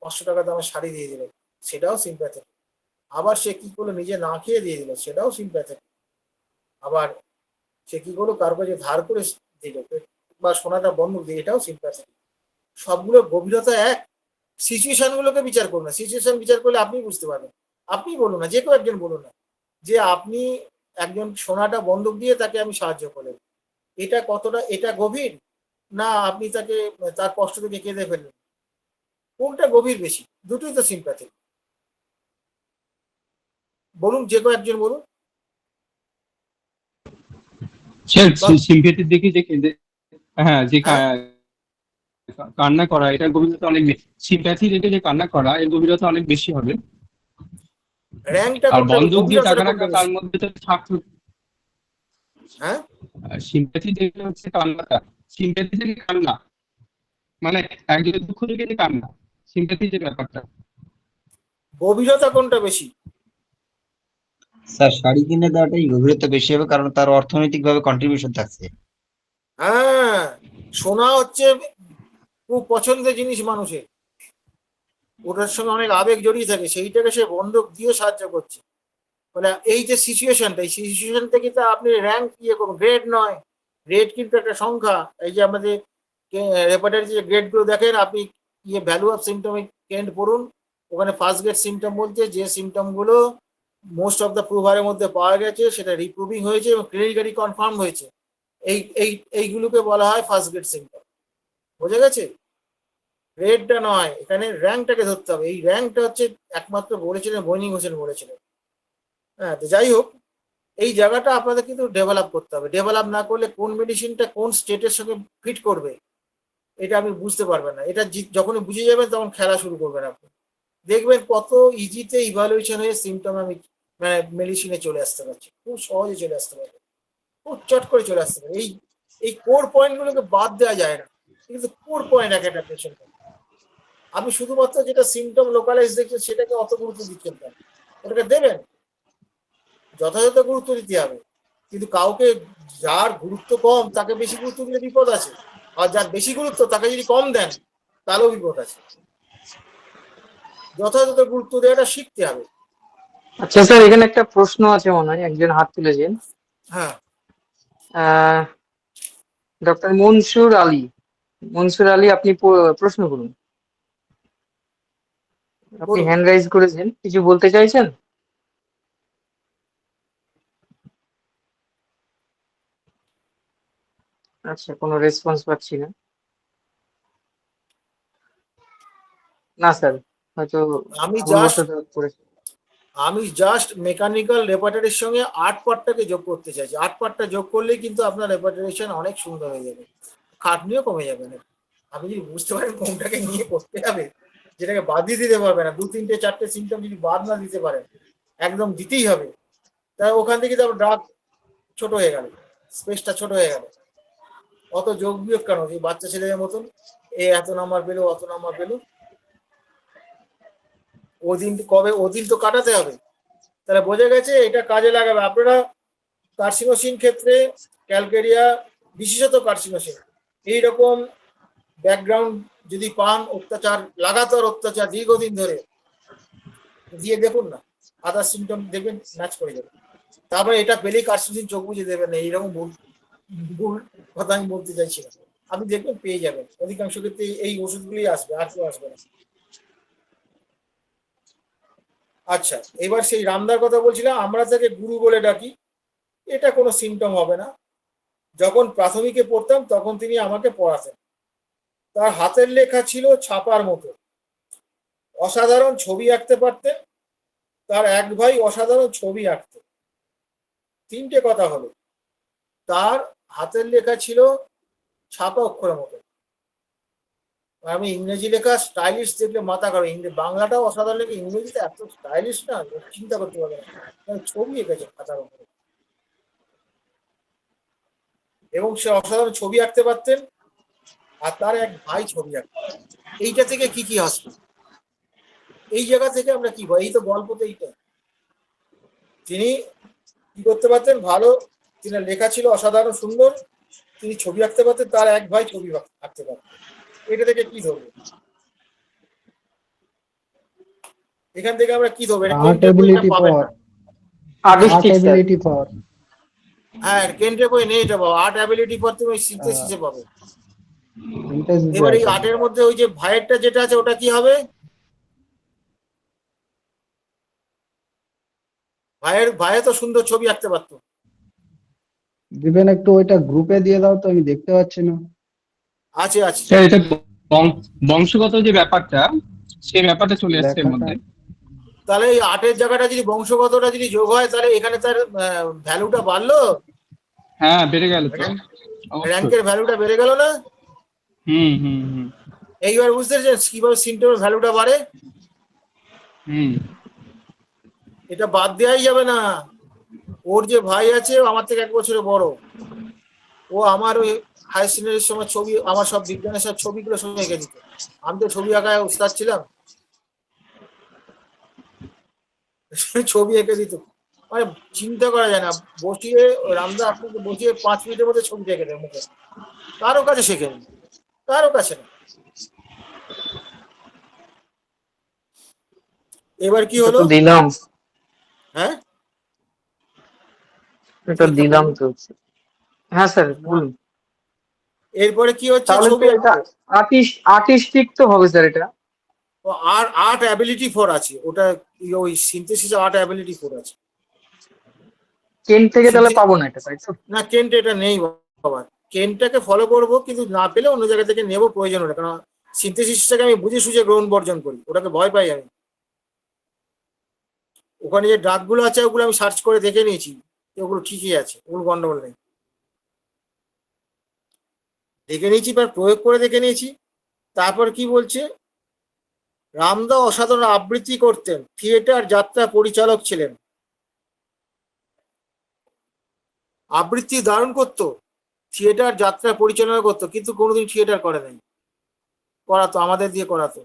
500 টাকা দামের শাড়ি দিয়ে দিল, সেটাও সিম্প্যাথেটিক। আবার সে কি করলো, নিজে না খেয়ে দিয়ে দিল, সেটাও সিম্প্যাথেটিক। আবার সে কি করলো, কারো কাছে ধার করে দিল বা সোনাটা বন্ধক দিয়ে, এটাও সিম্প্যাথেটিক। সবগুলো গভীরতা এক। সিচুয়েশন গুলোকে বিচার করুন না, সিচুয়েশন বিচার করলে আপনি বুঝতে পারবেন। আপনি বলুন না, যে কেউ একজন বলুন না যে আপনি একজন সোনাটা বন্ধক দিয়ে তাকে আমি সাহায্য করলেন, এটা কতটা, এটা গভীর, না আপনি তাকে তার কষ্ট থেকে কেঁদে ফেললেন, কোনটা গভীর বেশি? দুটোই তো সিম্প্যাথি। বলুন, যে কেউ একজন বলুন। স্যার সিম্পেথি দেখি যে হ্যাঁ, যে হ্যাঁ, কান্না করা, এটার গভীরতা অনেক বেশি। সিম্প্যাথি রেখে যে কান্না করা, এর গভীরতা অনেক বেশি হবে। র্যাঙ্কটা আর কোনটা, বন্দুক দিয়ে টাকা গভীরতাটা কোনটা রাখা, তার বেশি? মধ্যে তো থাকতো। হ্যাঁ, সিম্প্যাথি দেখে হচ্ছে কান্নাটা, সিম্প্যাথি থেকে কান্না, মানে একজনের দুঃখ দেখে যে কান্না, সিম্প্যাথি যে ব্যাপারটা। গভীরতা কোনটা বেশি? স্যার শাড়ি কিনে দেওয়াটাই গভীরতা বেশি হবে, কারণ তার অর্থনৈতিক ভাবে কন্ট্রিবিউশন থাকছে। হ্যাঁ, সোনা হচ্ছে খুব পছন্দের জিনিস মানুষের, ওটার সঙ্গে অনেক আবেগ জড়িয়ে থাকে, সেইটাকে সে বন্ধক দিয়ে সাহায্য করছে। মানে এই যে সিচুয়েশনটা, এই সিচুয়েশন থেকে তো আপনি র্যাঙ্ক ইয়ে করুন, গ্রেড নয়, গ্রেড কিন্তু একটা সংখ্যা। এই যে আমাদের রেপার্টারি যে গ্রেড গুলো দেখেন, আপনি ইয়ে ভ্যালু অফ সিমটমিক কেন্ড পড়ুন, ওখানে ফার্স্ট গ্রেড সিমটম বলছে যে সিমটম গুলো মোস্ট অফ দ্য প্রুভারের মধ্যে পাওয়া গেছে, সেটা রিপ্রুভিং হয়েছে এবং ক্লিনিক্যালি কনফার্ম হয়েছে, এই এই এইগুলোকে বলা হয় ফার্স্ট গ্রেড সিমটম। বোঝা গেছে? গ্রেডটা নয়, এখানে র্যাঙ্কটাকে ধরতে হবে। এই র্যাঙ্কটা হচ্ছে একমাত্র বলেছিলেন বৈনিক হোসেন বলেছিলেন। হ্যাঁ, তো যাই হোক, এই জায়গাটা আপনাদের কিন্তু ডেভেলপ করতে হবে। ডেভেলপ না করলে কোন মেডিসিনটা কোন স্টেটের সঙ্গে ফিট করবে এটা আপনি বুঝতে পারবেন না। এটা যখনই বুঝে যাবেন তখন খেলা শুরু করবেন আপনি, দেখবেন কত ইজিতে ইভালুয়েশন হয়ে সিমটম আমি মানে মেডিসিনে চলে আসতে পারছি, খুব সহজে চলে আসতে পারবে, খুব চট করে চলে আসতে পারে। এই এই কোর পয়েন্টগুলোকে বাদ দেওয়া যায় না, কিন্তু কোর পয়েন্ট এক একটা পেশেন্ট। আপনি শুধুমাত্র যেটা সিমটম লোকালাইজ দেখছেন সেটাকে অত গুরুত্ব দিচ্ছেন না, ওটাকে দেবেন, যথাযথ গুরুত্ব দিতে হবে। কিন্তু কাউকে, যার গুরুত্ব কম তাকে বেশি গুরুত্ব দিলে বিপদ আছে, আর যার বেশি গুরুত্ব তাকে যদি কম দেন তাহলেও বিপদ আছে। যথাযথ গুরুত্ব দেওয়াটা শিখতে হবে। আচ্ছা স্যার, এখানে একটা প্রশ্ন আছে মনে হয়, একজন হাত তুলেছেন। হ্যাঁ, ডক্টর মনসুর আলী, আপনি প্রশ্ন করুন। আপনি বলুন। হ্যান্ড রাইজ করেছেন, কিছু বলতে চাইছেন? আচ্ছা, কোনো রেসপন্স পাচ্ছি না। না স্যার, হয়তো আমি ভুলবশত করেছি। জাস্ট মেকানিক্যাল রেপার্টারির সঙ্গে আর্ট পার্টটাকে যোগ করতে চাইছি। আর্ট পার্টটা যোগ করলেই কিন্তু আপনার রেপার্টারেশন অনেক সুন্দর হয়ে যাবে, খাটনিও কমে যাবে না। আপনি যদি বুঝতে পারেন কোনটাকে নিয়ে করতে হবে, যেটাকে বাদ দিয়ে দিতে পারবে না, 2-3-4টে সিমটম যদি বাদ না দিতে পারেন, একদম দিতেই হবে, তাহলে ওখান থেকে তো ড্রাগ ছোট হয়ে গেল, স্পেসটা ছোট হয়ে গেল। অত যোগ বিয়োগ কেন, এই বাচ্চা ছেলেদের মতন এ এত নাম্বার পেলো, অত নাম্বার পেলো, ওদিন তো কাটাতে হবে। তাহলে বোঝা গেছে এটা কাজে লাগাবে। আপনারা কার্সিনোসিন ক্ষেত্রে, ক্যালকেরিয়া, বিশেষত কার্সিনোসিন, এইরকম ব্যাকগ্রাউন্ড যদি পান, অত্যাচার, লাগাতার অত্যাচার দীর্ঘদিন ধরে, দিয়ে দেখুন না, আদার সিমটম দেখবেন ম্যাচ করে যাবে। তারপরে এটা পেলেই কার্সিনোসিন চোখ বুঝে দেবেন না, এইরকম ভুল কথা আমি বলতে চাইছি না। আপনি দেখবেন পেয়ে যাবেন, অধিকাংশ ক্ষেত্রে এই ওষুধগুলি আসবে, আর কেউ আসবে না। আচ্ছা, এবার সেই রামদার কথা বলছিলাম, আমরা তাকে গুরু বলে ডাকি, এটা কোনো সিমটম হবে না। যখন প্রাথমিকে পড়তাম তখন তিনি আমাকে পড়াতেন। তার হাতের লেখা ছিল ছাপার মতো, অসাধারণ ছবি আঁকতে পারতেন। তার এক ভাই অসাধারণ ছবি আঁকতেন। তিনটে কথা হলো, তার হাতের লেখা ছিল ছাপা অক্ষরের মতো। আমি ইংরেজি লেখা স্টাইলিশ দেখলে মাথা খারাপ, বাংলাটাও অসাধারণ লেখা, ইংরেজিতে এত স্টাইলিশ না, চিন্তা করতে পারবে না। ছবি এঁকেছে খাতার উপরে, এবং সে অসাধারণ ছবি আঁকতে পারতেন। আর তার এক ভাই ছবি আঁকতেন। এইটা থেকে কি কি আসবে, এই জায়গা থেকে আমরা কি এই তো গল্পতে এইটা তিনি কি করতে পারতেন ভালো, তিনি লেখা ছিল অসাধারণ সুন্দর, তিনি ছবি আঁকতে পারতেন, তার এক ভাই ছবি আঁকতে পারতেন। এটা থেকে কি ধরবো, এখান থেকে আমরা কি ধরবো? Art ability for art ability for হ্যাঁ, কেন্দ্রে বই নেই এটা পাবো, আর্ট অ্যাবিলিটি ফর তুমি সিনথেসিসে পাবে। সিনথেসিসে এবার এই আছে। আর্টের মধ্যে ওই যে ভাইয়েরটা যেটা আছে ওটা কি হবে? ভাইয়ে তো সুন্দর ছবি আঁকতে পারতো। দিবেন একটু, ওইটা গ্রুপে দিয়ে দাও তো, আমি দেখতে পাচ্ছি না। আছে আছে, স্যার এটা বংশগত যে ব্যাপারটা, সেই ব্যাপারটা চলে আসছে এর লেখাটা মধ্যে। তাহলে এই আর্টের জায়গাটা যদি বংশগতটা যদি যোগ হয়, তাহলে এখানে তার ভ্যালুটা বাড়লো, হ্যাঁ, বেড়ে গেল তো অবশ্যই। র্যাঙ্কের ভ্যালুটা বেড়ে গেল না? হুম হুম হুম এইবার বুঝতে পারছেন কিভাবে সিমটমের ভ্যালুটা বাড়ে? হুম এটা বাদ দেওয়াই যাবে না। ওর যে ভাই আছে, ও আমার থেকে 1 বছরের বড়, ও আমার ওই হাই সেকেন্ডারির সময় ছবি, আমার সব বিজ্ঞানের সব ছবিগুলো সব এঁকে দিত। আমি তো ছবি আঁকায় উস্তাদ ছিলাম, ছবি এঁকে দিত। মানে চিন্তা করা যায় না, বসিয়ে রামদা আপনাকে বসিয়ে 5 মিনিটের মধ্যে ছবি এঁকে দেয় মুখে। কারো কাছে শেখেন, কারো কাছে না। এবার কি হলো? দিলাম, হ্যাঁ, এটা দিলাম তো। হ্যাঁ স্যার বলুন। এরপরে কি হচ্ছে? তাহলে তো ছবি এটা আর্টিস্টিক তো হবে স্যার এটা। আর্ট অ্যাবিলিটি 4 আছে, ওটা ওই সিনথেসিস আর্ট অ্যাবিলিটি 4 আছে। কেন থেকে তাহলে পাবো না এটা, তাই তো? না, কেন্ট এটা নেই বাবা। কেনটাকে ফলো করবো, কিন্তু না পেলে অন্য জায়গা থেকে নেবো, প্রয়োজন হলে। কারণ সিনথেসিসটাকে আমি বুঝে সুঝে গ্রহণ বর্জন করি, ওটাকে ভয় পাই আমি। ওখানে যে ডাকগুলো আছে ওগুলো আমি সার্চ করে দেখে নিয়েছি, ওগুলো ঠিকই আছে, ওগুলো গন্ডগোল নেই। দেখে নিয়েছি বা প্রয়োগ করে দেখে নিয়েছি। তারপর কি বলছে? রামদা অসাধারণ আবৃত্তি করতেন, থিয়েটার যাত্রা পরিচালক ছিলেন। আবৃত্তি দারুণ করতো, থিয়েটার যাত্রা পরিচালনা করতো, কিন্তু কোনোদিন থিয়েটার করে নাই। করাতো, আমাদের দিয়ে করাতো,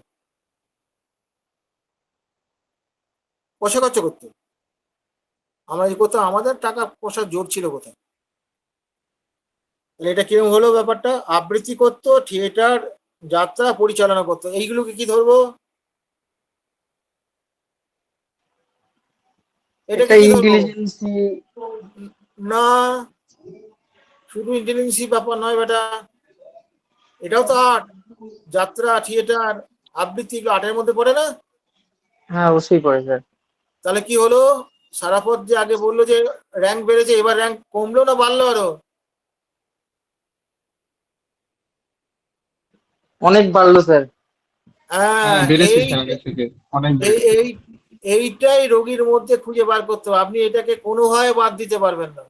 পয়সা খরচ করতো। আমরা যে করতাম, আমাদের টাকা পয়সার জোর ছিল কোথায়? তাহলে এটা কিরকম হলো ব্যাপারটা? আবৃত্তি করতো, থিয়েটার যাত্রা পরিচালনা করতো, এইগুলোকে কি ধরবো? এটাকে এটা কি ধরবো? ইন্টেলিজেন্সি। না, শুধু ইন্টেলিজেন্সি ব্যাপার নয় বেটা, এটাও তো আর্ট। যাত্রা, থিয়েটার, আবৃত্তি, এগুলো আর্টের মধ্যে পড়ে না? হ্যাঁ অবশ্যই পড়ে স্যার। তাহলে কি হলো? সারাপত যে আগে বললো যে র্যাঙ্ক বেড়েছে, এবার র্যাঙ্ক কমলো না বাড়লো আরো? অনেক বাড়লো স্যার। হ্যাঁ, বেড়েছে স্যার, আগের থেকে অনেক বেড়েছে। এইটাই রোগীর মধ্যে খুঁজে বার করতে হবে। আপনি এটাকে কোনোভাবে বাদ দিতে পারবেন না,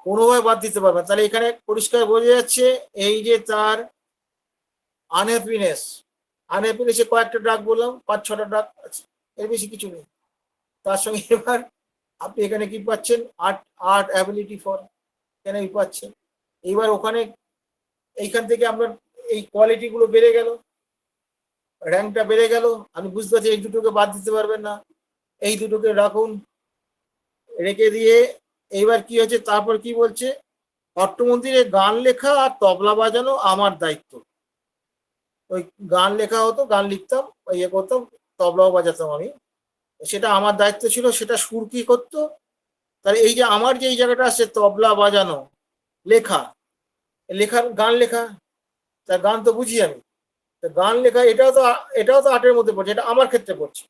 কোনোভাবে বাদ দিতে পারবেন। তাহলে এখানে পরিষ্কার বোঝা যাচ্ছে এই যে তার আনহ্যাপিনেসে কয়েকটা ড্রাগ বললাম, 5-6টা ড্রাগ আছে, এর বেশি কিছু নেই। তার সঙ্গে এবার আপনি এখানে কি পাচ্ছেন? আর্ট অ্যাবিলিটি ফর, এখানে পাচ্ছেন। এইবার ওখানে এইখান থেকে আমরা এই কোয়ালিটি গুলো বেড়ে গেল, র্যাঙ্কটা বেড়ে গেল। আমি বুঝতে পারছি এই দুটোকে বাদ দিতে পারবেন না, এই দুটোকে রাখুন, রেখে দিয়ে এইবার কি হচ্ছে? তারপর কি বলছে? অট্টমন্দিরে গান লেখা আর তবলা বাজানো আমার দায়িত্ব। ওই গান লেখা হতো, গান লিখতাম, ইয়ে করতাম, তবলাও বাজাতাম আমি, সেটা আমার দায়িত্ব ছিল। সেটা সুর কি করতো? তাহলে এই যে আমার যে এই জায়গাটা আসছে, তবলা বাজানো, লেখা, লেখার গান লেখা, তার গান তো বুঝি আমি। তো গান লেখা এটাও তো আর্টের মধ্যে পড়ছে, এটা আমার ক্ষেত্রে পড়ছে।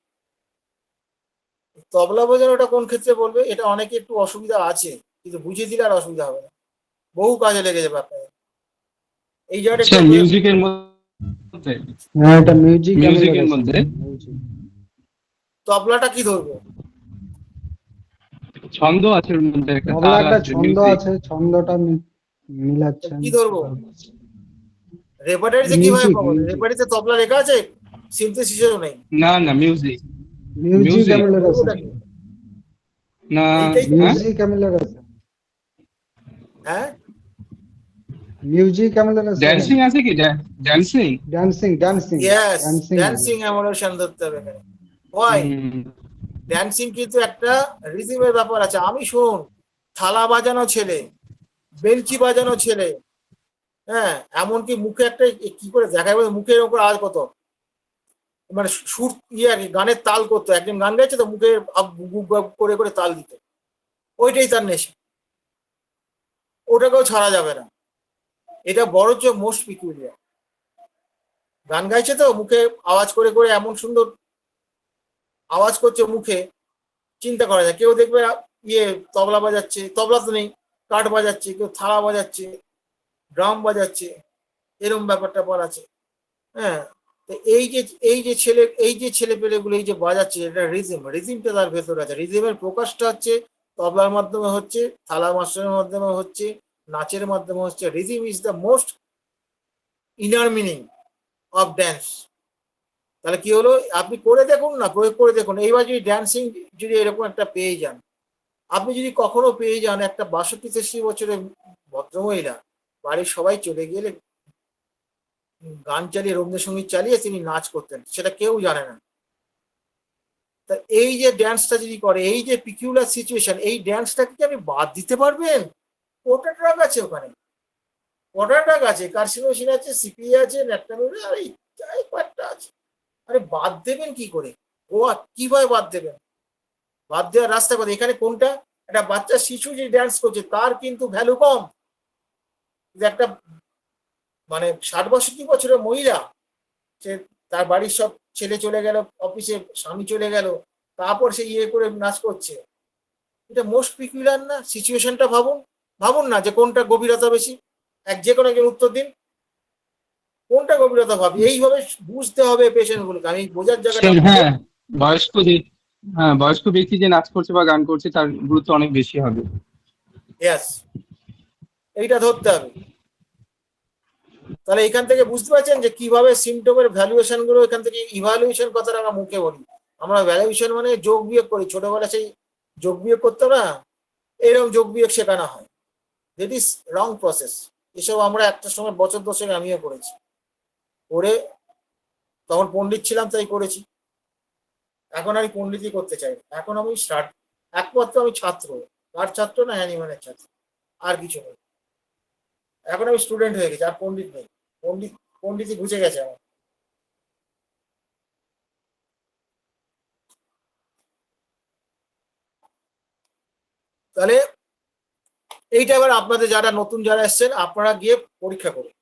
তবলা বাজানো ওটা কোন ক্ষেত্রে বলবে, এটা অনেকে একটু অসুবিধা আছে, কিন্তু বুঝিয়ে দিলে আর অসুবিধা হবে না, বহু কাজে লেগে যাবে আপনাদের। এই জায়গাটা আচ্ছা, একটু মিউজিকের মধ্যে, হ্যাঁ, এটা মিউজিক মিউজিকের মধ্যে তবলাটা কি ধরবো? ছন্দ আছে, ওর মধ্যে একটা তবলা তাল একটা আছে, ছন্দ মিউজিক। আছে, ছন্দটা মিলাচ্ছেন। কি ধরবো? রেপার্টারিতে কিভাবে মিউজিক পাবো? মিউজিক রেপার্টারিতে তবলা লেখা আছে, সিনথেসিসেরও নেই। না না, মিউজিক, মিউজিক মিউজিক আমি ধরবোটা লাগাচ্ছি, কি? না। এইটাই তো। হ্যাঁ, মিউজিক আমি লাগাচ্ছি, হ্যাঁ, মিউজিক আমি লাগাচ্ছি। ড্যান্সিং আছে কি? Dancing. Dancing dancing yes, dancing dancing emotion ধরতে হবে এখানে। ওয়াই? ড্যান্সিং কিন্তু একটা রিদমের ব্যাপার আছে। আমি শুনুন, থালা বাজানো ছেলে, বেলচি বাজানো ছেলে, হ্যাঁ, এমনকি মুখে একটা কি করে দেখায় বলে, মুখের ওপর আওয়াজ কত, মানে সুর ইয়ে আর কি, গানের তাল করতো। একদিন গান গাইছে তো মুখে করে করে তাল দিত, ওইটাই তার নেশা, ওটাকেও ছাড়া যাবে না। এটা বরঞ্চ মোস্ট পিকুলিয়ার। গান গাইছে তো মুখে আওয়াজ করে করে এমন সুন্দর আওয়াজ করছে মুখে, চিন্তা করা যায়। কেউ দেখবে ইয়ে তবলা বাজাচ্ছে, তবলা তো নেই, কাঠ বাজাচ্ছে, কেউ থালা বাজাচ্ছে, ড্রাম বাজাচ্ছে, এরকম ব্যাপারটা বলা আছে। হ্যাঁ, তো এই যে ছেলে পেলেগুলো এই যে বাজাচ্ছে, এটা রিজিমটা তার ভেতরে আছে। রিজিমের প্রকাশটা হচ্ছে তবলার মাধ্যমে হচ্ছে, থালা মাস্টারের মাধ্যমে হচ্ছে, নাচের মাধ্যমে হচ্ছে। Regime is the most inner meaning of dance. তাহলে কি হলো, আপনি করে দেখুন না, প্রয়োগ করে দেখুন। এইবার যদি ড্যান্সিং যদি এরকম একটা পেয়ে যান, আপনি যদি কখনো পেয়ে যান একটা 62-63 বছরের ভদ্রমহিলা, বাড়ির সবাই চলে গেলে গান চালিয়ে, রবীন্দ্রসঙ্গীত চালিয়ে তিনি নাচ করতেন, সেটা কেউ জানে না। তা এই যে ড্যান্সটা যদি করে, এই যে পিকিউলার সিচুয়েশন, এই ড্যান্সটাকে কি আপনি বাদ দিতে পারবেন? কটা ট্রাক আছে ওখানে, কটা ট্রাক আছে, কার্সিনোসিন আছে, সিপি আছে, ন্যাপটানুর, আর এই পার্টটা আছে। আরে বাদ দেবেন কি করে? ও কিভাবে বাদ দেবেন? বাদ দেওয়ার রাস্তা কথা, এখানে কোনটা? একটা বাচ্চা শিশু যে ড্যান্স করছে তার কিন্তু ভ্যালু কম। যে একটা মানে 60-62 বছরের মহিলা, সে তার বাড়ির সব ছেলে চলে গেল অফিসে, স্বামী চলে গেল, তারপর সে ইয়ে করে নাচ করছে। এটা মোস্ট পিকুলার না? সিচুয়েশনটা ভাবুন, ভাবুন না যে কোনটা গভীরতা বেশি। যে কোনো একজন উত্তর দিন, কোনটা গভীরতা ভাবি। এইভাবে বুঝতে হবে পেশেন্ট গুলোকে। আমি বোঝার জায়গাটা, হ্যাঁ, বয়স্ক হ্যাঁ, বয়স্ক ব্যক্তি যে নাচ করছে বা গান করছে তার গুরুত্ব অনেক বেশি হবে। ইয়েস, এইটা ধরতে হবে। তাহলে এখান থেকে বুঝতে পারছেন যে কিভাবে সিমটমের ভ্যালুয়েশন গুলো, এখান থেকে ইভালুয়েশন কথাটা আমরা মুখে বলি, আমরা ভ্যালুয়েশন মানে যোগ বিয়োগ করি। ছোটবেলা সেই যোগ বিয়োগ করতো না, এরকম যোগ বিয়োগ শেখানো হয়, দ্যাট ইজ রং প্রসেস। এসব আমরা একটা সময় বছর দশেক আমিও করেছি, করে তখন পণ্ডিত ছিলাম তাই করেছি। এখন আমি পণ্ডিতই করতে চাই না। এখন আমি একমাত্র আমি ছাত্র, কার ছাত্র না, অ্যানিম্যানের ছাত্র, আর কিছু নেই। এখন আমি স্টুডেন্ট হয়ে গেছি, আর পণ্ডিত নেই। পণ্ডিতই ঘুচে গেছে আমার। তাহলে এইটা এবার আপনাদের যারা নতুন যারা এসছেন, আপনারা গিয়ে পরীক্ষা করুন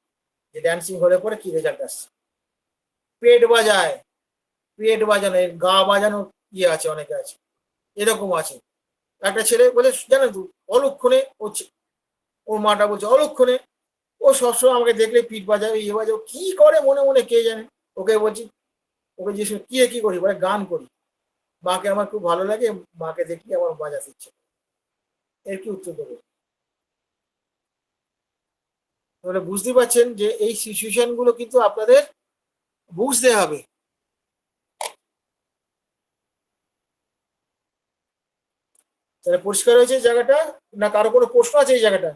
যে ড্যান্সিং হলে পরে কি রেজাল্ট আসছে। পেট বাজায়, পেট বাজানো, গা বাজানো ইয়ে আছে, অনেকে আছে, এরকম আছে। একটা ছেলে বলে, জানেন তো, অলক্ষণে ওর মাটা বলছে অলক্ষণে ও সবসময় আমাকে দেখলে পিঠ বাজায়, ইয়ে বাজায়, কি করে মনে মনে কে জানে। ওকে বলছি, ওকে জিজ্ঞেস কি করি, বলে গান করি, মাকে আমার খুব ভালো লাগে, মাকে দেখি আমার বাজাতে ইচ্ছে। এর কি উত্তর দেবে? তাহলে বুঝতে পারছেন যে এই সিচুয়েশন গুলো কিন্তু আপনাদের বুঝতে হবে। তাহলে পরিষ্কার হয়েছে জায়গাটা, না কারো কোনো প্রশ্ন আছে এই জায়গাটা?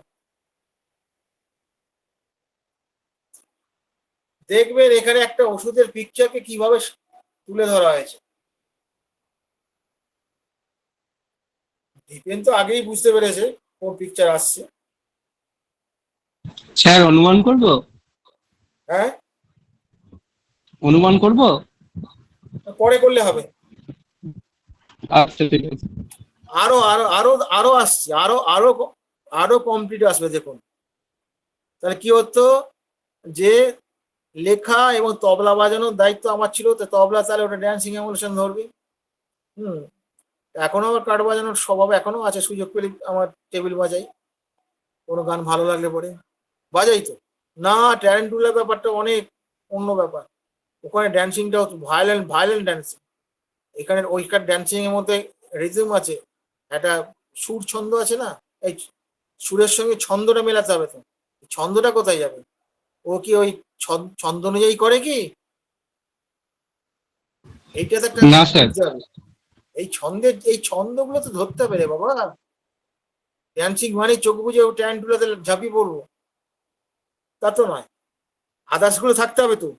দেখবেন এখানে একটা ওষুধের পিকচারকে কিভাবে তুলে ধরা হয়েছে। দীপেন তো আগেই বুঝতে পেরেছে কোন পিকচার আসছে। স্যার, অনুমান করব? হ্যাঁ, অনুমান করব? পরে করলে হবে। আচ্ছা, ঠিক আছে। আরো আরো আরো আরো আসছে, আরো আরো আরো কমপ্লিট আসবে। দেখুন তাহলে কি হতো, যে লেখা এবং তবলা বাজানোর দায়িত্ব আমার ছিল, তো তবলা তাহলে ওটা ড্যান্সিং এমুলেশন ধরবে। হুম, এখনো আমার কাঠ বাজানোর স্বভাব এখনো আছে, সুযোগ পেলে আমার টেবিল বাজাই, কোনো গান ভালো লাগলে পরে বাজাই তো। না, ট্যারেন্টুলার ব্যাপারটা অনেক অন্য ব্যাপার, ওখানে ড্যান্সিংটাও ভায়োলেন্ট ভায়োলেন্ট ড্যান্সিং। এখানে ওইখানে ড্যান্সিং এর মধ্যে রিদম আছে, একটা সুর ছন্দ আছে না, এই সুরের সঙ্গে ছন্দটা মেলাতে হবে, তো ছন্দটা কোথায় যাবে? ও কি ওই ছন্দ অনুযায়ী করে কি? এইটা তো একটা না স্যার। বুঝতে হবে। এই ছন্দগুলো তো ধরতে হবে রে বাবা। ড্যান্সিং মানে চোখ বুঝে ট্যান্টুলাতে ঝাঁপিয়ে পড়বো তা তো নয়, আদার্স গুলো থাকতে হবে তো।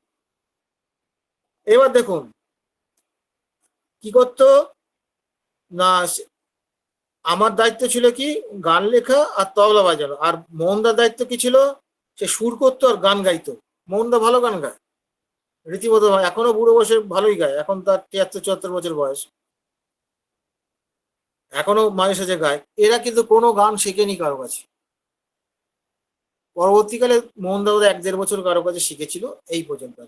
এবার দেখুন কি করতো না, আমার দায়িত্ব ছিল কি গান লেখা আর তবলা বাজানো, আর মোহনদার দায়িত্ব কি ছিল, সে সুর করতো আর গান গাইতো। মোহনদা ভালো গান গায় রীতিমতো, এখনো বুড়ো বয়সে ভালোই গায়, এখন তার 73-74 বছর বয়স, এখনো মাঝে সাঝে গায়। এরা কিন্তু কোনো গান শেখেনি কারো কাছে। পরবর্তীকালে মোহনদা বোধ 1-1.5 বছর কারো কাছে শিখেছিল, এই পর্যন্ত।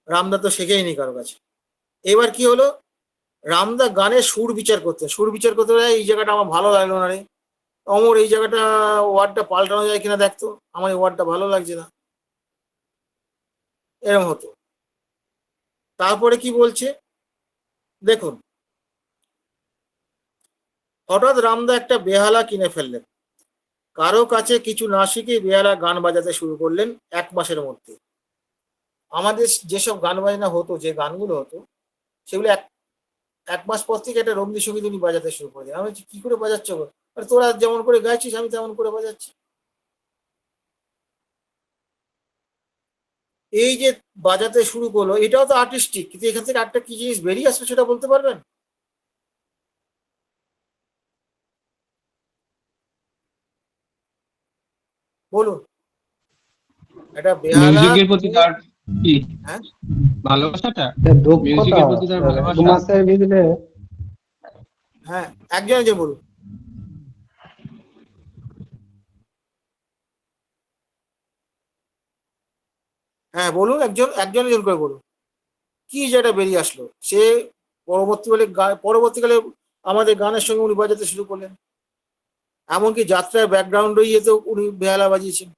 রামদা তো শেখেইনি কারো কাছে। এবার কি হলো, রামদা গানের সুর বিচার করতে এই জায়গাটা আমার ভালো লাগলো না রে, অমর এই জায়গাটা ওয়ার্ডটা পাল্টানো যায় কিনা দেখতো, আমার এই ওয়ার্ডটা ভালো লাগছে না, এরকম হতো। তারপরে কি বলছে দেখুন, হঠাৎ রামদা একটা বেহালা কিনে ফেললেন, কারো কাছে কিছু না শিখে বেহালা গান বাজাতে শুরু করলেন 1 মাসের মধ্যে। আমাদের যেসব গান বাজনা হতো, যে গানগুলো হতো, সেগুলো এক মাস পর থেকে একটা রবীন্দ্রসঙ্গীত উনি বাজাতে শুরু করে দেন। আমি বলছি, কি করে বাজাচ্ছ? আর তোরা যেমন করে গাইছিস আমি তেমন করে বাজাচ্ছি। এই যে বাজাতে শুরু করলো, এটাও তো আর্টিস্টিক, কিন্তু এখান থেকে একটা কি জিনিস বেরিয়ে আসলো সেটা বলতে পারবেন? বলুন। এটা বেহালা মিউজিকের প্রতি তার কি হ্যাঁ ভালোবাসাটা, এটা দক্ষতা মিউজিকের প্রতি তার স্যার, 1 ভালোবাসা। মাসের ভিতরে। হ্যাঁ, একজন একজন বলুন। হ্যাঁ বলুন, একজন একজন একজন করে বলুন, কি যেটা বেরিয়ে আসলো। সে পরবর্তীকালে আমাদের গানের সঙ্গে উনি বাজাতে শুরু করলেন, এমনকি যাত্রার ব্যাকগ্রাউন্ড ইয়েতেও উনি বেহালা বাজিয়েছেন,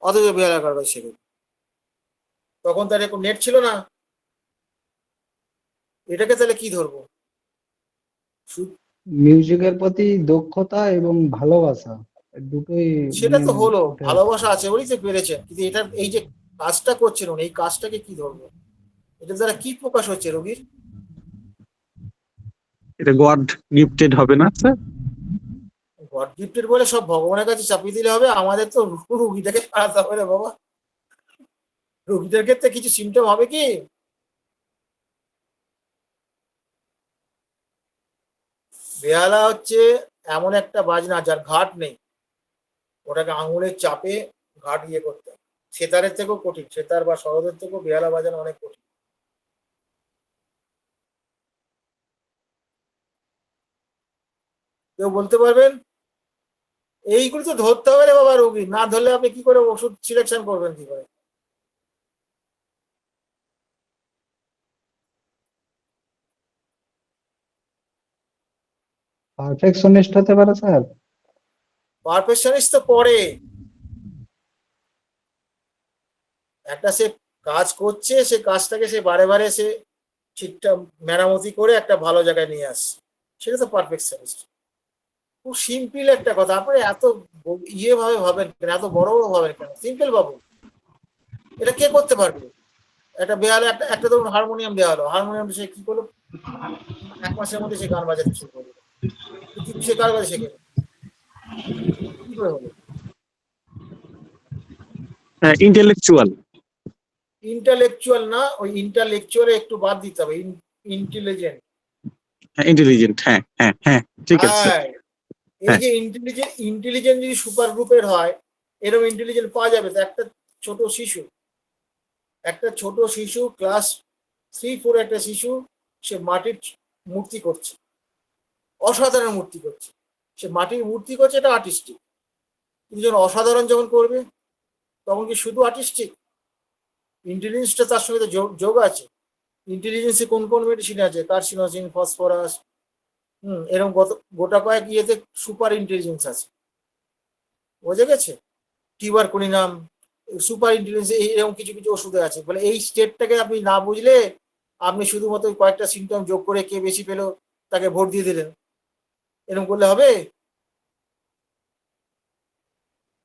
অথচ বেহালা কার কাছে শেখেন। তখন তার এখন নেট ছিল না, এটাকে তাহলে কি ধরবো? মিউজিকের প্রতি দক্ষতা এবং ভালোবাসা, এই দুটোই সেটা তো নিয়ে হলো, ফুটে ভালোবাসা আছে বলেই তো পেরেছেন, কিন্তু এটা এই যে কাজটা করছেন উনি, এই কাজটাকে কি ধরবো? এটা দ্বারা কি প্রকাশ হচ্ছে রোগীর? এটা গড গিফটেড হবে না স্যার? গড গিফটেড বলে সব ভগবানের কাছে চাপিয়ে দিলে হবে? আমাদের তো রুগীটাকে সারাতে হবে রে বাবা। রুগীদের ক্ষেত্রে কিছু সিমটম হবে কি? বেহালা হচ্ছে এমন একটা বাজনা যার ঘাট নেই, ওটাকে আঙুলের চাপে ঘাট ইয়ে করতে হয়। সেতারের থেকেও কঠিন, সেতার বা সরোদের থেকেও বেহালা বাজানো অনেক কঠিন। কেউ বলতে পারবেন? এইগুলো তো ধরতে হবে রে বাবা, রোগী না ধরলে আপনি কি করে ওষুধ সিলেকশন করবেন কি করে? পারফেকশনিস্ট হতে পারে স্যার। পারফেকশনিস্ট তো পরে, একটা সে কাজ করছে, সে কাজটাকে সে বারে বারে সে ঠিকঠাক মেরামতি করে একটা ভালো জায়গায় নিয়ে আসছে, সেটা তো পারফেকশনিস্ট। খুব সিম্পল একটা কথা, আপনি এত ইয়ে ভাবে ভাবেন কেন, এত বড় বড় ভাবেন কেন? সিম্পল ভাবুন, এটা কে করতে পারবে? একটা বেহালে একটা একটা ধরুন হারমোনিয়াম দেওয়া হলো, হারমোনিয়াম সে কি করলো, 1 মাসের মধ্যে সে গান বাজাতে শুরু করলো, কিন্তু সে কার কাছে শেখে? কি করে হলো? ইন্টেলেকচুয়াল। ইন্টালেকচুয়াল না, ওই ইন্টালেকচুয়ালে একটু বাদ দিতে হবে, ইন্টেলিজেন্ট। ইন্টেলিজেন্ট, হ্যাঁ হ্যাঁ হ্যাঁ, ঠিক আছে স্যার। হ্যাঁ, এই যে ইন্টেলিজেন্ট যদি সুপার গ্রুপের হয়, এরকম ইন্টেলিজেন্ট পাওয়া যাবে তো? একটা ছোট শিশু ক্লাস 3-4 একটা শিশু, সে মাটির মূর্তি করছে, অসাধারণ মূর্তি করছে, সে মাটির মূর্তি করছে, এটা আর্টিস্টিক। কিন্তু যখন অসাধারণ যখন করবে, তখন কি শুধু আর্টিস্টিক? ইন্টেলিজেন্সটা তার সঙ্গে তো যোগ আছে। ইন্টেলিজেন্সে কোন কোন মেডিসিন আছে, কার্সিনোজিন, ফসফরাস, এরকম গোটা কয়েক ইয়েতে সুপার ইন্টেলিজেন্স আছে, বোঝা গেছে? টিউবারকুলিনাম, সুপার ইন্টেলিজেন্স, এরকম কিছু কিছু ওষুধে আছে। বলে এই স্টেটটাকে আপনি না বুঝলে আপনি শুধুমাত্র কয়েকটা সিমটম যোগ করে কে বেশি পেলো তাকে ভোট দিয়ে দিলেন, এরকম করলে হবে?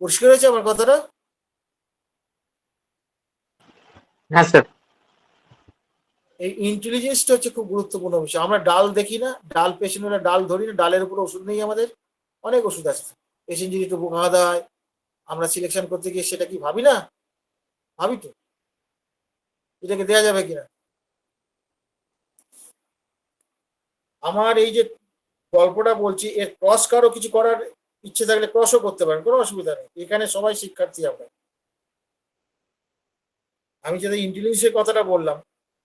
পরিষ্কার হয়েছে আমার কথাটা? হ্যাঁ স্যার। এই ইন্টেলিজেন্সটা হচ্ছে খুব গুরুত্বপূর্ণ বিষয়। আমরা ডাল দেখি না, ডাল পেশেন্টরা ডাল ধরি না, ডালের উপরে ওষুধ নেই আমাদের, অনেক ওষুধ আছে। পেশেন্ট যদি একটু বোকা হয়, আমরা সিলেকশন করতে গিয়ে সেটা কি ভাবি না? ভাবি তো, এটাকে দেওয়া যাবে কিনা। আমার এই যে গল্পটা বলছি, এর ক্রস কারো কিছু করার ইচ্ছে থাকলে ক্রসও করতে পারেন, কোনো অসুবিধা নেই। এখানে সবাই শিক্ষার্থী আমরা। আমি যদি ইন্টেলিজেন্সের কথাটা বললাম,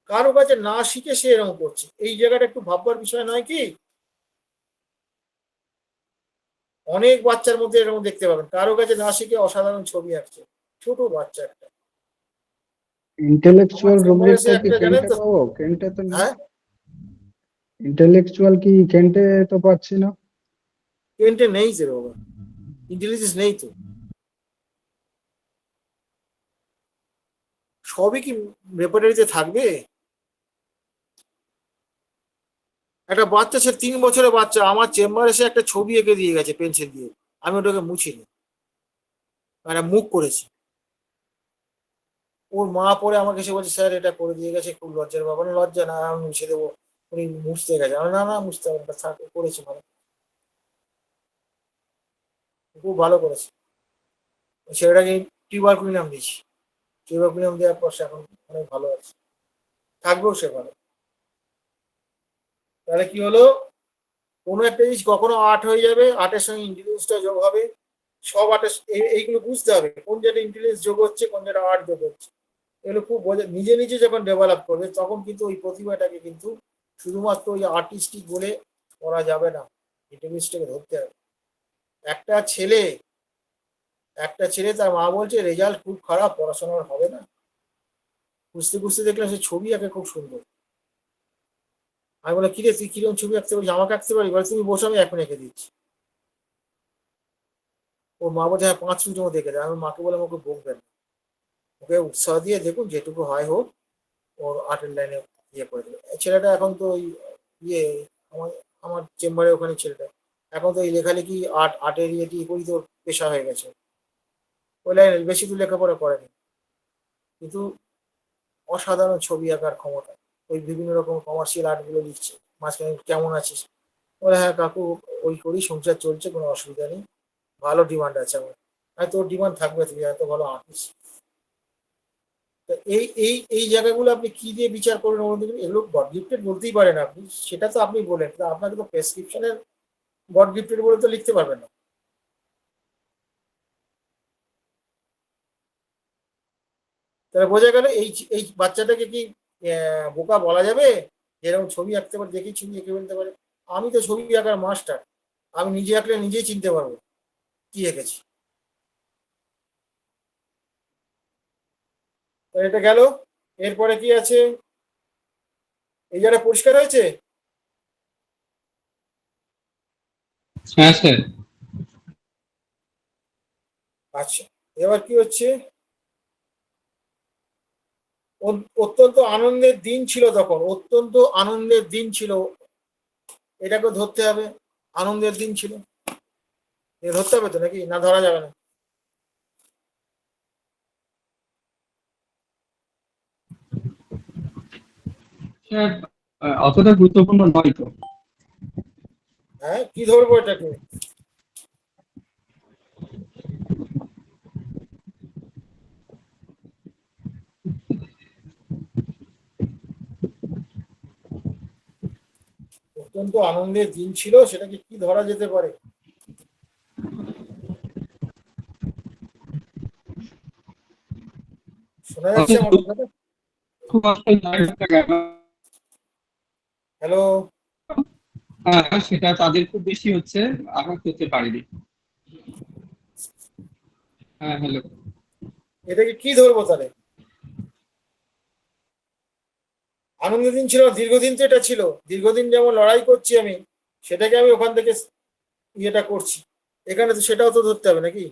কারো কাছে না শিখে সে এরকম করছে, এই জায়গাটা একটু ভাববার বিষয় নয় কি? অনেক বাচ্চার মধ্যে এরকম দেখতে পাবেন, কারো কাছে না শিখে অসাধারণ ছবি আঁকছে, ছোট বাচ্চা একটা। ইন্টেলেকচুয়াল রুব্রিকটা কি একটা জানেন কেন্টে তো? পাবো? কেন্টে তো নেই। হ্যাঁ, ইন্টেলেকচুয়াল কি কেন্টে তো পাচ্ছি না। কেন্টে নেই যে বাবা, ইন্টেলিজেন্স নেই তো। সবই কি রেপার্টারিতে থাকবে? একটা বাচ্চা, সে 3 বছরের বাচ্চা, আমার চেম্বারে এসে একটা ছবি এঁকে দিয়ে গেছে পেন্সিল দিয়ে, আমি ওটাকে মুছিনি, মানে মুখ করেছি। ওর মা পরে আমাকে এসে বলছে, স্যার এটা করে দিয়ে গেছে, খুব লজ্জার ব্যাপার। লজ্জা না, আমি মুছে দেবো, উনি মুছতে গেছে। আমি না না মুছতে হবে না, স্যার করেছি ভালো, খুব ভালো করেছে। সেটাকে টিউবারকুলিনাম দিয়েছি, টিউবারকুলিনাম দেওয়ার পর সে এখন অনেক ভালো আছে, থাকবেও সে ভালো। তাহলে কি হলো, কোনো একটা জিনিস কখনো আর্ট হয়ে যাবে, আর্টের সঙ্গে ইন্টেলিজেন্সটা যোগ হবে, সব আর্টের এইগুলো বুঝতে হবে, কোন যেটা ইন্টেলিজেন্স যোগ হচ্ছে, কোন যেটা আর্ট যোগ হচ্ছে। এগুলো খুব নিজে নিজে যখন ডেভেলপ করবে, তখন কিন্তু ওই প্রতিভাটাকে কিন্তু শুধুমাত্র ওই আর্টিস্টিক বলে করা যাবে না, ইন্টেলিজেন্সটাকে ধরতে হবে। একটা ছেলে তার মা বলছে রেজাল্ট খুব খারাপ, পড়াশোনার হবে না, বুঝতে বুঝতে দেখলাম সে ছবি আঁকে খুব সুন্দর। আমি বলে, কিরে তুই কিরকম ছবি আঁকতে পারিস, আমাকে আঁকতে পারি? বলে, তুমি বসে, আমি এখন এঁকে দিচ্ছি। ও মা বলছে, হ্যাঁ 5 মিনিটের মধ্যে এঁকে দেয়। আমি মাকে বলে আমাকে বকবেন না, ওকে উৎসাহ দিয়ে দেখুন যেটুকু হয় হোক, ওর আর্টের লাইনে ইয়ে করে দেবে। ছেলেটা এখন তো ওই ইয়ে, আমার আমার চেম্বারে ওখানে ছেলেটা এখন তো এই লেখালেখি আর্টের ইয়েটি করি তো পেশা হয়ে গেছে। ওই লাইনে বেশি দূর লেখাপড়া করেনি, কিন্তু অসাধারণ ছবি আঁকার ক্ষমতা। ওই বিভিন্ন রকম কমার্শিয়াল আর্টগুলো লিখছে। মাঝখানে, কেমন আছিস? বলে, হ্যাঁ কাকু, ওই করি, সংসার চলছে, কোনো অসুবিধা নেই, ভালো ডিমান্ড আছে আমার। হ্যাঁ, তোর ডিমান্ড থাকবে, তুমি এত ভালো আর্টিস্ট। এই এই এই জায়গাগুলো আপনি কি দিয়ে বিচার করবেন? এগুলো গড গিফটেড বলতেই পারেন আপনি, সেটা তো আপনি বলেন, আপনাকে তো প্রেসক্রিপশনের গড গিফটেড বলে তো লিখতে পারবেন না। তাহলে বোঝা গেল এই এই বাচ্চাটাকে কি বোকা বলা যাবে? যেরকম ছবি আঁকতে পারে, দেখি ছবি এঁকে ফেলতে পারে। আমি তো ছবি আঁকার মাস্টার, আমি নিজে আঁকলে নিজেই চিনতে পারবো কি এঁকেছি। এটা গেল, এরপরে কি আছে? এই জায়গাটা পরিষ্কার হয়েছে? হ্যাঁ স্যার। আচ্ছা, এবার কি হচ্ছে? অত্যন্ত আনন্দের দিন ছিল তখন, অত্যন্ত আনন্দের দিন ছিল, এটাকে ধরতে হবে। আনন্দের দিন ছিল, ধরতে হবে তো, নাকি না ধরা যাবে না? স্যার অতটা গুরুত্বপূর্ণ নয় তো। হ্যাঁ, কি ধরবো এটাকে? অত্যন্ত আনন্দের দিন ছিল, সেটাকে কি ধরা যেতে পারে? শোনা যাচ্ছে আমার কথাটা? হ্যালো, হ্যাঁ সেটা তাদের খুব বেশি হচ্ছে, আমরা করতে পারিনি। হ্যাঁ হ্যালো। এটাকে কি ধরবো তাহলে? আনন্দের দিন ছিল, দীর্ঘদিন তো এটা ছিল। দীর্ঘদিন যেমন লড়াই করছি আমি, সেটাকে আমি ওখান থেকে ইয়েটা করছি, এখানে তো সেটাও তো ধরতে হবে নাকি?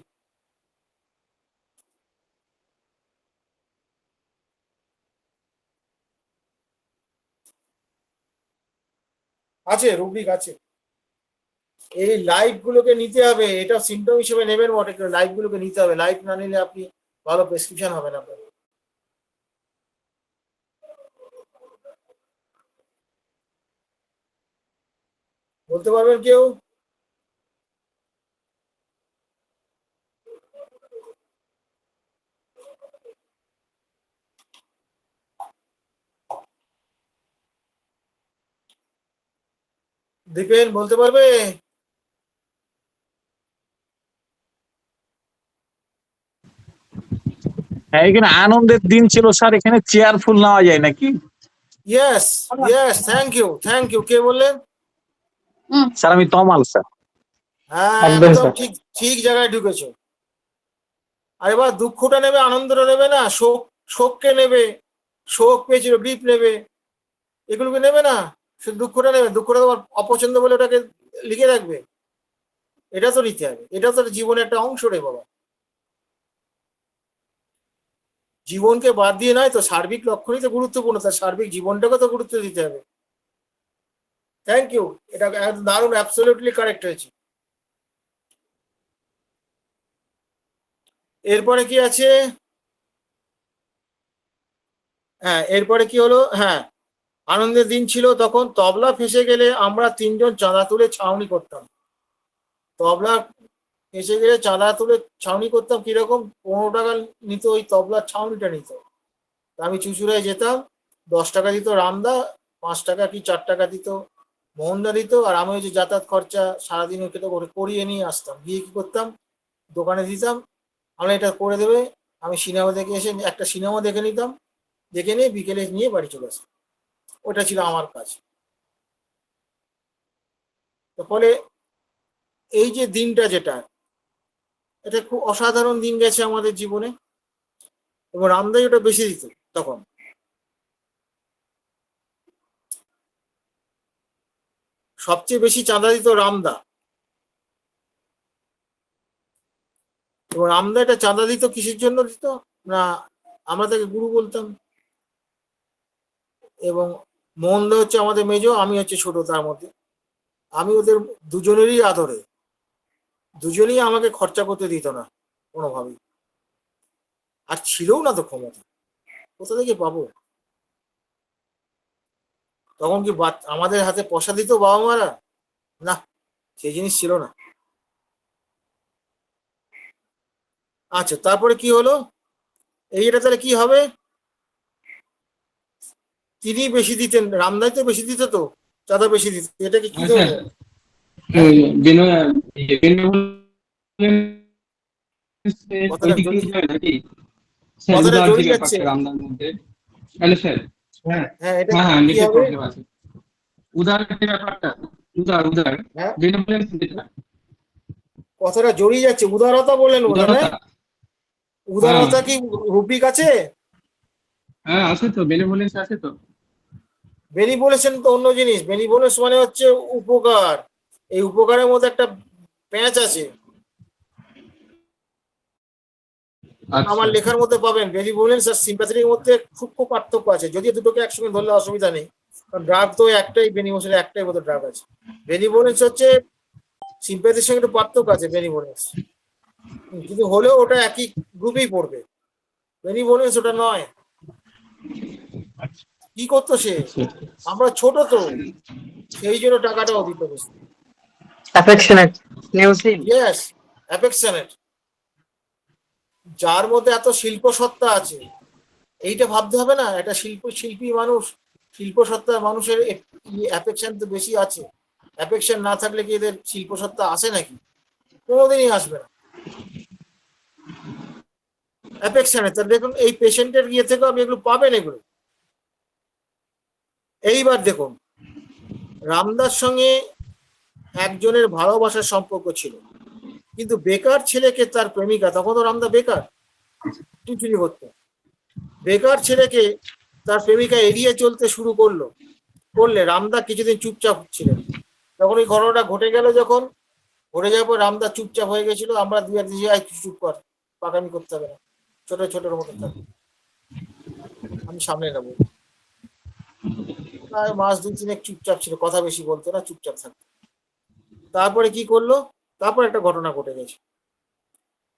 আছে, রুব্রিক আছে। এই লাইফ গুলোকে নিতে হবে, এটা সিমটম হিসেবে নেবেন বটে, লাইফ গুলোকে নিতে হবে। লাইফ না নিলে আপনি ভালো প্রেসক্রিপশন হবে না আপনার। বলতে পারবেন কেউ? দীপেন বলতে পারবে? হ্যাঁ, এখানে আনন্দের দিন ছিল স্যার, এখানে চেয়ারফুল নেওয়া যায় নাকি? Yes, yes, thank you. কে বললেন? স্যার আমি তমাল স্যার। হ্যাঁ, একদম একদম স্যার। ঠিক, ঠিক জায়গায় ঢুকেছো। আর এবার দুঃখটা নেবে, আনন্দটা নেবে না, শোককে নেবে, শোক পেয়েছিল গ্রিপ নেবে, এগুলোকে নেবে না, শুধু দুঃখটা নেবে। দুঃখটা তোমার অপছন্দ বলে ওটাকে লিখে রাখবে? এটা তো নিতে হবে, এটা তো জীবনের একটা অংশ রে বাবা। জীবনকে বাদ দিয়ে নয় তো, সার্বিক লক্ষণই তো গুরুত্বপূর্ণ, তার সার্বিক জীবনটাকে তো গুরুত্ব দিতে হবে। থ্যাংক ইউ, এটা দারুণ, অ্যাবসলিউটলি কারেক্ট হয়েছে। এরপরে কি আছে? হ্যাঁ, এরপরে কি হলো? হ্যাঁ, আনন্দের দিন ছিল, তখন তবলা ফেঁসে গেলে আমরা তিনজন চাঁদা তুলে ছাউনি করতাম। তবলা ফেঁসে গেলে চাঁদা তুলে ছাউনি করতাম। কিরকম? 15 টাকা নিত ওই তবলার ছাউনিটা নিত। আমি চুচুড়ায় যেতাম, 10 টাকা দিত রামদা, 5 টাকা কি 4 টাকা দিত মোহনদা দিত, আর আমি ওই যে যাতায়াত খরচা সারাদিন ওকে তো করিয়ে নিয়ে আসতাম। গিয়ে কি করতাম, দোকানে দিতাম, আমরা এটা করে দেবে। আমি সিনেমা দেখে এসে একটা সিনেমা দেখে নিতাম, দেখে নিয়ে বিকেলে নিয়ে বাড়ি চলে আসতাম। ওটা ছিল আমার কাজ। তো ফলে এই যে দিনটা, যেটা এটা খুব অসাধারণ দিন গেছে আমাদের জীবনে। এবং রামদাই ওটা বেশি দিত তখন। সবচেয়ে বেশি চাঁদা দিত রামদা। এবং রামদা এটা চাঁদা দিত কিসের জন্য দিত না, আমরা তাকে গুরু বলতাম। এবং মোহনদা হচ্ছে আমাদের মেজো, আমি হচ্ছে ছোট তার মধ্যে। আমি ওদের দুজনেরই আদরে, দুজনেই আমাকে খরচা করতে দিত না কোনোভাবেই। আর ছিলও না তো ক্ষমতা, কোথা থেকে পাবো? তখন কি আমাদের হাতে পয়সা দিত বাবা মারা? না, সেই জিনিস ছিল না। আচ্ছা, তারপরে কি হলো? এইটা তাহলে কি হবে? তিনি বেশি দিতেন, রামদাই তো বেশি দিত, তো চাঁদা বেশি দিত, এটাকে কি আচ্ছা, ধরবো? কথাটা জড়িয়ে কথাটা জড়িয়ে যাচ্ছে। রামদার মধ্যে তাহলে স্যার, হ্যাঁ হ্যাঁ, এটা হ্যাঁ হ্যাঁ, কি নিচে হবে? প্রবলেম আছে। উদার যে ব্যাপারটা, উদার হ্যাঁ, বেনিভোলেন্স যেটা, কথাটা জড়িয়ে যাচ্ছে। উদারতা বললেন বোধ হয়, উদারতা। উদারতা কি রুব্রিক আছে? হ্যাঁ আছে তো, বেনিভোলেন্স আছে তো। বেনিভোলেন্স তো অন্য জিনিস। বেনিভোলেন্স মানে হচ্ছে উপকার। এই উপকারের মধ্যে একটা প্যাঁচ আছে, আচ্ছা, আমার লেখার মধ্যে পাবেন। বেনিভোলেন্স আর সিম্প্যাথেটিক মধ্যে সূক্ষ্ম পার্থক্য আছে, যদিও দুটোকে একসঙ্গে ধরলে অসুবিধা নেই, কারণ ড্রাগ তো একটাই, বেনিভোলেন্স একটাই বোধ ড্রাগ আছে। বেনিভোলেন্স হচ্ছে, সিম্প্যাথির সঙ্গে একটু পার্থক্য আছে বেনিভোলেন্স, কিন্তু হলেও ওটা একই গ্রুপেই পড়বে। বেনিভোলেন্স ওটা নয়। কি করতো সে? আমরা ছোট তো, সেই জন্য টাকাটাও দিত বেশি। অ্যাফেকশনেট, নিউসিন। Yes, affectionate. যার মধ্যে এত শিল্প সত্তা আছে, এইটা ভাবতে হবে না? একটা শিল্পী মানুষ, শিল্প সত্তা মানুষের অ্যাফেকশন তো বেশি আছে। অ্যাফেকশন না থাকলে কি এদের শিল্প সত্তা আসে নাকি? কোনোদিনই আসবে না। অ্যাফেকশনে তো দেখুন, এই পেশেন্টের ইয়ে থেকে আপনি এগুলো পাবেন এগুলো। এইবার দেখুন, রামদার সঙ্গে একজনের ভালোবাসার সম্পর্ক ছিল, কিন্তু বেকার ছেলেকে তার প্রেমিকা, তখন তো রামদা বেকার, টিউশনি করতো, বেকার ছেলেকে তার প্রেমিকা এড়িয়ে চলতে শুরু করলে রামদা কিছুদিন চুপচাপ ছিলেন। যখন এই ঘটনাটা ঘটে গেল, যখন ঘটে যাওয়ার পর রামদা চুপচাপ হয়ে গেছিল। আমরা দুই আর দিয়ে চুপ কর, পাকামি করতে হবে না, ছোট ছোটর মতো থাকবে, আমি সামনে নেবো। প্রায় মাস 2-3 চুপচাপ ছিল, কথা বেশি বলতো না, চুপচাপ থাকতো। তারপরে কি করলো, তারপর একটা ঘটনা ঘটে গেছে।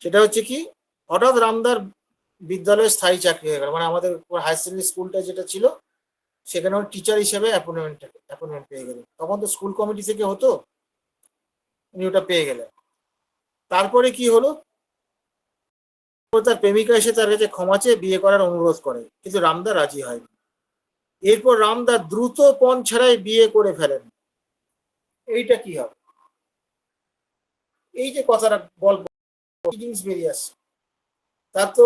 সেটা হচ্ছে কি, হঠাৎ রামদার বিদ্যালয়ে স্থায়ী চাকরি হয়ে গেল। মানে আমাদের হাই সেকেন্ডারি স্কুলটা যেটা ছিল, সেখানে টিচার হিসেবে অ্যাপয়েন্টমেন্ট পেয়ে গেলেন। তখন তো স্কুল কমিটি থেকে হতো, উনি ওটা পেয়ে গেলেন। তারপরে কি হলো, তার প্রেমিকা এসে তার কাছে ক্ষমা চেয়ে বিয়ে করার অনুরোধ করে, কিন্তু রামদা রাজি হয়নি। এরপর রামদা দ্রুত পণ ছাড়াই বিয়ে করে ফেলেন। এইটা কি হবে? এই যে কথাটা গল্প জিনিস বেরিয়ে আসছে, তার তো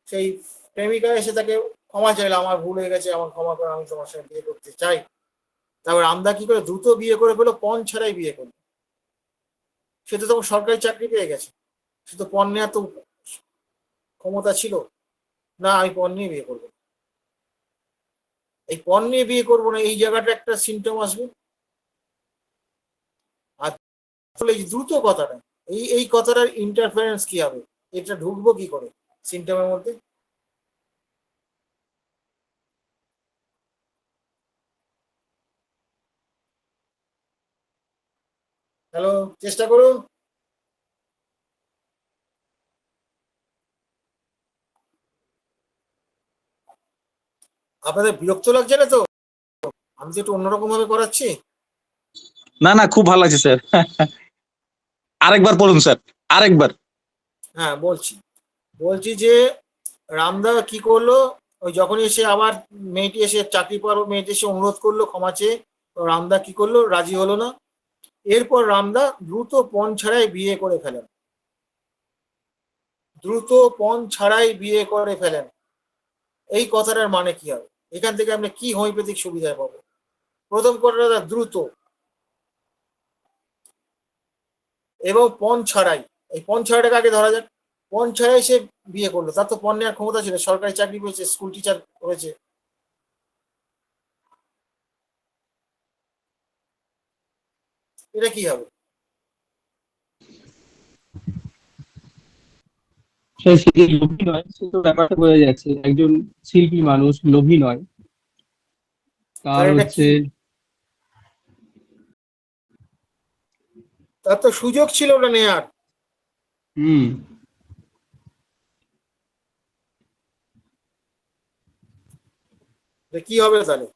সেই প্রেমিকা এসে তাকে ক্ষমা চাইলো, আমার ভুল হয়ে গেছে, আমার ক্ষমা করে, আমি তোমার সাথে বিয়ে করতে চাই। তারপর রামদা কি করে দ্রুত বিয়ে করে ফেলো, পণ ছাড়াই বিয়ে করলো। সে তো তখন সরকারি চাকরি পেয়ে গেছে, সে তো পণ নেওয়ার তো ক্ষমতা ছিল না। আমি পণ নিয়ে বিয়ে করবো, এই পণ নিয়ে বিয়ে করবো না, এই জায়গাটা একটা সিমটম আসবে। আর এই দ্রুত কথাটা, এই কথাটার ইন্টারফারেন্স কি হবে, এটা ঢুকবো কি করে সিমটমের মধ্যে? হ্যালো, চেষ্টা করুন। আপনাদের বিরক্ত লাগছে না তো? আমি তো একটু অন্যরকম ভাবে করাচ্ছি। না না, খুব ভালো আছে স্যার। আরেকবার বলুন স্যার, আরেকবার। হ্যাঁ, বলছি যে রামদা কি করলো, ওই যখন এসে আবার মেয়েটি এসে চাকরি পাওয়ার মেয়েটি এসে অনুরোধ করলো ক্ষমা চেয়ে, তো রামদা কি করলো, রাজি হলো না। এরপর রামদা দ্রুত পণ ছাড়াই বিয়ে করে ফেলেন। দ্রুত পণ ছাড়াই বিয়ে করে ফেলেন, এই কথাটার মানে কি হবে? এখান থেকে আমরা কি হোমিওপ্যাথিক সুবিধা পাবো? প্রথম কথাটা দ্রুত এবং পণ ছাড়াই। এই পণ ছাড়াটাকে আগে ধরা যাক। পণ ছাড়াই সে বিয়ে করলো, তার তো পণ নেওয়ার ক্ষমতা ছিল, সরকারি চাকরি পেয়েছে, স্কুল টিচার হয়েছে। এটা কি হবে? সে লোভী নয়, সে তো ব্যাপারটা বোঝা যাচ্ছে, একজন শিল্পী মানুষ, লোভী নয়। তার তাহলে এটা হচ্ছে কি? তার তো সুযোগ ছিল ওটা নেয়ার। কি হবে তাহলে?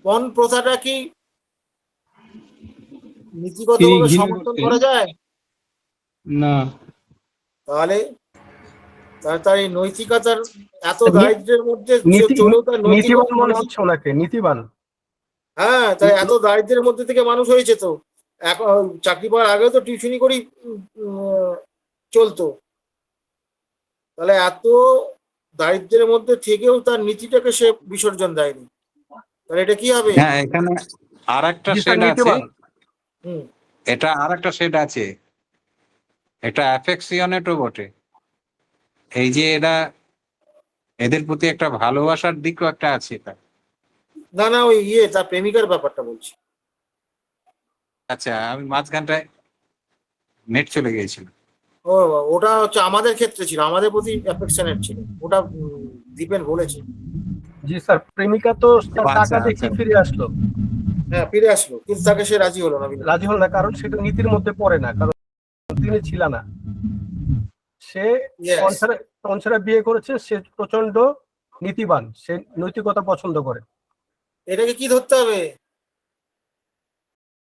পণ প্রথাটা কি নীতিগতভাবে ঘৃণা সমর্থন করতেন করা যায় না। তাহলে? তার এই নৈতিকতার এত দারিদ্র্যের মধ্যে চলেও তার নীতিবান মনে নৈতিকতা। হচ্ছে ওনাকে, নীতিবান। হ্যাঁ, তাই এত দারিদ্র্যের মধ্যে থেকে মানুষ হয়েছে তো। এখন চাকরি পাওয়ার আগেও তো টিউশনি করেই চলতো। তাহলে এত দারিদ্র্যের মধ্যে থেকেও তার নীতিটাকে সে বিসর্জন দেয়নি, তাহলে এটা কি হবে? হ্যাঁ, এখানে আর একটা জি স্যার, শেড আছে। নীতিবান। এটা আর একটা শেড আছে, এটা অ্যাফেকশনেটও বটে। এই যে এদের প্রতি একটা ভালোবাসার দিকও একটা আছে এটা। না, ওই তার প্রেমিকার ব্যাপারটা বলছি। আচ্ছা, আমি মাঝখানটায় নেট চলে গিয়েছিল। ও, ওটা হচ্ছে আমাদের ক্ষেত্রে ছিল, আমাদের প্রতি অ্যাফেকশনেট ছিল, ওটা দীপেন বলেছে। জি স্যার, প্রেমিকা তো তার আচ্ছা, টাকা আচ্ছা। দেখে ফিরে আসলো। হ্যাঁ, ফিরে আসলো, কিন্তু তাকে সে রাজি হলো না। রাজি হল না, কারণ সেটা নীতির মধ্যে পড়ে না, কারণ তিনি ছিল না। সে পণ ছাড়া বিয়ে করেছে, সে প্রচন্ড নীতিবান, সে নৈতিকতা পছন্দ করে। এটাকে কি ধরতে হবে?